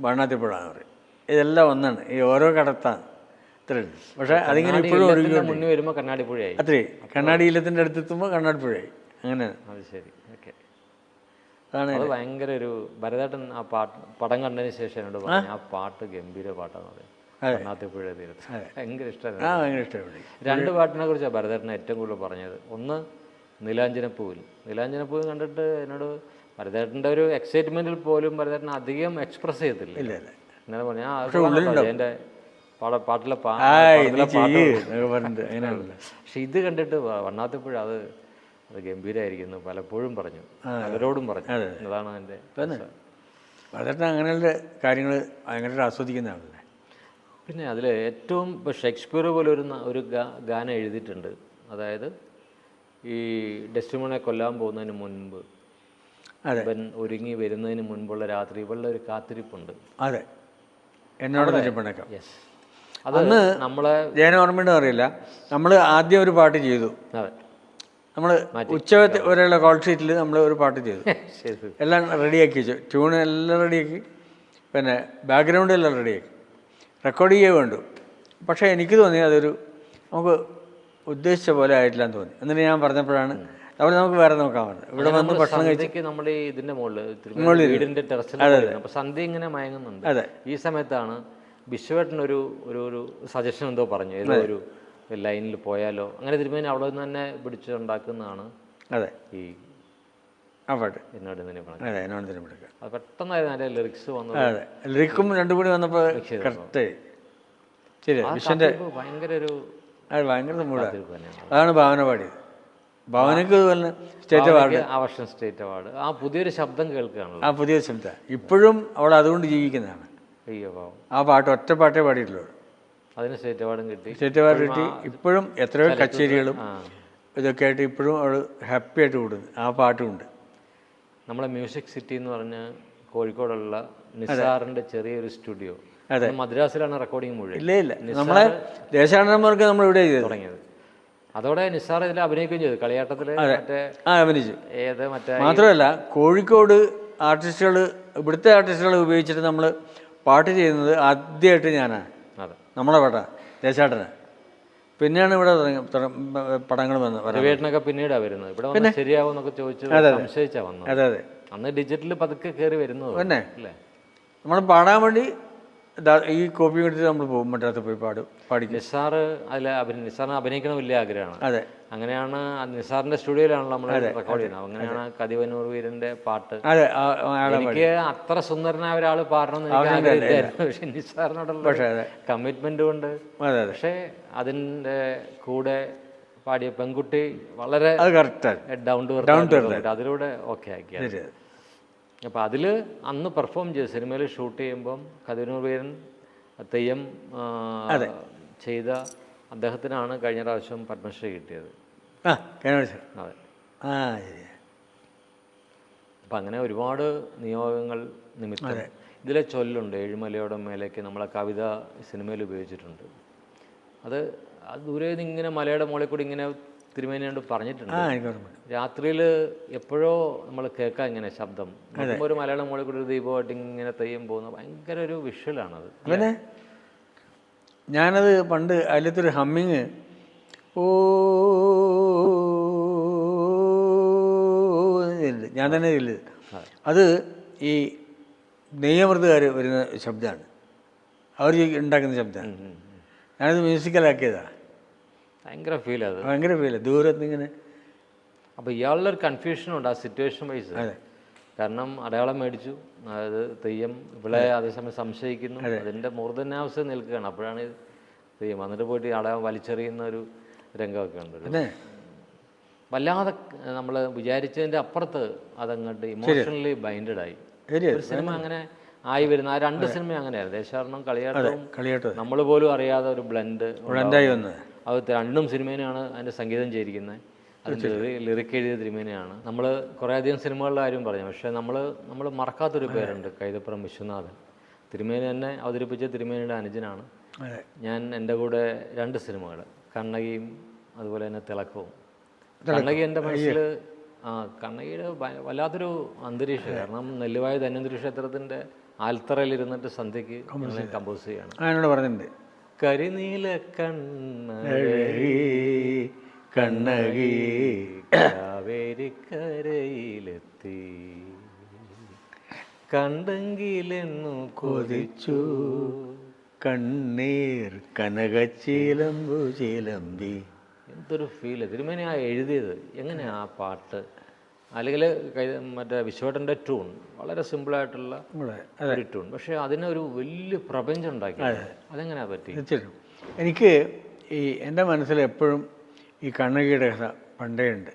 വണ്ണാത്തിപ്പുഴ എന്ന് പറയും. ഇതെല്ലാം ഒന്നാണ്. ഈ ഓരോ കടത്താണ് ഇത്രയുണ്ട്. പക്ഷേ അതിങ്ങനെ ഇപ്പോഴും ഒഴുകി മുന്നിൽ വരുമ്പോൾ കണ്ണാടിപ്പുഴയായി. അത്രേ. കണ്ണാടി ഇല്ലത്തിൻ്റെ അടുത്തെത്തുമ്പോൾ കണ്ണാടിപ്പുഴയായി. അങ്ങനെയാണ്. അത് ശരി. ഓക്കെ. അതാണ് അത് ഭയങ്കര ഒരു ഭരതേട്ടൻ ആ പടം കണ്ടതിന് ശേഷം എന്നോട് പറഞ്ഞു ആ പാട്ട് ഗംഭീര പാട്ടാന്ന് പറയും. കണ്ണാത്തിപ്പുഴ തീരത്ത് ഭയങ്കര ഇഷ്ടമായിരുന്നു. ഭയങ്കര ഇഷ്ടപ്പെട്ടു. രണ്ട് പാട്ടിനെ കുറിച്ചാണ് ഭരതേട്ടൻ ഏറ്റവും കൂടുതൽ പറഞ്ഞത്. ഒന്ന് നീലാഞ്ജനപ്പൂവിൽ. നീലാഞ്ജനപ്പൂവിൽ കണ്ടിട്ട് എന്നോട് ഭരതേട്ടൻ്റെ ഒരു എക്സൈറ്റ്മെൻറ്റിൽ പോലും ഭരതേട്ടൻ അധികം എക്സ്പ്രസ് ചെയ്യത്തില്ല. ഇങ്ങനെ പറഞ്ഞാൽ എൻ്റെ പാട്ടിലെ പക്ഷെ ഇത് കണ്ടിട്ട് വണ്ണാത്തിപ്പുഴ അത് ഗംഭീരമായിരിക്കുന്നു പലപ്പോഴും പറഞ്ഞു, പലരോടും പറഞ്ഞു. അതാണ് എൻ്റെ ഭരതേട്ടൻ അങ്ങനെയുള്ള കാര്യങ്ങൾ ഭയങ്കര ആസ്വദിക്കുന്നതാണല്ലേ. പിന്നെ അതിൽ ഏറ്റവും ഇപ്പോൾ ഷേക്സ്പിയർ പോലെ ഒരു ഗാനം എഴുതിയിട്ടുണ്ട്. അതായത് ഈ ഡെസ്റ്റിമോണെ കൊല്ലാൻ പോകുന്നതിന് മുൻപ് ഇവൻ ഒരുങ്ങി വരുന്നതിന് മുൻപുള്ള രാത്രി ഇവളുടെ ഒരു കാത്തിരിപ്പുണ്ട്. അതെ, എന്നോട് തിരുപ്പണക്കം. യെസ്, അന്ന് നമ്മളെ ജയനോർമ്മയുടെ അറിയില്ല. നമ്മൾ ആദ്യം ഒരു പാട്ട് ചെയ്തു. അതെ, നമ്മൾ ഉച്ച വരെയുള്ള കോൾ ഷീറ്റിൽ നമ്മൾ ഒരു പാട്ട് ചെയ്തു. എല്ലാം റെഡിയാക്കി വെച്ചു, ട്യൂൺ എല്ലാം റെഡിയാക്കി, പിന്നെ ബാക്ക്ഗ്രൗണ്ട് എല്ലാം റെഡിയാക്കി, റെക്കോർഡ് ചെയ്യേ വേണ്ടു. പക്ഷേ എനിക്ക് തോന്നി അതൊരു നമുക്ക് ഉദ്ദേശിച്ച പോലെ ആയിട്ടില്ലാന്ന് തോന്നി. എന്നിട്ട് ഞാൻ പറഞ്ഞപ്പോഴാണ് അവിടെ നമുക്ക് വേറെ നോക്കാൻ പറ്റും. ഇവിടെ വന്ന് ഭക്ഷണം കഴിച്ച് നമ്മൾ ഇതിൻ്റെ മുകളിൽ വീടിൻ്റെ ടെറസിൽ അപ്പോൾ സന്ധ്യ ഇങ്ങനെ മയങ്ങുന്നുണ്ട്. അതെ, ഈ സമയത്താണ് വിശ്വേട്ടൻ ഒരു സജഷൻ എന്തോ പറഞ്ഞു, ഏതോ ഒരു ലൈനിൽ പോയാലോ അങ്ങനെ. തിരുമേനി അവിടെ നിന്ന് തന്നെ പിടിച്ചുണ്ടാക്കുന്നതാണ്. അതെ, ഈ ആ പാട്ട് എന്നോട് തന്നെ അതെ എന്നോട് തന്നെ പിടിക്കുക. അത് പെട്ടെന്നായിരുന്നു അതിൻ്റെ ലിറിക്സ് വന്നത്. അതെ, ലിറിക്കും രണ്ടും കൂടി വന്നപ്പോൾ കറക്റ്റായി. ശരി, വിശ്വൻ്റെ ഭയങ്കര ഒരു ഭയങ്കര മൂടാണ്. അതാണ് ഭാവന പാടിയത്. ഭാവനയ്ക്ക് അതുപോലെ സ്റ്റേറ്റ് അവാർഡ്, ആ വർഷം സ്റ്റേറ്റ് അവാർഡ്. ആ പുതിയൊരു ശബ്ദം കേൾക്കുകയാണല്ലോ, ആ പുതിയൊരു ശബ്ദം. ഇപ്പോഴും അവൾ അതുകൊണ്ട് ജീവിക്കുന്നതാണ്. അയ്യോ പാവം, ആ പാട്ട് ഒറ്റ പാട്ടേ പാടിയിട്ടുള്ളൂ. അതിന് സ്റ്റേറ്റ് അവാർഡും കിട്ടി. സ്റ്റേറ്റ് അവാർഡ് കിട്ടി. ഇപ്പോഴും എത്രയോ കച്ചേരികളും ഇതൊക്കെ ആയിട്ട് ഇപ്പോഴും അവൾ ഹാപ്പി ആയിട്ട് കൂടുന്നു. ആ പാട്ടുമുണ്ട്. നമ്മളെ മ്യൂസിക് സിറ്റി എന്ന് പറഞ്ഞ കോഴിക്കോടുള്ള നിസാറിൻ്റെ ചെറിയൊരു സ്റ്റുഡിയോ. അതെ, മദ്രാസിലാണ് റെക്കോർഡിങ് മുഴുവൻ. ഇല്ല നമ്മളെ ദേശാടനന്മാർക്ക് നമ്മൾ ഇവിടെ തുടങ്ങിയത്. അതോടെ നിസാർ ഇതിൽ അഭിനയിക്കുകയും ചെയ്തു. കളിയാട്ടത്തിൽ അഭിനയിച്ചു. മാത്രമല്ല കോഴിക്കോട് ആർട്ടിസ്റ്റുകൾ, ഇവിടുത്തെ ആർട്ടിസ്റ്റുകൾ ഉപയോഗിച്ചിട്ട് നമ്മൾ പാട്ട് ചെയ്യുന്നത് ആദ്യമായിട്ട് ഞാനാണ്. നമ്മളെ പാട്ടാ ദേശാടന. പിന്നെയാണ് ഇവിടെ പടങ്ങൾ വന്നത്. വീട്ടിനൊക്കെ പിന്നീടാണ് വരുന്നത്. ഇവിടെ ശരിയാവുമെന്നൊക്കെ ചോദിച്ചു സംശയിച്ചാ വന്നത്. അതെ അതെ, അന്ന് ഡിജിറ്റൽ പതുക്കെ കയറി വരുന്നത് പിന്നെ അല്ലേ. നമ്മൾ പാടാൻ വേണ്ടി ഈ കോപ്പി എടുത്ത് നമ്മൾ പോകും, മറ്റേ പോയി പാടിക്കും. നിസാറ് നിസാറിന് അഭിനയിക്കണം വലിയ ആഗ്രഹമാണ്. അതെ, അങ്ങനെയാണ് നിസാറിന്റെ സ്റ്റുഡിയോയിലാണല്ലോ നമ്മൾ റെക്കോർഡ് ചെയ്യുന്നത്. അങ്ങനെയാണ് കതിവനൂർ വീരന്റെ പാട്ട്. അതെ, എനിക്ക് അത്ര സുന്ദരനായ ഒരാൾ പാടണമെന്ന് എനിക്ക് ആഗ്രഹമില്ലായിരുന്നു. പക്ഷെ നിസാറിനോടുള്ള കമ്മിറ്റ്മെന്റ് കൊണ്ട്. പക്ഷേ അതിൻ്റെ കൂടെ പാടിയ പെൺകുട്ടി വളരെ ഡൗൺ ടു എർത്ത്, അതിലൂടെ ഓക്കെ ആക്കിയത്. അപ്പോൾ അതിൽ അന്ന് പെർഫോം ചെയ്ത് സിനിമയിൽ ഷൂട്ട് ചെയ്യുമ്പം കതിവനൂർ വീരൻ തെയ്യം ചെയ്ത അദ്ദേഹത്തിനാണ് കഴിഞ്ഞ പ്രാവശ്യം പത്മശ്രീ കിട്ടിയത്. അതെ, അപ്പം അങ്ങനെ ഒരുപാട് നിയോഗങ്ങൾ നിമിത്തം ഇതിലെ ചൊല്ലുണ്ട്. ഏഴുമലയോടെ മേലേക്ക് നമ്മളെ കവിത സിനിമയിൽ ഉപയോഗിച്ചിട്ടുണ്ട്. അത് ദൂരെ നിന്ന് ഇങ്ങനെ മലയുടെ മുകളിൽ കൂടി ഇങ്ങനെ തിരുമേനിയോട് പറഞ്ഞിട്ടുണ്ട്. രാത്രിയിൽ എപ്പോഴോ നമ്മൾ കേൾക്കാം ഇങ്ങനെ ശബ്ദം. ഒരു മലയാളം മുകളിൽ കൂടി ഒരു ദീപമായിട്ട് ഇങ്ങനെ തെയ്യം പോകുന്ന ഭയങ്കര ഒരു വിഷ്വലാണത്. ഞാനത് പണ്ട് അതിലത്തൊരു ഹമ്മിങ് ഓ ഞാൻ തന്നെ ഇല്ല, അത് ഈ നെയ്യമൃതുകാർ വരുന്ന ശബ്ദമാണ്, അവർ ഉണ്ടാക്കുന്ന ശബ്ദമാണ്. ഞാനത് മ്യൂസിക്കലാക്കിയതാണ്. ഭയങ്കര ഫീൽ അത്, ഭയങ്കര ഫീലാണ് ദൂരത്ത് ഇങ്ങനെ. അപ്പോൾ ഇയാളുടെ ഒരു കൺഫ്യൂഷനുണ്ട് ആ സിറ്റുവേഷൻ വൈസ്. കാരണം അടയാളം മേടിച്ചു, അതായത് തെയ്യം ഇവിടെ അതേസമയം സംശയിക്കുന്നു, അതിൻ്റെ മൂർധന്യാവസ്ഥ നിൽക്കുകയാണ്. അപ്പോഴാണ് തെയ്യം വന്നിട്ട് പോയിട്ട് അടയാളം വലിച്ചെറിയുന്ന ഒരു രംഗമൊക്കെ ഉണ്ട്. വല്ലാതെ നമ്മൾ വിചാരിച്ചതിൻ്റെ അപ്പുറത്ത് അതങ്ങോട്ട് ഇമോഷണലി ബൈൻഡഡ് ആയി. ഒരു സിനിമ അങ്ങനെ ആയി വരുന്ന ആ 2 സിനിമ അങ്ങനെയായിരുന്നു, ദേശാടനവും കളിയാട്ടവും. നമ്മൾ പോലും അറിയാതെ ഒരു ബ്ലെൻഡായി വന്ന് അത് 2 സിനിമേനെയാണ് അതിൻ്റെ സംഗീതം ചെയ്തിരിക്കുന്നത്, അതിൻ്റെ ലിറിക്ക് എഴുതിയ തിരുമേനയാണ്. നമ്മൾ കുറേയധികം സിനിമകളുടെ കാര്യം പറഞ്ഞു, പക്ഷേ നമ്മൾ മറക്കാത്തൊരു പേരുണ്ട്, കൈതപ്പുറം വിശ്വനാഥൻ. തിരുമേനി തന്നെ അവതരിപ്പിച്ച തിരുമേനിയുടെ അനുജനാണ് ഞാൻ. എൻ്റെ കൂടെ 2 സിനിമകൾ, കണ്ണകിയും അതുപോലെ തന്നെ തിളക്കവും. കണ്ണകി എൻ്റെ മനസ്സിൽ കണ്ണകിയുടെ വല്ലാത്തൊരു അന്തരീക്ഷം. കാരണം നെല്ലുവായ ധന്വന്തരി ക്ഷേത്രത്തിൻ്റെ ആൽത്തറയിലിരുന്നിട്ട് സന്ധ്യയ്ക്ക് കമ്പോസ് ചെയ്യാണ്. പറഞ്ഞിട്ടുണ്ട്, കരിനീല കണ്ണകി കാവേരിക്കരയിലെത്തി കണ്ടെങ്കിലെന്നു കൊതിച്ചു കണ്ണീർ കനകച്ചീലമ്പു ചിലമ്പി. എന്തൊരു ഫീല് തിരുമേനി ആ എഴുതിയത്, എങ്ങനെയാ ആ പാട്ട്, അല്ലെങ്കിൽ മറ്റേ വിശ്വട്ടൻ്റെ ട്യൂൺ വളരെ സിമ്പിളായിട്ടുള്ള ഒരു ട്യൂൺ, പക്ഷേ അതിനൊരു വലിയ പ്രപഞ്ചം ഉണ്ടാക്കി. അതെങ്ങനെയാ പറ്റി? തീർച്ചയായിട്ടും എനിക്ക് ഈ എൻ്റെ മനസ്സിൽ എപ്പോഴും ഈ കണ്ണകിയുടെ കഥ പണ്ടേ ഉണ്ട്.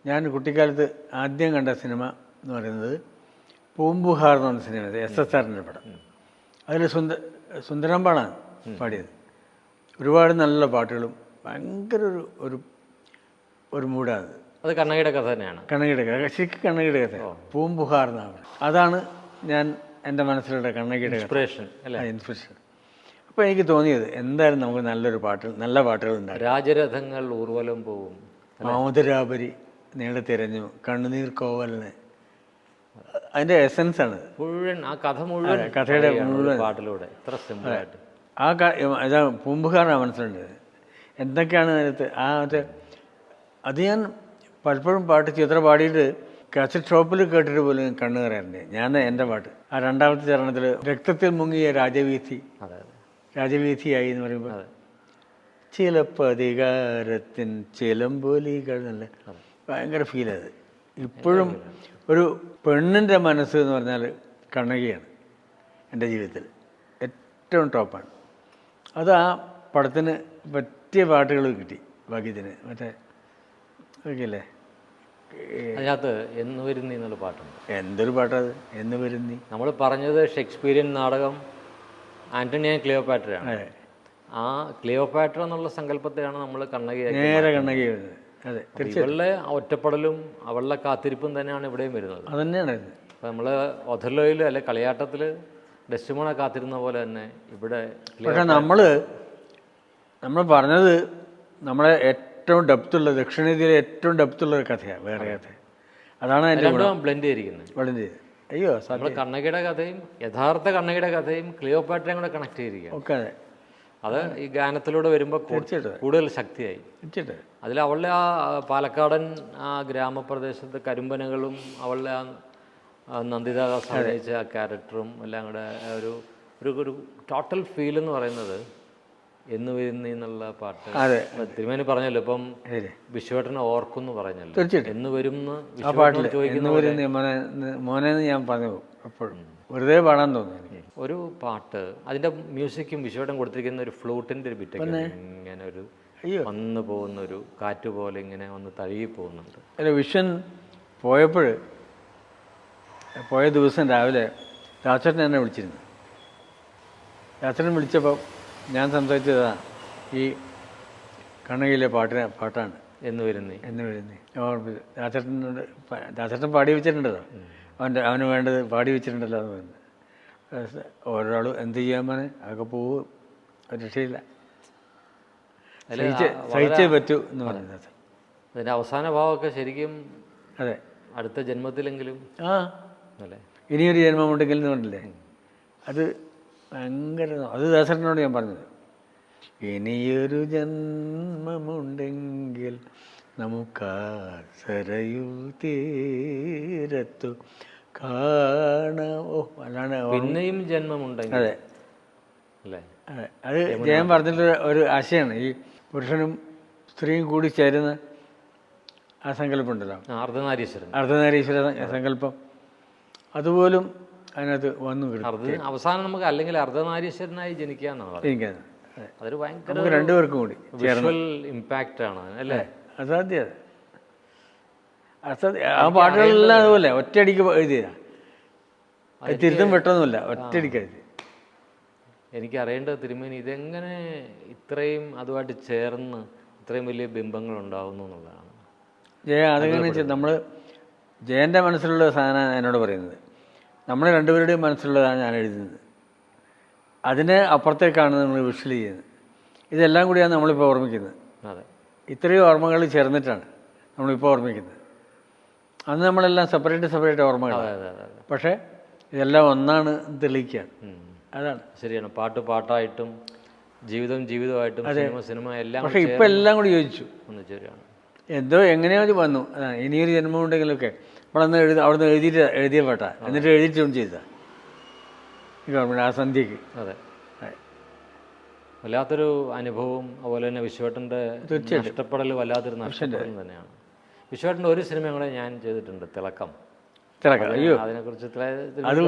ഞാൻ കുട്ടിക്കാലത്ത് ആദ്യം കണ്ട സിനിമ എന്ന് പറയുന്നത് പൂമ്പുഹാർ എന്ന് പറഞ്ഞ സിനിമ, SSRൻ്റെ പടം. അതിൽ സുന്ദരമ്പാടാണ് പാടിയത്. ഒരുപാട് നല്ല പാട്ടുകളും ഭയങ്കര ഒരു മൂടാണ്. അത് കണ്ണകിയുടെ കഥ തന്നെയാണ്. കണ്ണകിയുടെ കഥ, ശരിക്കും കണ്ണകിയുടെ കഥ, പൂമ്പുഹാർ എന്നാണ്. അതാണ് ഞാൻ എൻ്റെ മനസ്സിലുള്ള കണ്ണകിയുടെ ഇൻസ്പിറേഷൻ അല്ലേ, ഇൻസ്പിറേഷൻ. അപ്പോൾ എനിക്ക് തോന്നിയത് എന്തായാലും നമുക്ക് നല്ല പാട്ടുകൾ ഉണ്ടാകും. രാജരഥങ്ങൾ ഊർവലം പോവും, മാമുദരാപരി നീളെ തിരഞ്ഞു, കണ്ണുനീർ കോവലിന്, അതിൻ്റെ എസൻസാണ് മുഴുവൻ. ആ കഥ മുഴുവൻ, കഥയുടെ മുഴുവൻ പാട്ടിലൂടെ ഇത്ര സിമ്പിളായിട്ട്. ഇതാ പൂമ്പുഹാറാണ് മനസ്സിലുണ്ട്. എന്തൊക്കെയാണ് അതിനകത്ത് അത് ഞാൻ പലപ്പോഴും പാട്ട് ചിത്ര പാടിയിട്ട് കാസറ്റ് ഷോപ്പിൽ കേട്ടിട്ട് പോലും കണ്ണു കയറാറുണ്ട്. ഞാൻ എൻ്റെ പാട്ട് ആ 2ാമത്തെ ചരണത്തിൽ രക്തത്തിൽ മുങ്ങിയ രാജവീഥിയായി എന്ന് പറയുമ്പോൾ ചിലപ്പധികാരത്തിൻ ചിലമ്പൊലികൾ നല്ല ഭയങ്കര ഫീലത്. ഇപ്പോഴും ഒരു പെണ്ണിൻ്റെ മനസ്സ് എന്ന് പറഞ്ഞാൽ കണ്ണകിയാണ് എൻ്റെ ജീവിതത്തിൽ ഏറ്റവും ടോപ്പാണ്. അത് ആ പടത്തിന് പറ്റിയ പാട്ടുകൾ കിട്ടി. ഭാഗ്യത്തിന് മറ്റേ ഓക്കെയല്ലേ, അതിനകത്ത് എന്ന് വരുന്നി എന്നുള്ള പാട്ടുണ്ട്. എന്തൊരു പാട്ടത്, എന്ന് വരുന്നി. നമ്മൾ പറഞ്ഞത് ഷേക്സ്പീരിയൻ നാടകം ആൻ്റണി ആൻഡ് ക്ലിയോപാട്രയാണ്. ആ ക്ലിയോപാട്ര എന്നുള്ള സങ്കല്പത്തെയാണ് നമ്മൾ നേരെ കണ്ണകി. അതെ, ഇവളുടെ ഒറ്റപ്പെടലും അവളുടെ കാത്തിരിപ്പും തന്നെയാണ് ഇവിടെയും വരുന്നത്. അത് തന്നെയാണ്. ഇപ്പം നമ്മൾ ഒഥല്ലോയിൽ അല്ലെ കളിയാട്ടത്തിൽ ഡെസ്റ്റിമോണ കാത്തിരുന്ന പോലെ തന്നെ ഇവിടെ. പക്ഷേ നമ്മൾ പറഞ്ഞത് നമ്മളെ ഏറ്റവും ഡെപ്തുള്ള, ദക്ഷിണേന്ത്യയിലെ ഏറ്റവും ഡെപ്തുള്ള ഒരു കഥയാണ്, വേറെ കഥ. അതാണ് രണ്ടും ബ്ലെൻഡ് ചെയ്തിരിക്കുന്നത്. അയ്യോ, നമ്മൾ കണ്ണകിയുടെ കഥയും യഥാർത്ഥ കണ്ണകിയുടെ കഥയും ക്ലിയോപാട്രയും കൂടെ കണക്ട് ചെയ്തിരിക്കുക. ഓക്കെ, അത് ഈ ഗാനത്തിലൂടെ വരുമ്പോൾ കൂടുതൽ ശക്തിയായി. അതിൽ അവളുടെ ആ പാലക്കാടൻ ആ ഗ്രാമപ്രദേശത്തെ കരിമ്പനകളും അവളുടെ ആ നന്ദിതാദാസ് അഭിനയിച്ച ആ ക്യാരക്ടറും എല്ലാം കൂടെ ഒരു ടോട്ടൽ ഫീൽ എന്ന് പറയുന്നത് എന്ന് വരുന്ന എന്നുള്ള പാട്ട്. തിരുമേനി പറഞ്ഞല്ലോ ഇപ്പം വിശ്വേട്ടനെ ഓർക്കുന്നു പറഞ്ഞല്ലോ, എന്ന് വരും മോനെന്ന് ഞാൻ പറഞ്ഞു എപ്പോഴും, വെറുതെ പാടാൻ തോന്നുന്നു. ഒരു പാട്ട് അതിൻ്റെ മ്യൂസിക്കും വിശ്വേട്ടൻ കൊടുത്തിരിക്കുന്ന ഒരു ഫ്ലൂട്ടിൻ്റെ ഒരു ബിറ്റൊക്കെ ഇങ്ങനെ ഒരു വന്നു പോകുന്ന ഒരു കാറ്റ് പോലെ ഇങ്ങനെ വന്ന് തഴുകി പോകുന്നുണ്ട്. അല്ല, വിഷൻ പോയ ദിവസം രാവിലെ രാജേട്ടൻ എന്നെ വിളിച്ചിരുന്നു. രാജേട്ടൻ വിളിച്ചപ്പോൾ ഞാൻ സംസാരിച്ചതാണ് ഈ കണ്ണകിയിലെ പാട്ടാണ് എന്ന് വരുന്നേ. രാജേട്ടൻ പാടി വെച്ചിട്ടുണ്ടല്ലോ, അവന് വേണ്ടത് പാടി വെച്ചിട്ടുണ്ടല്ലോ എന്ന് പറഞ്ഞു. ഓരോരാളും എന്ത് ചെയ്യാൻ പറഞ്ഞ് അതൊക്കെ പോവും, രക്ഷയില്ല, സഹിച്ചേ പറ്റൂ എന്ന് പറഞ്ഞു. അതിൻ്റെ അവസാന ഭാവമൊക്കെ ശരിക്കും അതെ, അടുത്ത ജന്മത്തിലെങ്കിലും അല്ലേ, ഇനിയൊരു ജന്മമുണ്ടെങ്കിൽ എന്ന് പറഞ്ഞില്ലേ, അത് ഭയങ്കര. അത് ദാസരനോട് ഞാൻ പറഞ്ഞത്, ഇനിയൊരു ജന്മമുണ്ടെങ്കിൽ നമുക്കാ സരയൂ തീരത്തു കാണാമോ. അല്ലാണ്ട് പിന്നെയും ജന്മമുണ്ടെങ്കിൽ. അതെ അല്ലേ? അതെ, അത് ജയൻ പറഞ്ഞിട്ടുള്ള ഒരു ആശയമാണ്. ഈ പുരുഷനും സ്ത്രീയും കൂടി ചേരുന്ന ആ സങ്കല്പം ഉണ്ടല്ലോ, അർദ്ധനാരീശ്വരൻ, അർദ്ധനാരീശ്വര സങ്കല്പം, അതുപോലും അതിനകത്ത് വന്നു കിട്ടും. അവസാനം നമുക്ക് അല്ലെങ്കിൽ അർദ്ധനാരീശ്വരനായി ജനിക്കാന്നാണ് പറയുന്നത്. എനിക്കത് അതൊരു ഭയങ്കര നമുക്ക് രണ്ടുപേർക്കും കൂടി വിഷ്വൽ ഇമ്പാക്റ്റ് ആണ് അല്ലേ? അസാധ്യ ആ പാട്ടുകളെല്ലാം അതുപോലെ ഒറ്റയടിക്ക് എഴുതിയതാണ്. തിരുത്തും വെട്ടൊന്നുമില്ല, ഒറ്റയടിക്ക് എഴുതി. എനിക്ക് അറിയേണ്ടത് തിരുമേനി ഇതെങ്ങനെ ഇത്രയും അതുമായിട്ട് ചേർന്ന് ഇത്രയും വലിയ ബിംബങ്ങൾ ഉണ്ടാകുന്നു എന്നുള്ളതാണ്. ജയ അതെങ്ങനെ വെച്ചാൽ നമ്മൾ ജയൻ്റെ മനസ്സിലുള്ള സാധനം എന്നോട് പറയുന്നത്, നമ്മൾ രണ്ടുപേരുടെയും മനസ്സിലുള്ളതാണ് ഞാൻ എഴുതുന്നത്. അതിന് അപ്പുറത്തേക്കാണ് നമ്മൾ വിഷ്വൽ ചെയ്യുന്നത്. ഇതെല്ലാം കൂടിയാണ് നമ്മളിപ്പോൾ ഓർമ്മിക്കുന്നത്. അതെ, ഇത്രയും ഓർമ്മകൾ ചേർന്നിട്ടാണ് നമ്മളിപ്പോൾ ഓർമ്മിക്കുന്നത്. അന്ന് നമ്മളെല്ലാം സെപ്പറേറ്റ് ഓർമ്മകളാണ്. പക്ഷേ ഇതെല്ലാം ഒന്നാണ് തെളിയിക്കുകയാണ്. അതാണ് ശരിയാണ്. പാട്ട് പാട്ടായിട്ടും ജീവിതം ജീവിതമായിട്ടും സിനിമ എല്ലാം. പക്ഷേ ഇപ്പം എല്ലാം കൂടി യോജിച്ചു. ശരിയാണ്. എന്തോ എങ്ങനെയോ വന്നു. അതാണ് ഇനിയൊരു ജന്മം ഉണ്ടെങ്കിലൊക്കെ നമ്മളന്ന് അവിടുന്ന് എഴുതിയ പാട്ടാ, എന്നിട്ട് എഴുതിയിട്ട് ചെയ്താൽ ഈ ഗവൺമെൻറ് ആ സന്ധ്യക്ക്. അതെ, വല്ലാത്തൊരു അനുഭവവും. അതുപോലെ തന്നെ വിശ്വേട്ടൻ്റെ ഇഷ്ടപ്പെടൽ വല്ലാത്തൊരു നഷ്ടപ്പെടൽ തന്നെയാണ്. വിശ്വേട്ടൻ്റെ ഒരു സിനിമയും കൂടെ ഞാൻ ചെയ്തിട്ടുണ്ട്, തിളക്കം. അയ്യോ, അതിനെക്കുറിച്ച് അത്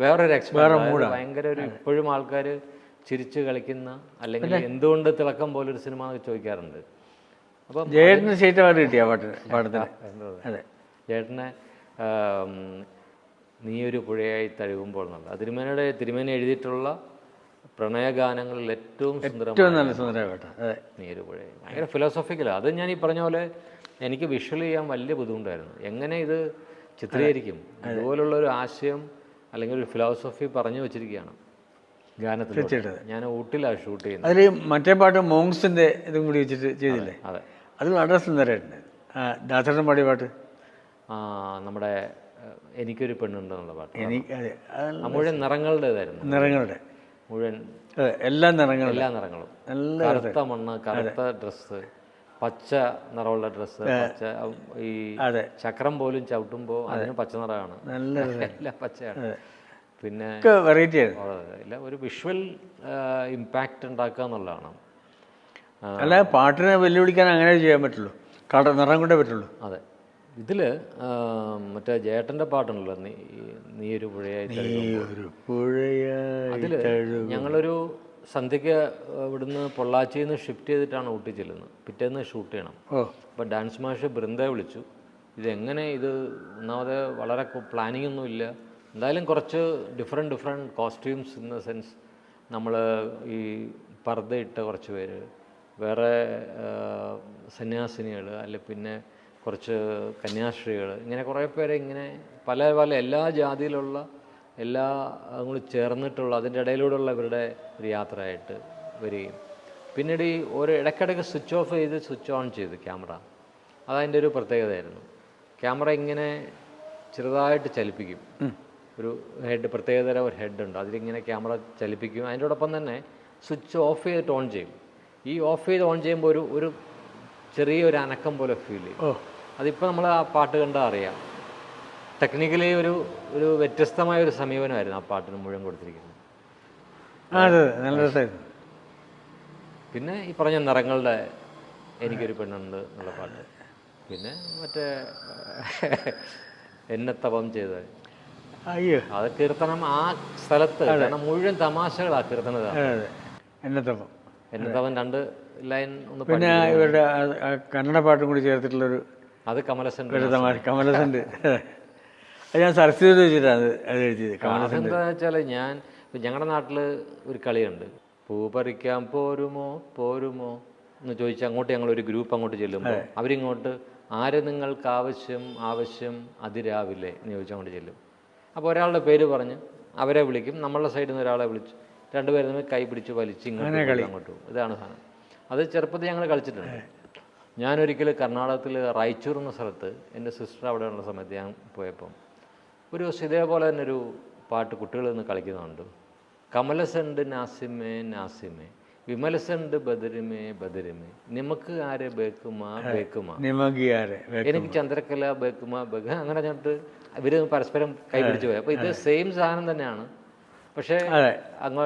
വേറൊരു എക്സ്പീരിയൻസ്. ഭയങ്കര ഒരു ഇപ്പോഴും ആൾക്കാർ ചിരിച്ച് കളിക്കുന്ന, അല്ലെങ്കിൽ എന്തുകൊണ്ട് തിളക്കം പോലൊരു സിനിമ ചോദിക്കാറുണ്ട്. അപ്പം ജയേട്ടന് സ്റ്റേറ്റ് അവാർഡ് കിട്ടിയ പാട്ടത്തിന്. അതെ, ജയേട്ടനെ നീയൊരു പുഴയായി തഴുകുമ്പോൾ എന്നുള്ള തിരുമേനി എഴുതിയിട്ടുള്ള പ്രണയഗാനങ്ങളിൽ ഏറ്റവും സുന്ദരമായ നീയൊരു പുഴയായി. ഭയങ്കര ഫിലോസഫിക്കലാണ്. അത് ഞാൻ ഈ പറഞ്ഞ പോലെ എനിക്ക് വിഷ്വൽ ചെയ്യാൻ വലിയ ബുദ്ധിമുട്ടായിരുന്നു. എങ്ങനെ ഇത് ചിത്രീകരിക്കും, അതുപോലുള്ള ഒരു ആശയം അല്ലെങ്കിൽ ഒരു ഫിലോസഫി പറഞ്ഞു വെച്ചിരിക്കുകയാണ് ഗാനത്തിൽ. ഞാൻ ഊട്ടിലാണ് ഷൂട്ട് ചെയ്യുന്നത്. അതിൽ മറ്റേ പാട്ട് മോങ്സിൻ്റെ ഇതും കൂടി വെച്ചിട്ട് ചെയ്തില്ലേ? അതെ, അത് വളരെ സുന്ദരമായിട്ടുണ്ട്. ദാസേട്ടൻ പാടിയ പാട്ട്, നമ്മുടെ എനിക്കൊരു പെണ്ണുണ്ട് എന്നുള്ള പാട്ട്. അതെ, മുഴുവൻ നിറങ്ങളുടേതായിരുന്നു. നിറങ്ങളുടെ മുഴുവൻ എല്ലാ നിറങ്ങളും നല്ല കറുത്ത മണ്ണ്, കറുത്ത ഡ്രസ്സ്, പച്ച നിറമുള്ള ഡ്രസ്സ്, പച്ച ഈ ചക്രം പോലും ചവിട്ടുമ്പോൾ അതിന് പച്ച നിറമാണ്, എല്ലാം പച്ചയാണ്. പിന്നെ വെറൈറ്റി ഇല്ല, ഒരു വിഷ്വൽ ഇമ്പാക്റ്റ് ഉണ്ടാക്കുക എന്നുള്ളതാണ്. അല്ല, പാട്ടിനെ വെല്ലുവിളിക്കാൻ അങ്ങനെ ചെയ്യാൻ പറ്റുള്ളൂ, നിറം കൊണ്ടേ പറ്റുള്ളൂ. അതെ, ഇതിൽ മറ്റേ ജയേട്ടൻ്റെ പാട്ടുണ്ടല്ലോ, നീ ഒരു പുഴയായി. അതിൽ ഞങ്ങളൊരു സന്ധ്യയ്ക്ക് ഇവിടുന്ന് പൊള്ളാച്ചിയിൽ നിന്ന് ഷിഫ്റ്റ് ചെയ്തിട്ടാണ് ഊട്ടി ചെല്ലുന്നത്. പിറ്റേന്ന് ഷൂട്ട് ചെയ്യണം. അപ്പോൾ ഡാൻസ് മാഷ് ബൃന്ദയെ വിളിച്ചു. ഇതെങ്ങനെ ഇത് ഒന്നാമത് വളരെ പ്ലാനിങ് ഒന്നും ഇല്ല, എന്തായാലും കുറച്ച് different costumes in the sense നമ്മൾ ഈ പർദ്ദയിട്ട കുറച്ച് പേര്, വേറെ സന്യാസിനികൾ, അല്ലെങ്കിൽ പിന്നെ കുറച്ച് കന്യാസ്ത്രീകൾ, ഇങ്ങനെ കുറേ പേരെ ഇങ്ങനെ പല എല്ലാ ജാതിയിലുള്ള എല്ലാ അങ്ങോട്ട് ചേർന്നിട്ടുള്ള അതിൻ്റെ ഇടയിലൂടെയുള്ള ഇവരുടെ ഒരു യാത്രയായിട്ട് വരികയും പിന്നീട് ഈ ഒരു ഇടയ്ക്കിടയ്ക്ക് സ്വിച്ച് ഓഫ് ചെയ്ത് സ്വിച്ച് ഓൺ ചെയ്ത് ക്യാമറ. അതതിൻ്റെ ഒരു പ്രത്യേകതയായിരുന്നു. ക്യാമറ ഇങ്ങനെ ചെറുതായിട്ട് ചലിപ്പിക്കും. ഒരു പ്രത്യേകതരം ഒരു ഹെഡുണ്ട്, അതിലിങ്ങനെ ക്യാമറ ചലിപ്പിക്കും. അതിൻ്റോടൊപ്പം തന്നെ സ്വിച്ച് ഓഫ് ചെയ്തിട്ട് ഓൺ ചെയ്യും. ഈ ഓഫ് ചെയ്ത് ഓൺ ചെയ്യുമ്പോൾ ഒരു ചെറിയൊരു അനക്കം പോലെ ഫീൽ ചെയ്യും. അതിപ്പോൾ നമ്മൾ ആ പാട്ട് കണ്ടാൽ അറിയാം. ടെക്നിക്കലി ഒരു വ്യത്യസ്തമായ ഒരു സമീപനമായിരുന്നു ആ പാട്ടിന് മുഴുവൻ കൊടുത്തിരിക്കുന്നത്. പിന്നെ ഈ പറഞ്ഞ നിറങ്ങളുടെ എനിക്കൊരു പെണ്ണുണ്ട് എന്നുള്ള പാട്ട്, പിന്നെ മറ്റേ എന്നെ തപം ചെയ്തത്, അത് കീർത്തനം ആ സ്ഥലത്ത്. കാരണം മുഴുവൻ തമാശകളാ കീർത്തനതാണ്. എന്നെ തപം 2 ലൈൻ ഒന്ന്. പിന്നെ ഇവരുടെ കന്നഡ പാട്ടും കൂടി ചേർത്തിട്ടുള്ളൊരു, അത് കമലസൻ്റെ. ഞാൻ സരസ്വതി വെച്ചിട്ടാണ് അത് എഴുതിയത്. എന്താ വെച്ചാൽ ഞങ്ങളുടെ നാട്ടിൽ ഒരു കളിയുണ്ട്, പൂ പറിക്കാൻ പോരുമോ എന്ന് ചോദിച്ചാൽ അങ്ങോട്ട് ഞങ്ങളൊരു ഗ്രൂപ്പ് അങ്ങോട്ട് ചെല്ലുമ്പോൾ അവരിങ്ങോട്ട് ആര് നിങ്ങൾക്ക് ആവശ്യം അതിരാവിലെ എന്ന് ചോദിച്ചാൽ അങ്ങോട്ട് ചെല്ലും. അപ്പോൾ ഒരാളുടെ പേര് പറഞ്ഞ് അവരെ വിളിക്കും, നമ്മളുടെ സൈഡിൽ നിന്ന് ഒരാളെ വിളിച്ച് 2 പേരും തമ്മിൽ കൈ പിടിച്ച് വലിച്ച് അങ്ങോട്ട് പോകും. ഇതാണ് സാധനം. അത് ചെറുപ്പത്തിൽ ഞങ്ങൾ കളിച്ചിട്ടുണ്ട്. ഞാനൊരിക്കൽ കർണാടകത്തിൽ റായ്ചൂർ എന്ന സ്ഥലത്ത് എൻ്റെ സിസ്റ്റർ അവിടെയുള്ള സമയത്ത് ഞാൻ പോയപ്പം ഒരു ദിവസം ഇതേപോലെ തന്നെ ഒരു പാട്ട് കുട്ടികൾ നിന്ന് കളിക്കുന്നുണ്ട്. കമലസണ്ട് നാസിമേ നാസിമേ വിമലസണ്ട് ബദരിമേ ബദരിമേ നിമക്ക് ആരെ ബേക്കുമാ ബേക്കുമാ എനിക്ക് ചന്ദ്രകല ബേക്കുമാ ബേക്ക് അങ്ങനെ പറഞ്ഞിട്ട് ഇവർ പരസ്പരം കൈപിടിച്ച് പോയി. അപ്പോൾ ഇത് സെയിം സാധനം തന്നെയാണ്, പക്ഷേ അങ്ങ്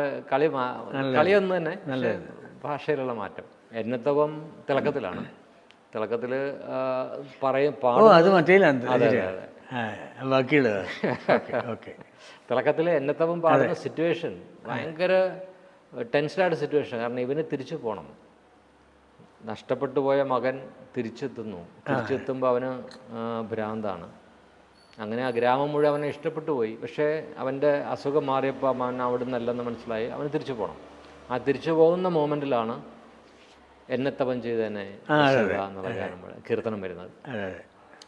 കളിയൊന്നും തന്നെ, പക്ഷേ ഭാഷയിലുള്ള മാറ്റം. എന്നത്തവം തിളക്കത്തിലാണ്, തിളക്കത്തിൽ പറയും അത് മറ്റേ തിളക്കത്തിൽ എന്നത്തവം പാടുന്ന സിറ്റുവേഷൻ ഭയങ്കര ടെൻസ്ഡായിട്ട് സിറ്റുവേഷൻ. കാരണം ഇവന് തിരിച്ചു പോകണം, നഷ്ടപ്പെട്ടു പോയ മകൻ തിരിച്ചെത്തുന്നു, തിരിച്ചെത്തുമ്പോൾ അവന് ഭ്രാന്താണ്. അങ്ങനെ ആ ഗ്രാമം മുഴുവൻ അവനെ ഇഷ്ടപ്പെട്ടു പോയി. പക്ഷേ അവൻ്റെ അസുഖം മാറിയപ്പോൾ അവൻ അവിടെ നിന്നല്ലെന്ന് മനസ്സിലായി, അവന് തിരിച്ചു പോകണം. ആ തിരിച്ചു പോകുന്ന മോമെൻറ്റിലാണ് എന്നത്തവൻ ചെയ്തതിനെ എന്നുള്ള ഗാനം കീർത്തനം വരുന്നത്.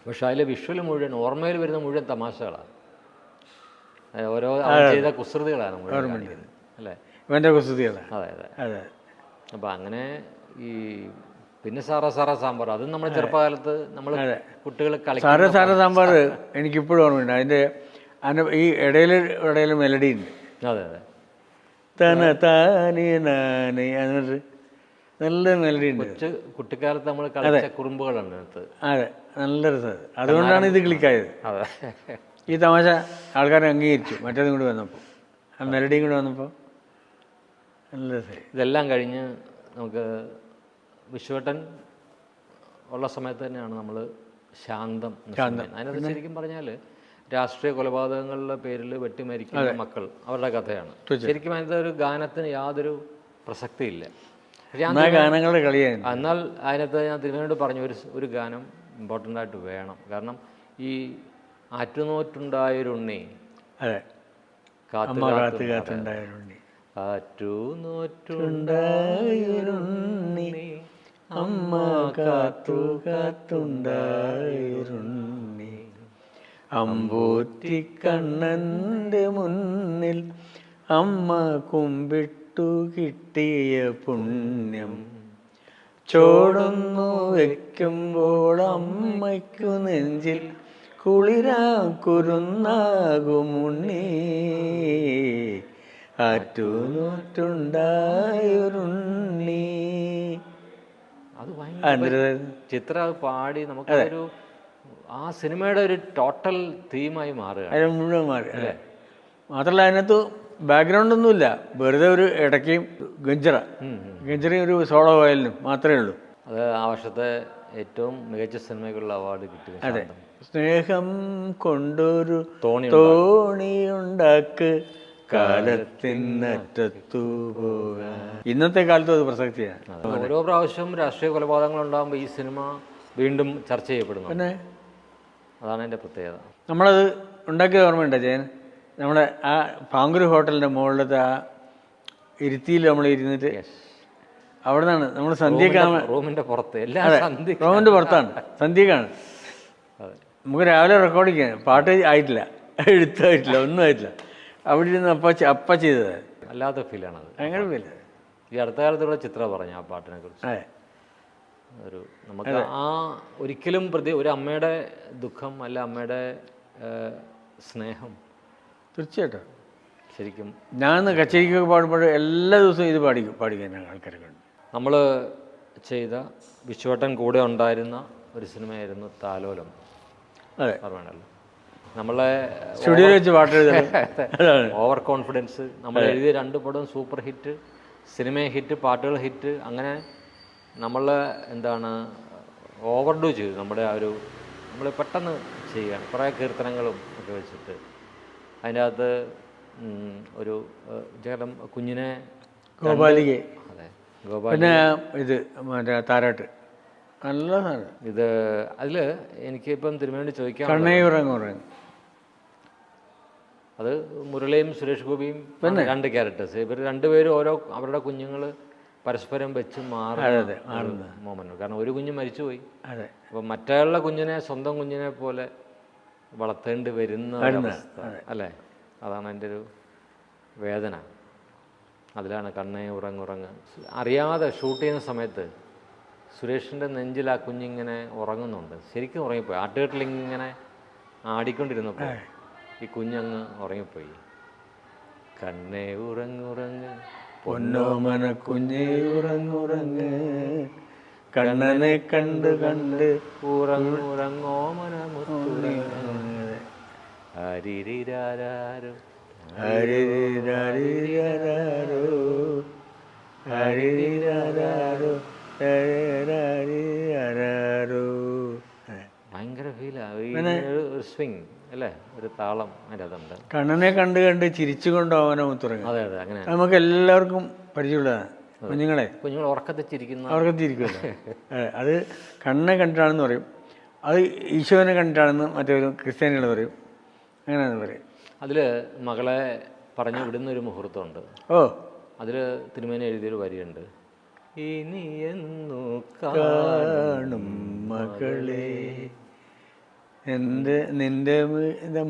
പക്ഷെ അതിൽ വിഷ്വൽ മുഴുവൻ ഓർമ്മയിൽ വരുന്ന മുഴുവൻ തമാശകളാണ്, ഓരോ അവൻ ചെയ്ത കുസൃതികളാണ് മുഴുവൻ കാണിക്കുന്നത് അല്ലേ, ഇവൻ്റെ കുസൃതികളാണ്. അതെ അതെ. അപ്പം അങ്ങനെ ഈ പിന്നെ സാറാ സാമ്പാർ, അതും നമ്മുടെ ചെറുപ്പകാലത്ത് നമ്മൾ കുട്ടികൾ സാറാ സാമ്പാർ എനിക്കിപ്പോഴും ഓർമ്മയുണ്ട്. അതിൻ്റെ ഈ ഇടയിൽ മെലഡി ഉണ്ട്. അതെ അതെ, താനേ നാനേ എന്നിട്ട് നല്ല മെലഡി ഉണ്ട്. കുട്ടിക്കാലത്ത് നമ്മൾ കളിച്ച കുറുമ്പുകളാണ് അടുത്ത്. അതെ, നല്ല രസം. അതുകൊണ്ടാണ് ഇത് ക്ലിക്കായത്. അതെ, ഈ തമാശ ആൾക്കാരെ അംഗീകരിച്ചു. മറ്റേതും കൂടി വന്നപ്പോൾ, ആ മെലഡിയും കൂടി വന്നപ്പോൾ നല്ല രസം. ഇതെല്ലാം കഴിഞ്ഞ് നമുക്ക് വിശ്വട്ടൻ ഉള്ള സമയത്ത് തന്നെയാണ് നമ്മൾ ശാന്തം. അതിനകത്ത് ശരിക്കും പറഞ്ഞാൽ രാഷ്ട്രീയ കൊലപാതകങ്ങളുടെ പേരിൽ വെട്ടിമരിക്കുന്ന മക്കൾ അവരുടെ കഥയാണ്. ശരിക്കും അതിനകത്ത് ഒരു ഗാനത്തിന് യാതൊരു പ്രസക്തിയില്ല. ഗാനങ്ങളുടെ കളിയാണ്. എന്നാൽ അതിനകത്ത് ഞാൻ തിരുവനന്തപുരം പറഞ്ഞു ഒരു ഗാനം ഇമ്പോർട്ടൻ്റ് ആയിട്ട് വേണം. കാരണം ഈ ആറ്റുനോറ്റുണ്ടായൊരുണ്ണി, ആറ്റുനോറ്റുണ്ടായൊരുണ്ണി അമ്മ കാത്തു കാത്തുണ്ടായിരുണ്ണി അമ്പൂറ്റി കണ്ണൻ്റെ മുന്നിൽ അമ്മ കുമ്പിട്ടു കിട്ടിയ പുണ്യം ചോടൊന്നു വയ്ക്കുമ്പോൾ അമ്മയ്ക്കു നെഞ്ചിൽ കുളിരാക്കുരുന്നാകുമുണ്ണി ആറ്റുനോറ്റുണ്ടായൊരുണ്ണി. അത് ഭയങ്കര ചിത്ര പാടി നമുക്കൊരു ആ സിനിമയുടെ ഒരു ടോട്ടൽ തീമായി മാറുക, മുഴുവൻ മാറി അല്ലേ. മാത്രമല്ല അതിനകത്ത് ബാക്ക്ഗ്രൗണ്ടൊന്നുമില്ല, വെറുതെ ഒരു ഇടയ്ക്കും ഗഞ്ചറയും ഒരു സോളോ വയലിനും മാത്രമേ ഉള്ളൂ. അത് ആ വർഷത്തെ ഏറ്റവും മികച്ച സിനിമയ്ക്കുള്ള അവാർഡ് കിട്ടി. അതെ, സ്നേഹം കൊണ്ടൊരു തോണിയുണ്ടാക്ക് കാലത്തിനറ്റത്തു പോകാൻ. ഇന്നത്തെ കാലത്തും അത് പ്രസക്തിയാണ്. ഓരോ പ്രാവശ്യം രാഷ്ട്രീയ കൊലപാതകങ്ങൾ ഉണ്ടാകുമ്പോൾ ഈ സിനിമ വീണ്ടും ചർച്ച ചെയ്യപ്പെടുന്നു. പിന്നെ അതാണ് എൻ്റെ പ്രത്യേകത. നമ്മളത് ഉണ്ടാക്കിയത് ഓർമ്മയുണ്ടോ ജയൻ? നമ്മുടെ ആ പാങ്കുരു ഹോട്ടലിൻ്റെ മുകളിലത്തെ ആ ഇരുത്തിയിൽ നമ്മൾ ഇരുന്നിട്ട് അവിടെ നിന്നാണ് നമ്മൾ സന്ധ്യക്കാണ്, റൂമിൻ്റെ പുറത്ത്, റൂമിൻ്റെ പുറത്താണ് സന്ധ്യക്കാണ്. നമുക്ക് രാവിലെ റെക്കോർഡിങ് ചെയ്യാൻ പാട്ട് ആയിട്ടില്ല, എഴുത്തായിട്ടില്ല, ഒന്നും ആയിട്ടില്ല. അവിടെ ഇരുന്ന് അപ്പ ചെയ്തത് അല്ലാത്ത ഫീലാണത്. ഭയങ്കര ഫീൽ. ഈ അടുത്ത കാലത്തുള്ള ചിത്ര പറഞ്ഞു ആ പാട്ടിനെ കുറിച്ച്. ഒരു നമുക്ക് ആ ഒരിക്കലും ഒരു അമ്മയുടെ ദുഃഖം അല്ല അമ്മയുടെ സ്നേഹം. തീർച്ചയായിട്ടും. ശരിക്കും ഞാൻ കച്ചേരിക്കൊക്കെ പാടുമ്പോൾ എല്ലാ ദിവസവും ഇത് പാടിക്കാൻ ആൾക്കാരൊക്കെ ഉണ്ട്. നമ്മൾ ചെയ്ത വിശ്വട്ടൻ കൂടെ ഉണ്ടായിരുന്ന ഒരു സിനിമയായിരുന്നു താലോലം. അതെ, ഓർമ്മയാണല്ലോ. നമ്മളെ സ്റ്റുഡിയോയിൽ വെച്ച് പാട്ട് ഓവർ കോൺഫിഡൻസ്, നമ്മൾ എഴുതിയ 2 പടവും സൂപ്പർ ഹിറ്റ്, സിനിമ ഹിറ്റ്, പാട്ടുകൾ ഹിറ്റ്. അങ്ങനെ നമ്മൾ എന്താണ് ഓവർഡു ചെയ്തു നമ്മുടെ ആ ഒരു, നമ്മൾ പെട്ടെന്ന് ചെയ്യുകയാണ് കുറേ കീർത്തനങ്ങളും ഒക്കെ വെച്ചിട്ട്. അതിൻ്റെ അകത്ത് ഒരു ചേട്ടൻ കുഞ്ഞിനെ ഗോപാലിക, അതെ ഗോപാലിക, പിന്നെ ഇത് മറ്റേ താരാട്ട്, നല്ല സാധനം ഇത്. അതിൽ എനിക്കിപ്പം തിരുമേനി ചോദിക്കാൻ, അത് മുരളിയും സുരേഷ് ഗോപിയും 2 ക്യാരക്ടേഴ്സ്. ഇവർ 2 പേരും ഓരോ അവരുടെ കുഞ്ഞുങ്ങൾ പരസ്പരം വെച്ച് മാറുന്ന മോമെന്റ്. കാരണം ഒരു കുഞ്ഞ് മരിച്ചുപോയി, അപ്പം മറ്റുള്ള കുഞ്ഞിനെ സ്വന്തം കുഞ്ഞിനെ പോലെ വളർത്തേണ്ടി വരുന്ന അവസ്ഥ അല്ലേ. അതാണ് എൻ്റെ ഒരു വേദന. അതിലാണ് കണ്ണേ ഉറങ്ങുറങ്ങ്. അറിയാതെ ഷൂട്ട് ചെയ്യുന്ന സമയത്ത് സുരേഷിൻ്റെ നെഞ്ചിൽ ആ കുഞ്ഞിങ്ങനെ ഉറങ്ങുന്നുണ്ട്. ശരിക്കും ഉറങ്ങിപ്പോയി. ആട്ടുകെട്ടിലിങ്ങനെ ആടിക്കൊണ്ടിരുന്നപ്പോൾ ഈ കുഞ്ഞങ്ങ് ഉറങ്ങിപ്പോയി. കണ്ണേ ഉറങ്ങുറങ്ങ് പൊന്നോമന കുഞ്ഞേ ഉറങ്ങുറങ്ങ്, കണ്ണനെ കണ്ട് കണ്ട് ഉറങ്ങുറങ്ങോമന മുത്തുറങ്ങ് ഹരിരിരാരോ ഹരിരിരാരിരാരോ ഹരിരിരാരോ ഹരിരാരിരാരോ. ഭയങ്കര ഫീലാണ് ഒരു സ്വിങ് അല്ലേ, ഒരു താളം അതിൻ്റെ അതുണ്ട്. കണ്ണനെ കണ്ട് കണ്ട് ചിരിച്ചുകൊണ്ട് ഓമന മുത്തുറങ്ങ്. അതെ അതെ, അങ്ങനെ നമുക്ക് എല്ലാവർക്കും പരിചയമുള്ളതാണ്. കുഞ്ഞുങ്ങൾ ഉറക്കത്തിൽ ചിരിക്കുന്ന ചിരിക്കുമല്ലോ. അത് കണ്ണനെ കണ്ടിട്ടാണെന്ന് പറയും, അത് ഈശോനെ കണ്ടിട്ടാണെന്ന് മറ്റൊരു ക്രിസ്ത്യാനികൾ പറയും, അങ്ങനെയാണെന്ന് പറയും. അതിൽ മകളെ പറഞ്ഞു വിടുന്നൊരു മുഹൂർത്തമുണ്ട്. ഓ, അതിൽ തിരുമേനി എഴുതിയൊരു വരിയുണ്ട്, ഇനി എന്നു കാണും മകളെ നിന്റെ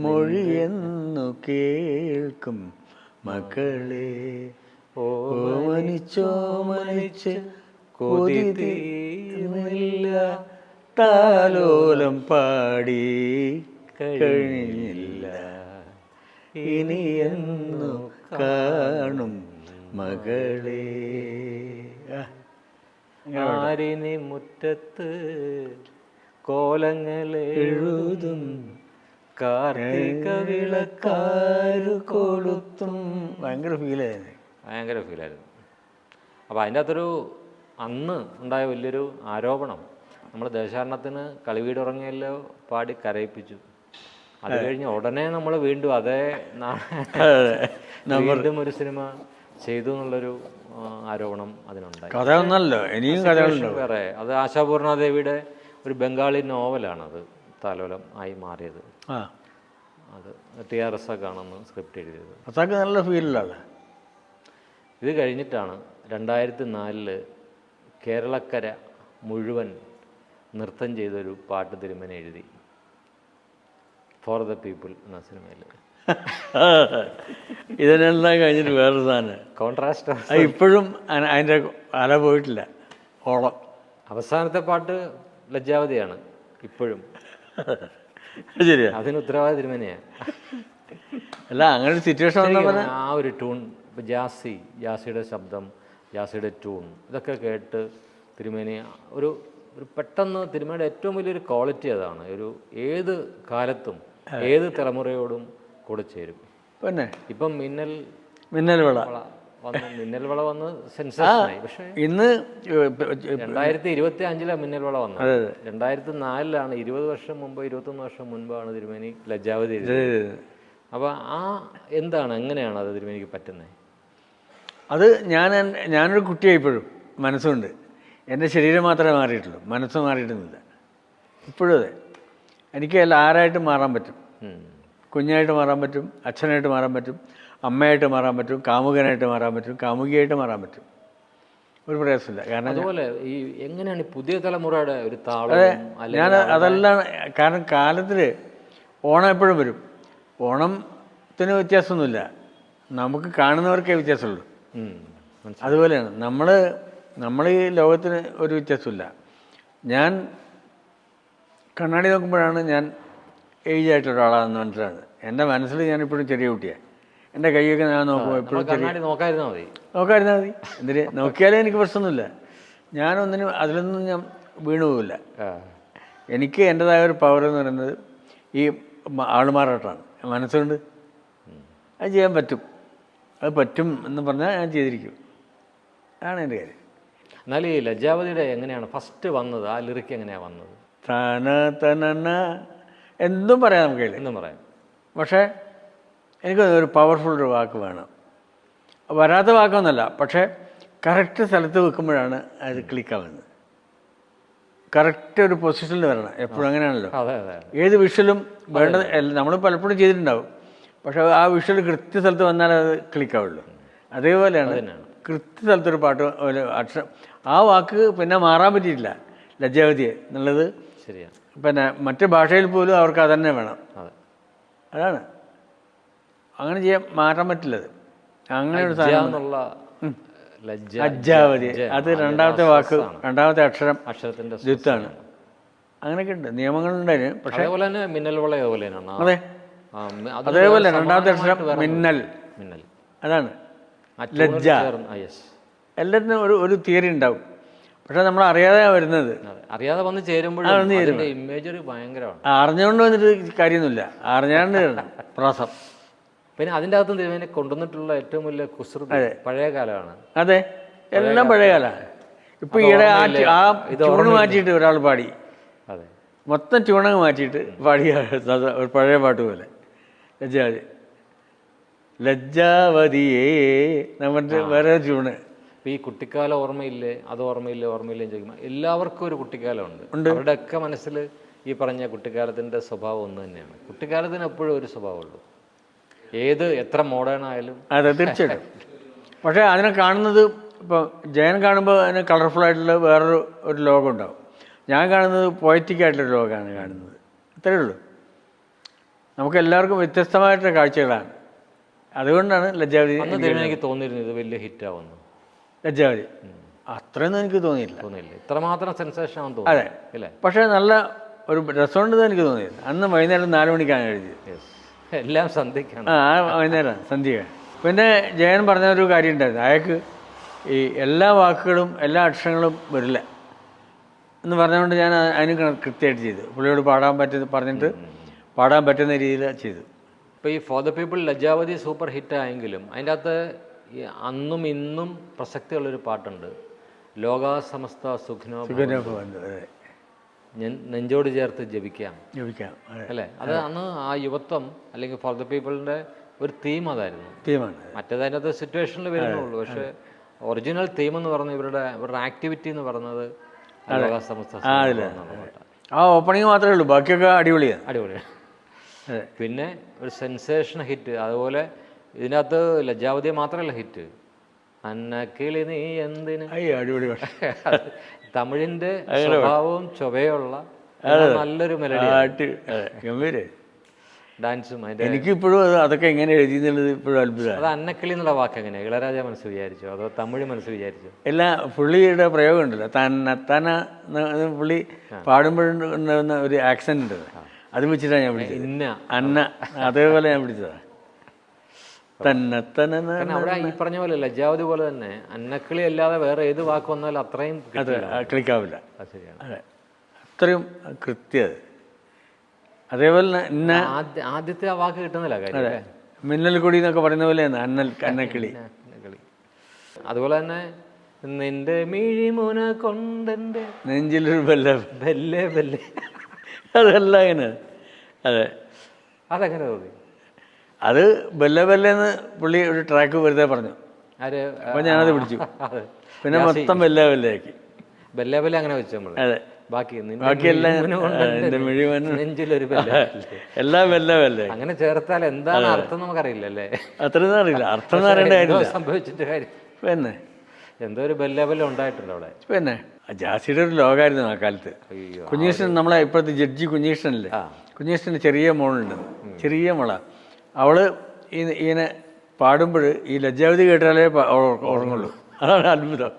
മൊഴി എന്നു കേൾക്കും മകളെ, ഓമനിച്ചോമനിച്ച് കൊതി തീർന്നില്ല, താലോലം പാടി കഴിഞ്ഞില്ല, ഇനി എന്നു കാണും മകളെ. ആരിനി മുറ്റത്ത് കോലങ്ങളെഴുതും, കാർത്തിക വിളക്കാരു കൊളുത്തും. ഭയങ്കര ഫീലായിരുന്നു. ഭയങ്കര ഫീലായിരുന്നു. അപ്പോൾ അതിൻ്റെ അകത്തൊരു അന്ന് ഉണ്ടായ വലിയൊരു ആരോപണം, നമ്മൾ ദേശാടനത്തിന് കളിവീട് ഉറങ്ങിയല്ലോ പാടി കരയിപ്പിച്ചു. അത് കഴിഞ്ഞ് ഉടനെ നമ്മൾ വീണ്ടും അതേ വീണ്ടും ഒരു സിനിമ ചെയ്തു എന്നുള്ളൊരു ആരോപണം അതിനുണ്ടായി. കഥ ഒന്നല്ലോ, ഇനിയും കഥകളുണ്ട് വേറെ. അത് ആശാപൂർണാദേവിയുടെ ഒരു ബംഗാളി നോവലാണത് താലോലം ആയി മാറിയത്. അത് TRS ആണെന്ന് സ്ക്രിപ്റ്റ് എഴുതിയത്. അതൊക്കെ നല്ല ഫീലിലാണ്. ഇത് കഴിഞ്ഞിട്ടാണ് 2004 കേരളക്കര മുഴുവൻ നൃത്തം ചെയ്തൊരു പാട്ട് തിരുമേനി എഴുതി, ഫോർ ദ പീപ്പിൾ എന്ന സിനിമയിൽ. ഇതിനെല്ലാം കഴിഞ്ഞിട്ട് വേറൊരു സാധനം കോൺട്രാസ്റ്റ്. ഇപ്പോഴും അതിൻ്റെ അല പോയിട്ടില്ല, ഓളം. അവസാനത്തെ പാട്ട് ലജ്ജാവതിയാണ് ഇപ്പോഴും. ശരിയാ, അതിന് ഉത്തരവാദി തിരുമേനിയാണ്. അല്ല, അങ്ങനെ ഒരു സിറ്റുവേഷൻ ആ ഒരു ട്യൂൺ, ഇപ്പോൾ ജാസിയുടെ ശബ്ദം, ജാസിയുടെ ട്യൂൺ, ഇതൊക്കെ കേട്ട് തിരുമേനി ഒരു പെട്ടെന്ന് തിരുമേനിയുടെ ഏറ്റവും വലിയൊരു ക്വാളിറ്റി അതാണ്. ഏത് കാലത്തും ഏത് തലമുറയോടും കൂടെ ചേരും. പിന്നെ ഇപ്പം മിന്നൽ വള വന്ന് സെൻസേഷനായി. പക്ഷേ ഇന്ന് 2025 മിന്നൽ വള വന്നത്. 2004 20 വർഷം മുമ്പ് 21 വർഷം മുൻപാണ് തിരുമേനി ലജ്ജാവതി എഴുതിയത്. അപ്പോൾ എന്താണ്, എങ്ങനെയാണ് അത് തിരുമേനിക്ക് പറ്റുന്നത്? അത് ഞാനൊരു കുട്ടിയായിപ്പോഴും മനസ്സുണ്ട്. എൻ്റെ ശരീരം മാത്രമേ മാറിയിട്ടുള്ളൂ, മനസ്സ് മാറിയിട്ടൊന്നുമില്ല. ഇപ്പോഴും അതെ. എനിക്ക് ആരായിട്ടും മാറാൻ പറ്റും. കുഞ്ഞായിട്ട് മാറാൻ പറ്റും, അച്ഛനായിട്ട് മാറാൻ പറ്റും, അമ്മയായിട്ട് മാറാൻ പറ്റും, കാമുകനായിട്ട് മാറാൻ പറ്റും, കാമുകിയായിട്ട് മാറാൻ പറ്റും. ഒരു പ്രയാസമില്ല. കാരണം അതുപോലെ ഈ എങ്ങനെയാണ് ഈ പുതിയ തലമുറയുടെ ഒരു താളം? ഞാൻ അതെല്ലാം കാരണം കാലത്തിൽ ഓണം എപ്പോഴും വരും. ഓണത്തിന് വ്യത്യാസമൊന്നുമില്ല, നമുക്ക് കാണുന്നവർക്കേ വ്യത്യാസമുള്ളൂ. അതുപോലെയാണ് നമ്മൾ ഈ ലോകത്തിന് ഒരു വ്യത്യാസമില്ല. ഞാൻ കണ്ണാടി നോക്കുമ്പോഴാണ് ഞാൻ ഏജ് ആയിട്ടുള്ള ഒരാളാണെന്ന് മനസ്സിലാണ്. എൻ്റെ മനസ്സിൽ ഞാനിപ്പോഴും ചെറിയ കുട്ടിയാണ്. എൻ്റെ കൈയൊക്കെ ഞാൻ നോക്കുമ്പോൾ എപ്പോഴും നോക്കാതിരുന്നാൽ മതി. എന്തിന് നോക്കിയാലേ എനിക്ക് പ്രശ്നമൊന്നുമില്ല. അതിലൊന്നും ഞാൻ വീണു പോവില്ല. എനിക്ക് എൻ്റെതായ ഒരു പവർ എന്ന് പറയുന്നത് ഈ ആളുമാറാട്ടമാണ്. മനസ്സുകൊണ്ട് അത് ചെയ്യാൻ പറ്റും. അത് പറ്റും എന്ന് പറഞ്ഞാൽ ഞാൻ ചെയ്തിരിക്കും. അതാണ് എൻ്റെ കാര്യം. എന്നാൽ ഈ ലജ്ജാവതിയുടെ എങ്ങനെയാണ് ഫസ്റ്റ് വന്നത്? ആ ലിറിക്ക് എങ്ങനെയാണ് വന്നത്? തന എന്തും പറയാം, നമുക്ക് എന്നും പറയാം. പക്ഷേ എനിക്ക് ഒരു പവർഫുൾ ഒരു വാക്ക് വേണം. വരാത്ത വാക്കൊന്നുമല്ല, പക്ഷേ കറക്റ്റ് സ്ഥലത്ത് വെക്കുമ്പോഴാണ് അത് ക്ലിക്കാവുന്നത്. കറക്റ്റ് ഒരു പൊസിഷനിൽ വരണം. എപ്പോഴും അങ്ങനെയാണല്ലോ. ഏത് വിഷ്വലും വേണ്ടത് നമ്മൾ പലപ്പോഴും ചെയ്തിട്ടുണ്ടാവും, പക്ഷെ ആ വിഷ്വൽ കൃത്യ സ്ഥലത്ത് വന്നാൽ അത് ക്ലിക്കാവുള്ളൂ. അതേപോലെയാണ് കൃത്യ സ്ഥലത്തൊരു പാട്ട് ഒരു അക്ഷരം, ആ വാക്ക് പിന്നെ മാറാൻ പറ്റിയിട്ടില്ല ലജ്ജാവതിയെ എന്നുള്ളത്. ശരിയാണ്. പിന്നെ മറ്റ് ഭാഷയിൽ പോലും അവർക്ക് അതന്നെ വേണം. അതാണ്, അങ്ങനെ മാറാൻ പറ്റില്ലത്. അങ്ങനെ ഒരു സാധനം ലജ്ജാവതി, അത് രണ്ടാമത്തെ വാക്ക്, രണ്ടാമത്തെ അക്ഷരത്തിൻ്റെ ദ്വിത്താണ്. അങ്ങനെയൊക്കെ ഉണ്ട്, നിയമങ്ങളുണ്ടായിരുന്നു. പക്ഷേ മിന്നൽ വള അതെ, അതേപോലെ രണ്ടാമത്തെ അക്ഷരം മിന്നൽ. അതാണ് ലജ്ജ. എല്ലാത്തിനും ഒരു തിയറി ഉണ്ടാവും. പക്ഷെ നമ്മൾ അറിയാതെ വരുന്നത്, അറിയാതെ വന്ന് ചേരുമ്പോഴും ഇമേജറി ഭയങ്കരമാണ്. അറിഞ്ഞുകൊണ്ട് വന്നിട്ട് കാര്യമൊന്നുമില്ല, അറിഞ്ഞാണ്ട് പ്രാസം. പിന്നെ അതിൻ്റെ അകത്തും തിരുമേനെ കൊണ്ടുവന്നിട്ടുള്ള ഏറ്റവും വലിയ കുസൃതി പഴയ കാലമാണ്. അതെ, എല്ലാം പഴയ കാലമാണ്. ഇപ്പം ഈയിടെ ആ ട്യൂണ് മാറ്റിയിട്ട് ഒരാൾ പാടി, അതെ, മൊത്തം ട്യൂണങ്ങ് മാറ്റിയിട്ട് പാടിയ ഒരു പഴയ പാട്ട് പോലെ ലജ്ജാവതി, ലജ്ജാവതിയേ നമ്മുടെ വേറെ ട്യൂണ്. ഇപ്പം ഈ കുട്ടിക്കാല ഓർമ്മയില്ലേ, അത് ഓർമ്മയില്ലേ ചോദിക്കുമ്പോൾ എല്ലാവർക്കും ഒരു കുട്ടിക്കാലമുണ്ട്. അവരുടെയൊക്കെ മനസ്സിൽ ഈ പറഞ്ഞ കുട്ടിക്കാലത്തിൻ്റെ സ്വഭാവം ഒന്ന് തന്നെയാണ്. കുട്ടിക്കാലത്തിന് എപ്പോഴും ഒരു സ്വഭാവമുള്ളൂ, എത്ര മോഡേൺ ആയാലും. അതെ, തീർച്ചയായിട്ടും. പക്ഷേ അതിനെ കാണുന്നത്, ഇപ്പോൾ ജയൻ കാണുമ്പോൾ അതിന് കളർഫുള്ളായിട്ടുള്ള വേറൊരു ലോകം ഉണ്ടാവും. ഞാൻ കാണുന്നത് പോയറ്റിക്കായിട്ടുള്ള ലോകമാണ് കാണുന്നത്. അത്രയേ ഉള്ളൂ. നമുക്ക് എല്ലാവർക്കും വ്യത്യസ്തമായിട്ടുള്ള കാഴ്ചകളാണ്. അതുകൊണ്ടാണ് ലജ്ജാവതി. എനിക്ക് തോന്നിയിരുന്നു ഇത് വലിയ ഹിറ്റാവുന്നു. ലജ്ജാവതി അത്രയൊന്നും എനിക്ക് തോന്നിയില്ല. ഇത്രമാത്രം സെൻസേഷൻ ആണെന്ന് തോന്നി. അതെ, പക്ഷേ നല്ല ഒരു രസമുണ്ടെന്ന് എനിക്ക് തോന്നിയില്ല. അന്ന് വൈകുന്നേരം 4 മണിക്കാണ് എഴുതിയത്. എല്ലാം സന്ധ്യക്കാണ്. വൈകുന്നേരം സന്ധ്യയാണ്. പിന്നെ ജയൻ പറഞ്ഞൊരു കാര്യം ഉണ്ടായിരുന്നു, അയാൾക്ക് ഈ എല്ലാ വാക്കുകളും എല്ലാ അക്ഷരങ്ങളും വരില്ല എന്ന് പറഞ്ഞുകൊണ്ട് ഞാൻ അതിന് കൃത്യമായിട്ട് ചെയ്തു. പുള്ളിയോട് പറഞ്ഞിട്ട് പാടാൻ പറ്റുന്ന രീതിയിൽ ചെയ്തു. ഇപ്പോൾ ഈ for the people Lajjavathi super ഹിറ്റായെങ്കിലും അതിൻ്റെ അകത്ത് അന്നും ഇന്നും പ്രസക്തിയുള്ളൊരു പാട്ടുണ്ട്, ലോകാസമസ്ത സുഖിനോ നെഞ്ചോട് ചേർത്ത് ജപിക്കാം അല്ലേ. അത് അന്ന് ആ യുവത്വം അല്ലെങ്കിൽ ഫോർ ദ പീപ്പിളിൻ്റെ ഒരു തീം അതായിരുന്നു. മറ്റേത് അതിനകത്ത് സിറ്റുവേഷനിൽ വരുന്നുള്ളൂ. പക്ഷേ ഒറിജിനൽ തീം എന്ന് പറഞ്ഞ ഇവരുടെ ആക്ടിവിറ്റി എന്ന് പറയുന്നത് ലോകാസമസ്ത. ആ ഓപ്പണിങ് മാത്രമേ ഉള്ളൂ, ബാക്കിയൊക്കെ അടിപൊളിയാണ്. പിന്നെ ഒരു സെൻസേഷൻ ഹിറ്റ്. അതുപോലെ ഇതിനകത്ത് ലജ്ജാവതി മാത്രമല്ല ഹിറ്റ്, അന്നക്കിളി നീ എന്തിന്, തമിഴിന്റെ സ്വഭാവവും ചൊവയുള്ള നല്ലൊരു മെലഡി, ഡാൻസും. എനിക്കിപ്പോഴും അതൊക്കെ എങ്ങനെ എഴുതിയെന്നുള്ളത് ഇപ്പോഴും അത്ഭുതമാണ്. അത് അന്നക്കിളി എന്നുള്ള വാക്ക് എങ്ങനെ ഇളയരാജ മനസ്സ് വിചാരിച്ചോ അതോ തമിഴ് മനസ്സ് വിചാരിച്ചോ? എല്ലാ പുള്ളിയുടെ പ്രയോഗം ഉണ്ടല്ലോ, തന പുള്ളി പാടുമ്പോഴുണ്ടാകുന്ന ഒരു ആക്സെന്റ് ഉണ്ട്, അത് വെച്ചിട്ടാണ് ഞാൻ വിളിച്ചത്. അന്ന അതേപോലെ ഞാൻ വിളിച്ചതാണ്. അവിടെ ഈ പറഞ്ഞ പോലെ ലജ്ജാവതി പോലെ തന്നെ അന്നക്കിളി അല്ലാതെ വേറെ ഏത് വാക്ക് വന്നാലും അത്രയും ക്ലിക്കാവില്ല. അതെ, അത്രയും കൃത്യം. അതേപോലെ ആദ്യത്തെ ആ വാക്ക് കിട്ടുന്നില്ല കാര്യം. മിന്നൽ കൊടി എന്നൊക്കെ പറയുന്ന പോലെയാണ് അന്നക്കിളി. അതുപോലെ തന്നെ നിന്റെ മിഴിമുന കൊണ്ടെന്റെ നെഞ്ചിലൊരു ബെല്ലേ ബെല്ലേ, അതല്ല അങ്ങനെ. അതെ, അതെങ്ങനെ തോന്നി? അത് ബെല്ല ബെല്ലെന്ന് പുള്ളി ഒരു ട്രാക്ക് വെറുതെ പറഞ്ഞു, അപ്പൊ ഞാനത് പിടിച്ചു. പിന്നെ മൊത്തം ബെല്ല ബെല്ലയാക്കി. ബെല്ല ബെല്ല അങ്ങനെ വെച്ചു നമ്മൾ. അതെ, ബാക്കിയെല്ലാം എല്ലാം ബെല്ല ബെല്ല അങ്ങനെ ചേർത്താൽ എന്താണ് അർത്ഥം നമുക്കറിയില്ലല്ലേ. അത്രയൊന്നും അറിയില്ല, അർത്ഥം എന്ന് അറിയേണ്ട കാര്യമില്ല. സംഭവിച്ചിട്ട് കാര്യം പിന്നെ എന്തോ ഒരു ബെല്ല ബെല്ല ഉണ്ടായിട്ടുണ്ട് അവിടെ. പിന്നെ ജാസിയുടെ ഒരു ലോകമായിരുന്നു ആ കാലത്ത്. കുഞ്ഞീഷ്ണൻ, നമ്മളെ ഇപ്പോഴത്തെ ജഡ്ജി കുഞ്ഞീഷ്ണനല്ലേ, കുഞ്ഞീഷ്ണന് ചെറിയ മോളുണ്ട്, ചെറിയ മോള. അവള് ഇങ്ങനെ പാടുമ്പോൾ ഈ ലജ്ജാവതി കേട്ടാലേ ഉറങ്ങുള്ളൂ. അതാണ് അത്ഭുതം.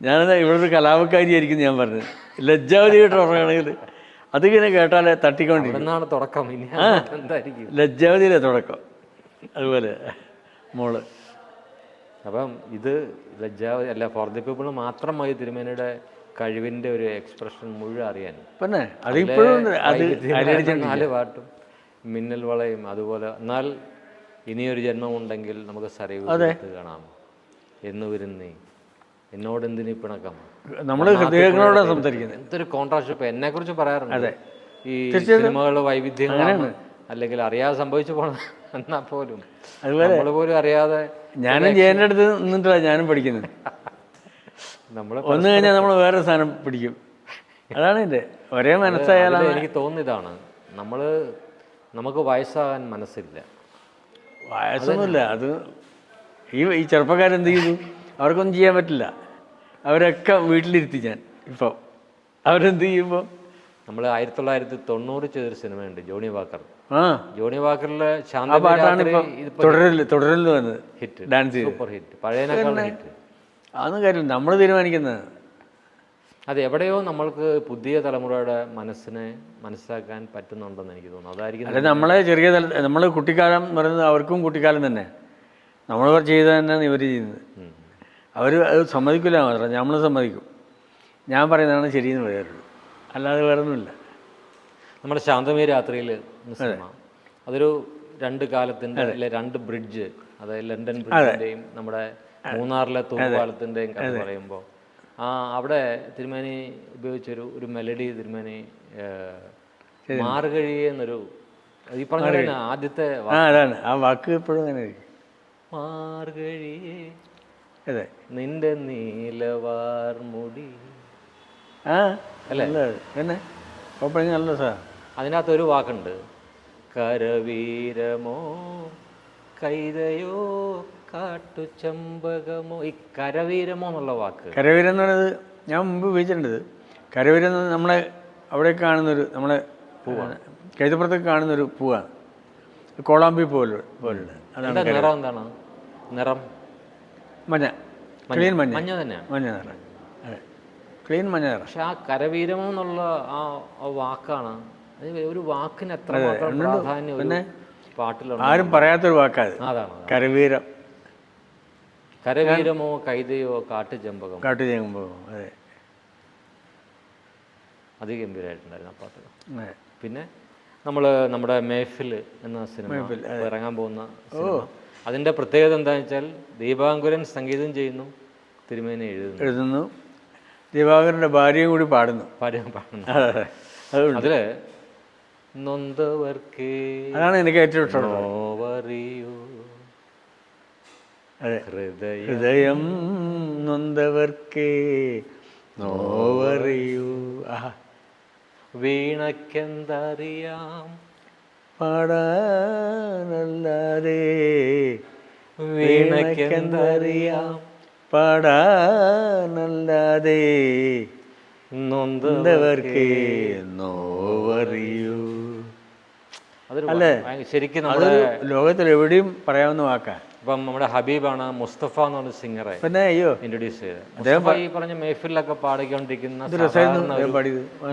ഞാനത് ഇവിടെ ഒരു കലാപക്കാരിയായിരിക്കും ഞാൻ പറഞ്ഞത്. ലജ്ജാവതി കേട്ട് ഉറങ്ങുകയാണെങ്കിൽ അതിങ്ങനെ കേട്ടാലേ തട്ടിക്കൊണ്ടിരിക്കും. ലജ്ജാവതിയിലെ തുടക്കം അതുപോലെ മോള്. അപ്പം ഇത് ലജ്ജാവതി അല്ല, ഫോർ ദി പീപ്പിൾ മാത്രം മതി തിരുമേനിയുടെ കഴിവിൻ്റെ ഒരു എക്സ്പ്രഷൻ മുഴുവൻ അറിയാൻ. പിന്നെ അതിപ്പോഴും 4 പാട്ടും മിന്നൽ വളയും അതുപോലെ. എന്നാൽ ഇനിയൊരു ജന്മമുണ്ടെങ്കിൽ നമുക്ക് സരയു കാണാം എന്ന് വരുന്നേ എന്നോടെന്തിനീ പിണക്കം. നമ്മൾ ഹൃദയങ്ങളോട് സംസാരിക്കുന്നത് എന്തൊരു കോൺട്രാസ്റ്റ്. ഇപ്പം എന്നെ കുറിച്ച് പറയാറുണ്ട്, ഈ സിനിമകളുടെ വൈവിധ്യങ്ങളാണ് അല്ലെങ്കിൽ അറിയാതെ സംഭവിച്ചു പോകണം എന്നാൽ പോലും നമ്മൾ പോലും അറിയാതെ. ഞാനും ജയൻ്റെ അടുത്ത് നിന്നിട്ടാണ് ഞാനും പഠിക്കുന്നത്. നമ്മൾ വന്നു കഴിഞ്ഞാൽ നമ്മൾ വേറെ സാധനം പിടിക്കും. അതാണ് എൻ്റെ ഒരേ മനസ്സായാലും. എനിക്ക് തോന്നിയതാണ്, നമുക്ക് വയസ്സാകാൻ മനസ്സില്ല. വയസ്സൊന്നുമില്ല. അത് ഈ ചെറുപ്പക്കാരെന്ത് ചെയ്തു? അവർക്കൊന്നും ചെയ്യാൻ പറ്റില്ല. അവരൊക്കെ വീട്ടിലിരുത്തി ഞാൻ ഇപ്പോൾ. അവരെന്ത് ചെയ്യുമ്പോൾ നമ്മൾ 1990 ചെയ്തൊരു സിനിമയുണ്ട് ജോണി വാക്കർ. ജോണി വാക്കറിലെ തുടരല് വന്നത് ഹിറ്റ്, ഡാൻസ് സൂപ്പർ ഹിറ്റ്, പഴയതിനേക്കാളും ഹിറ്റ്. അതൊന്നും കാര്യം നമ്മൾ തീരുമാനിക്കുന്നത്. അത് എവിടെയോ നമ്മൾക്ക് പുതിയ തലമുറയുടെ മനസ്സിനെ മനസ്സിലാക്കാൻ പറ്റുന്നുണ്ടെന്ന് എനിക്ക് തോന്നുന്നു. അതായിരിക്കും അല്ല, നമ്മളെ ചെറിയ നമ്മൾ കുട്ടിക്കാലം എന്ന് പറയുന്നത് അവർക്കും കുട്ടിക്കാലം തന്നെ. നമ്മൾ ചെയ്ത് തന്നെയാണ് ഇവർ ചെയ്യുന്നത്. അവർ അത് സമ്മതിക്കില്ല മാത്രം, നമ്മൾ സമ്മതിക്കും. ഞാൻ പറയുന്നതാണ് ശരിയെന്ന് പറയാറുള്ളൂ, അല്ലാതെ വേറെ ഒന്നുമില്ല. നമ്മുടെ ശാന്തമേ രാത്രിയിൽ സിനിമ, അതൊരു രണ്ട് കാലത്തിൻ്റെ അല്ലെ രണ്ട് ബ്രിഡ്ജ്, അതായത് ലണ്ടൻ ബ്രിഡ്ജിൻ്റെയും നമ്മുടെ മൂന്നാറിലെ തൂക്കുപാലത്തിൻ്റെയും കഥ പറയുമ്പോൾ അവിടെ തിരുമേനി ഉപയോഗിച്ചൊരു മെലഡി തിരുമേനി മാർഗഴി എന്നൊരു ഈ പറഞ്ഞ ആദ്യത്തെ അതാണ് ആ വാക്ക് എപ്പോഴും അങ്ങനെ മാർഗഴി അതെ നിന്റെ നീലവാർ മുടി അല്ലേ പിന്നെ നല്ല സാ. അതിനകത്തൊരു വാക്കുണ്ട്, കരവീരമോ കൈതയോ കാട്ടുചെമ്പകമോ. ഈ കരവീരമോ എന്നുള്ള വാക്ക്, കരവീരം എന്ന് പറയുന്നത് ഞാൻ മുമ്പ് ഉപയോഗിച്ചിട്ടുണ്ട്. കരവീരം എന്ന് നമ്മളെ അവിടെയൊക്കെ കാണുന്നൊരു, നമ്മളെ പൂവാണ്, കൈതപ്പുറത്തൊക്കെ കാണുന്നൊരു പൂവാണ്, കോളാമ്പി പോലുള്ള. അതാണ് നിറം. എന്താണ് നിറം? മഞ്ഞ, ക്ലീൻ മഞ്ഞ. മഞ്ഞ തന്നെയാണ്, മഞ്ഞ നിറം. അതെ, ക്ലീൻ മഞ്ഞ നിറം. പക്ഷെ ആ കരവീരമോ എന്നുള്ള ആ വാക്കാണ്, ഒരു വാക്കിന് എത്രമാത്രം പ്രാധാന്യം പിന്നെ പാട്ടിലുണ്ട്. ആരും പറയാത്തൊരു വാക്കാത്. അതാണ് കരവീരം. കരവീരമോ കൈതയോ കാട്ടുചെമ്പകം. കാട്ടുചെമ്പകം, അതെ. അതിഗംഭീരമായിട്ടുണ്ടായിരുന്നു ആ പാട്ടുകൾ. പിന്നെ നമ്മൾ നമ്മുടെ മേഫിൽ എന്ന സിനിമ ഇറങ്ങാൻ പോകുന്ന സിനിമ, അതിൻ്റെ പ്രത്യേകത എന്താണെന്ന് വെച്ചാൽ ദീപാങ്കുരൻ സംഗീതം ചെയ്യുന്നു, തിരുമേനി എഴുതുന്നു, ദീപാങ്കുരൻ്റെ ഭാര്യയും കൂടി പാടുന്നു. അതില് നൊന്തവർക്ക് അതാണ് എനിക്ക് ഏറ്റവും ഇഷ്ടം. ഹൃദയം നൊന്തവർക്ക് നോവറിയൂ, വീണക്കെന്തറിയാം പാടാനല്ലാതെ, വീണക്കെന്തറിയാം പാടാനല്ലാതെ, നൊന്തവർക്ക് നോവറിയൂ. അല്ലേ, ശരിക്കും നമ്മുടെ ലോകത്തിൽ എവിടെയും പറയാവുന്ന വാക്കാണ്. ഇപ്പം നമ്മുടെ ഹബീബാണ് മുസ്തഫ എന്ന് പറഞ്ഞ സിംഗറെ പിന്നെ ഇൻട്രൊഡ്യൂസ് ചെയ്തത്. ഈ പറഞ്ഞ മേഫിലൊക്കെ പാടിക്കൊണ്ടിരിക്കുന്ന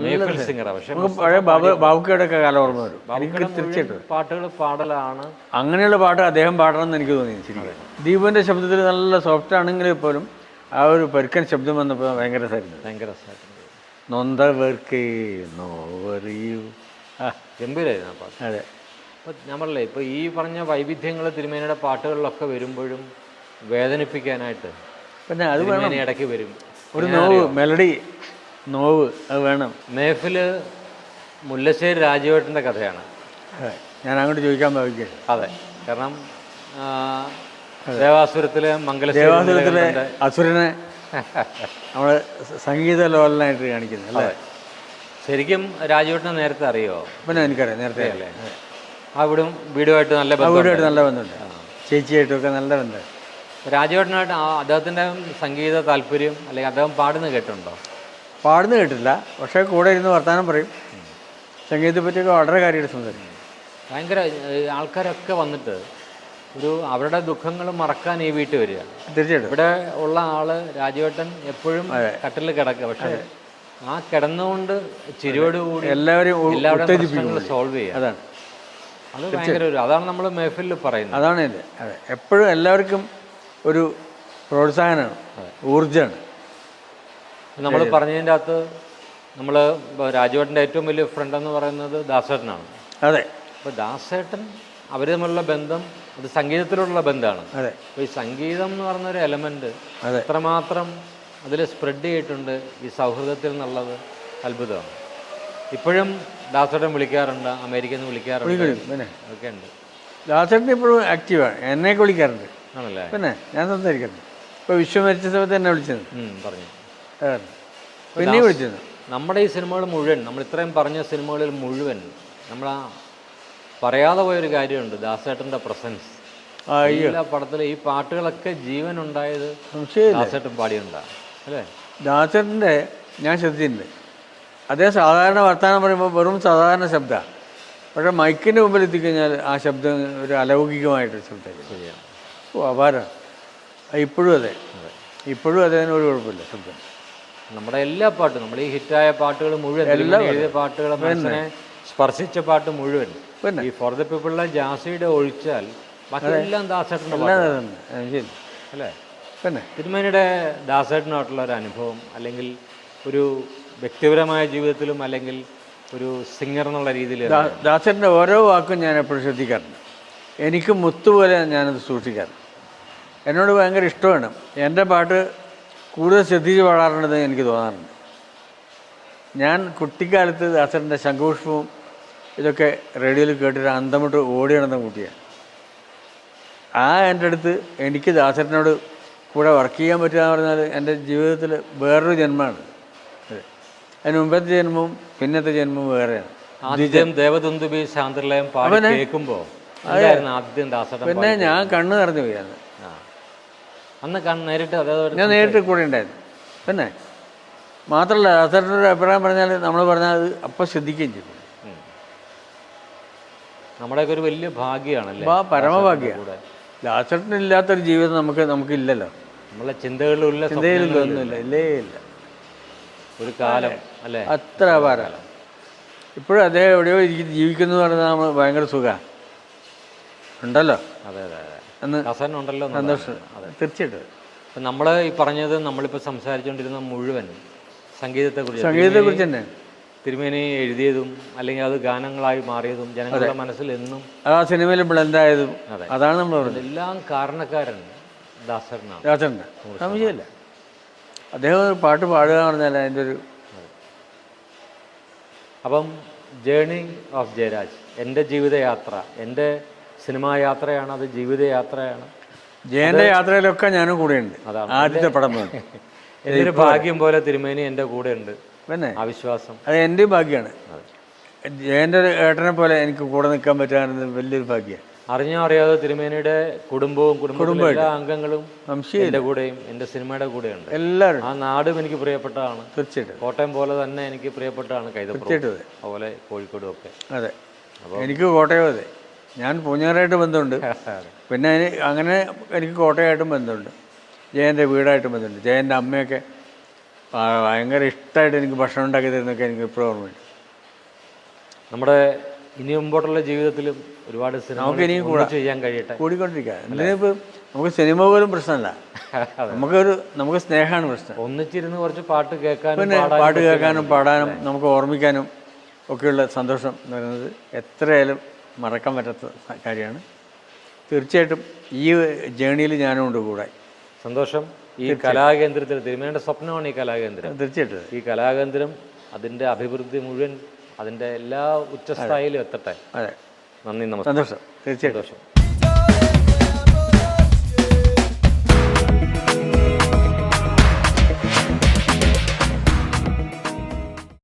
മേഫിൽ സിംഗറാണ്. പക്ഷെ പഴയ ബാബുക്കയുടെ കാലം ഓർമ്മ വരും. തീർച്ചയായിട്ടും പാട്ടുകൾ പാടലാണ്. അങ്ങനെയുള്ള പാട്ട് അദ്ദേഹം പാടണം എന്ന് എനിക്ക് തോന്നി. ശരിക്കും ദീപുവിൻ്റെ ശബ്ദത്തിൽ നല്ല സോഫ്റ്റ് ആണെങ്കിൽ പോലും ആ ഒരു പരുക്കൻ ശബ്ദം വന്നപ്പോൾ ഭയങ്കര രസമായിരുന്നു. നൊന്തവർക്ക് നോവറിയൂ, ഗംഭീരമായിരുന്നു ആ പാട്ട്. അതെ. അപ്പോൾ ഞാൻ പറഞ്ഞില്ലേ, ഇപ്പോൾ ഈ പറഞ്ഞ വൈവിധ്യങ്ങൾ തിരുമേനിയുടെ പാട്ടുകളിലൊക്കെ വരുമ്പോഴും വേദനിപ്പിക്കാനായിട്ട് പിന്നെ അത് വേണം, ഇടയ്ക്ക് വരും ഒരു നോവ്, മെലഡി നോവ്, അത് വേണം. മേഫിൽ മുല്ലശ്ശേരി രാജുവേട്ടൻ്റെ കഥയാണ്. ഞാൻ അങ്ങോട്ട് ചോദിക്കാൻ ഭാവിക്കുക. അതെ, കാരണം ദേവാസുരത്തിലെ ദേവാസുരത്തിലെ അസുരനെ നമ്മൾ സംഗീത ലോലനായിട്ട് കാണിക്കുന്നത് അല്ലേ? ശരിക്കും രാജുവേട്ടനെ നേരത്തെ അറിയോ? പിന്നെ എനിക്കറിയാം, നേരത്തെ അല്ലേ. അവിടും വീടുമായിട്ട് നല്ല ബന്ധമുണ്ട്, ചേച്ചിയായിട്ടൊക്കെ നല്ല ബന്ധം. രാജുവേട്ടനായിട്ട് അദ്ദേഹത്തിൻ്റെ സംഗീത താല്പര്യം അല്ലെങ്കിൽ അദ്ദേഹം പാടുന്നത് കേട്ടിട്ടുണ്ടോ? പാടുന്നത് കേട്ടില്ല, പക്ഷേ കൂടെ ഇരുന്ന് വർത്തമാനം പറയും. സംഗീതത്തെ പറ്റിയൊക്കെ വളരെ കാര്യമായിട്ട് സംസാരിക്കും. ഭയങ്കര ആൾക്കാരൊക്കെ വന്നിട്ട് അവരുടെ ദുഃഖങ്ങൾ മറക്കാൻ ഈ വീട്ടിൽ വരിക. തീർച്ചയായിട്ടും ഇവിടെ ഉള്ള ആള് രാജുവേട്ടൻ എപ്പോഴും കട്ടിൽ കിടക്കുക, പക്ഷെ ആ കിടന്നുകൊണ്ട് ചിരിയോടുകൂടി എല്ലാവരും സോൾവ് ചെയ്യുക. അതാണ് അത് ഭയങ്കര അതാണ് നമ്മൾ മേഫിൽ പറയുന്നത്. അതാണ് എൻ്റെ അതെ, എപ്പോഴും എല്ലാവർക്കും ഒരു പ്രോത്സാഹനമാണ്, ഊർജ്ജമാണ്. നമ്മൾ പറഞ്ഞതിൻ്റെ അകത്ത് നമ്മൾ രാജുവേട്ടൻ്റെ ഏറ്റവും വലിയ ഫ്രണ്ട് എന്ന് പറയുന്നത് ദാസേട്ടനാണ്. അതെ. അപ്പോൾ ദാസേട്ടൻ അവർ തമ്മിലുള്ള ബന്ധം അത് സംഗീതത്തിലുള്ള ബന്ധമാണ്. അതെ. അപ്പോൾ ഈ സംഗീതം എന്ന് പറഞ്ഞൊരു എലമെൻറ്റ് എത്രമാത്രം അതിൽ സ്പ്രെഡ് ചെയ്തിട്ടുണ്ട് ഈ സൗഹൃദത്തിൽ എന്നുള്ളത് അത്ഭുതമാണ്. ഇപ്പോഴും ദാസേട്ടൻ വിളിക്കാറുണ്ട്, അമേരിക്കയിൽ നിന്ന് വിളിക്കാറുണ്ട്, ഒക്കെ ഉണ്ട്. ദാസേട്ടൻ ഇപ്പോഴും ആക്റ്റീവാണ്, എന്നെയൊക്കെ വിളിക്കാറുണ്ട്. ആണല്ലേ? പിന്നെ ഞാൻ സംസാരിക്കാറുണ്ട്. ഇപ്പോൾ വിശ്വം മരിച്ച സമയത്ത് എന്നെ വിളിച്ചത് പറഞ്ഞു, പിന്നെ വിളിച്ചത്. നമ്മുടെ ഈ സിനിമകൾ മുഴുവൻ, നമ്മൾ ഇത്രയും പറഞ്ഞ സിനിമകളിൽ മുഴുവൻ നമ്മൾ പറയാതെ പോയൊരു കാര്യമുണ്ട്, ദാസേട്ടൻ്റെ പ്രസൻസ്. എല്ലാ പടത്തിലും ഈ പാട്ടുകളൊക്കെ ജീവൻ ഉണ്ടായത് ദാസേട്ടൻ പാടിയുണ്ടാകും അല്ലേ? ദാസേട്ടൻ്റെ ഞാൻ ശ്രദ്ധിച്ചിട്ടുണ്ട്, അദ്ദേഹം സാധാരണ വർത്തമാനം പറയുമ്പോൾ വെറും സാധാരണ ശബ്ദമാണ്, പക്ഷേ മൈക്കിൻ്റെ മുമ്പിൽ എത്തിക്കഴിഞ്ഞാൽ ആ ശബ്ദം ഒരു അലൗകികമായിട്ടൊരു ശബ്ദമായിരിക്കും. ശരിയാണ്. അപാരമാണ്. ഇപ്പോഴും അതെ, ഇപ്പോഴും അദ്ദേഹത്തിന് ഒരു കുഴപ്പമില്ല ശബ്ദം. നമ്മുടെ എല്ലാ പാട്ടും, നമ്മൾ ഈ ഹിറ്റായ പാട്ടുകൾ മുഴുവൻ, തിരുമേനി എഴുതിയ പാട്ടുകൾ, മനസ്സിനെ സ്പർശിച്ച പാട്ട് മുഴുവൻ, ഈ ഫോർ ദ പീപ്പിളിലെ ജാസിയുടെ ഒഴിച്ചാൽ ബാക്കിയെല്ലാം ദാസേട്ടൻ്റെ പാട്ട് അല്ലേ? പിന്നെ തിരുമേനിയുടെ ദാസേട്ടനായിട്ടുള്ള ഒരു അനുഭവം, അല്ലെങ്കിൽ ഒരു വ്യക്തിപരമായ ജീവിതത്തിലും, അല്ലെങ്കിൽ ഒരു സിംഗർ എന്നുള്ള രീതിയിൽ ദാസേട്ടൻ്റെ ഓരോ വാക്കും ഞാൻ എപ്പോഴും ശ്രദ്ധിക്കാറുണ്ട്. എനിക്ക് മുത്തുപോലെ ഞാനത് സൂക്ഷിക്കാറുണ്ട്. എന്നോട് ഭയങ്കര ഇഷ്ടമാണ്. എൻ്റെ പാട്ട് കൂടുതൽ ശ്രദ്ധിച്ച് പാടാറുണ്ടെന്ന് എനിക്ക് തോന്നാറുണ്ട്. ഞാൻ കുട്ടിക്കാലത്ത് ദാസേട്ടൻ്റെ ശംഖുപുഷ്പവും ഇതൊക്കെ റേഡിയോയിൽ കേട്ടിട്ട് അന്തമിട്ട് ഓടി നടന്ന കുട്ടിയാണ്. എൻ്റെ അടുത്ത് എനിക്ക് ദാസേട്ടനോട് കൂടെ വർക്ക് ചെയ്യാൻ പറ്റുക എന്ന് പറഞ്ഞാൽ എൻ്റെ ജീവിതത്തിൽ വേറൊരു ജന്മമാണ്. അതിന് മുമ്പത്തെ ജന്മവും പിന്നത്തെ ജന്മവും വേറെയാണ്. ആദ്യം ദേവദുന്ദുബി ശാന്തലയം പാടി കേൾക്കുമ്പോൾ ആദ്യം ദാസേട്ടൻ, പിന്നെ ഞാൻ കണ്ണ് നിറഞ്ഞു പോയി. അന്ന് നേരിട്ട് ഞാൻ നേരിട്ട് കൂടെ ഉണ്ടായിരുന്നു. പിന്നെ മാത്രമല്ല ദാസേട്ടനൊരു അഭിപ്രായം പറഞ്ഞാൽ നമ്മൾ പറഞ്ഞാൽ അത് അപ്പം ശ്രദ്ധിക്കുകയും ചെയ്തു. നമ്മുടെയൊക്കെ ഒരു വലിയ ഭാഗ്യമാണല്ലേ, പരമഭാഗ്യമാണ്. ദാസേട്ടനില്ലാത്തൊരു ജീവിതം നമുക്കില്ലല്ലോ. നമ്മളെ ചിന്തകളിലുള്ള ചിന്തയിലൊന്നുമില്ല, ഇല്ലേ ഇല്ല. ഒരു കാലം അല്ലേ, അത്ര അപാരം. ഇപ്പോഴും അദ്ദേഹം എവിടെയോ ജീവിക്കുന്നു എന്ന് പറഞ്ഞാൽ നമ്മൾ ഭയങ്കര സുഖമാണ് ഉണ്ടല്ലോ. അതെ അതെ അതെ, എന്ന് ഉണ്ടല്ലോ, സന്തോഷം. തീർച്ചയായിട്ടും. ഇപ്പം നമ്മൾ ഈ പറഞ്ഞത്, നമ്മളിപ്പോൾ സംസാരിച്ചുകൊണ്ടിരുന്ന മുഴുവൻ സംഗീതത്തെക്കുറിച്ച് തന്നെ. തിരുമേനി എഴുതിയതും അല്ലെങ്കിൽ അത് ഗാനങ്ങളായി മാറിയതും ജനങ്ങളുടെ മനസ്സിൽ എന്നും ആ സിനിമയിൽ ബ്ലെൻഡായതും അതാണ് നമ്മൾ പറഞ്ഞത്. എല്ലാം കാരണക്കാരൻ ദാസേട്ടനാണ്. ദാസേട്ടനാണ്, സംശയമില്ല. അദ്ദേഹം ഒരു പാട്ട് പാടുക എന്ന് പറഞ്ഞാൽ അതിൻ്റെ ഒരു. അപ്പം ജേണി ഓഫ് ജയരാജ് എൻ്റെ ജീവിതയാത്ര, എൻ്റെ സിനിമാ യാത്രയാണ്, അത് ജീവിതയാത്രയാണ്. ജയൻ്റെ യാത്രയിലൊക്കെ ഞാനും കൂടെയുണ്ട്. അതാണ് ആദ്യത്തെ പടം. എന്തൊരു ഭാഗ്യം പോലെ തിരുമേനി എൻ്റെ കൂടെ ഉണ്ട്. പിന്നെ ആ വിശ്വാസം അത് എൻ്റെ ഭാഗ്യമാണ്. ജയൻ്റെ ഒരു ഏട്ടനെ പോലെ എനിക്ക് കൂടെ നിൽക്കാൻ പറ്റുക വലിയൊരു ഭാഗ്യമാണ്. അറിഞ്ഞോ അറിയാതെ തിരുമേനിയുടെ കുടുംബവും എല്ലാ അംഗങ്ങളും എൻ്റെ കൂടെയും എൻ്റെ സിനിമയുടെ കൂടെയുണ്ട്. എല്ലാവരും. ആ നാടും എനിക്ക് പ്രിയപ്പെട്ടതാണ്. തീർച്ചയായിട്ടും. കോട്ടയം പോലെ തന്നെ എനിക്ക് പ്രിയപ്പെട്ടതാണ് കൈതപ്പുറം, അതുപോലെ കോഴിക്കോടും ഒക്കെ. അതെ, എനിക്ക് കോട്ടയം. അതെ, ഞാൻ പൂഞ്ഞാറായിട്ട് ബന്ധമുണ്ട്. പിന്നെ അങ്ങനെ എനിക്ക് കോട്ടയമായിട്ടും ബന്ധമുണ്ട്, ജയൻ്റെ വീടായിട്ടും ബന്ധമുണ്ട്. ജയൻ്റെ അമ്മയൊക്കെ ഭയങ്കര ഇഷ്ടമായിട്ട് എനിക്ക് ഭക്ഷണം ഉണ്ടാക്കി തരുന്നൊക്കെ എനിക്ക് ഇപ്പോഴും ഓർമ്മയുണ്ട്. നമ്മുടെ ഇനി മുമ്പോട്ടുള്ള ജീവിതത്തിലും ഒരുപാട് നമുക്ക് ഇനിയും കൂടെ ചെയ്യാൻ കഴിയട്ടെ, കൂടിക്കൊണ്ടിരിക്കുക. എന്തിനിപ്പോൾ നമുക്ക് സിനിമ പോലും പ്രശ്നമല്ല, നമുക്ക് സ്നേഹമാണ് പ്രശ്നം. ഒന്നിച്ചിരുന്ന് കുറച്ച് പാട്ട് കേൾക്കാനും, പിന്നെ പാട്ട് കേൾക്കാനും പാടാനും നമുക്ക് ഓർമ്മിക്കാനും ഒക്കെയുള്ള സന്തോഷം എന്ന് പറയുന്നത് എത്രയായാലും മറക്കാൻ പറ്റാത്ത കാര്യമാണ്. തീർച്ചയായിട്ടും ഈ ജേണിയിൽ ഞാനും ഉണ്ട് കൂടെ. സന്തോഷം. ഈ കലാകേന്ദ്രത്തിൽ തിരുമേനിയുടെ സ്വപ്നമാണ് ഈ കലാകേന്ദ്രം. തീർച്ചയായിട്ടും ഈ കലാകേന്ദ്രം അതിൻ്റെ അഭിവൃദ്ധി മുഴുവൻ അതിൻ്റെ എല്ലാ ഉച്ചസ്ഥായിലും എത്തട്ടെ. അതെ, നന്ദി, നമസ്കാരം. സന്തോഷം. തീർച്ചയായിട്ടും.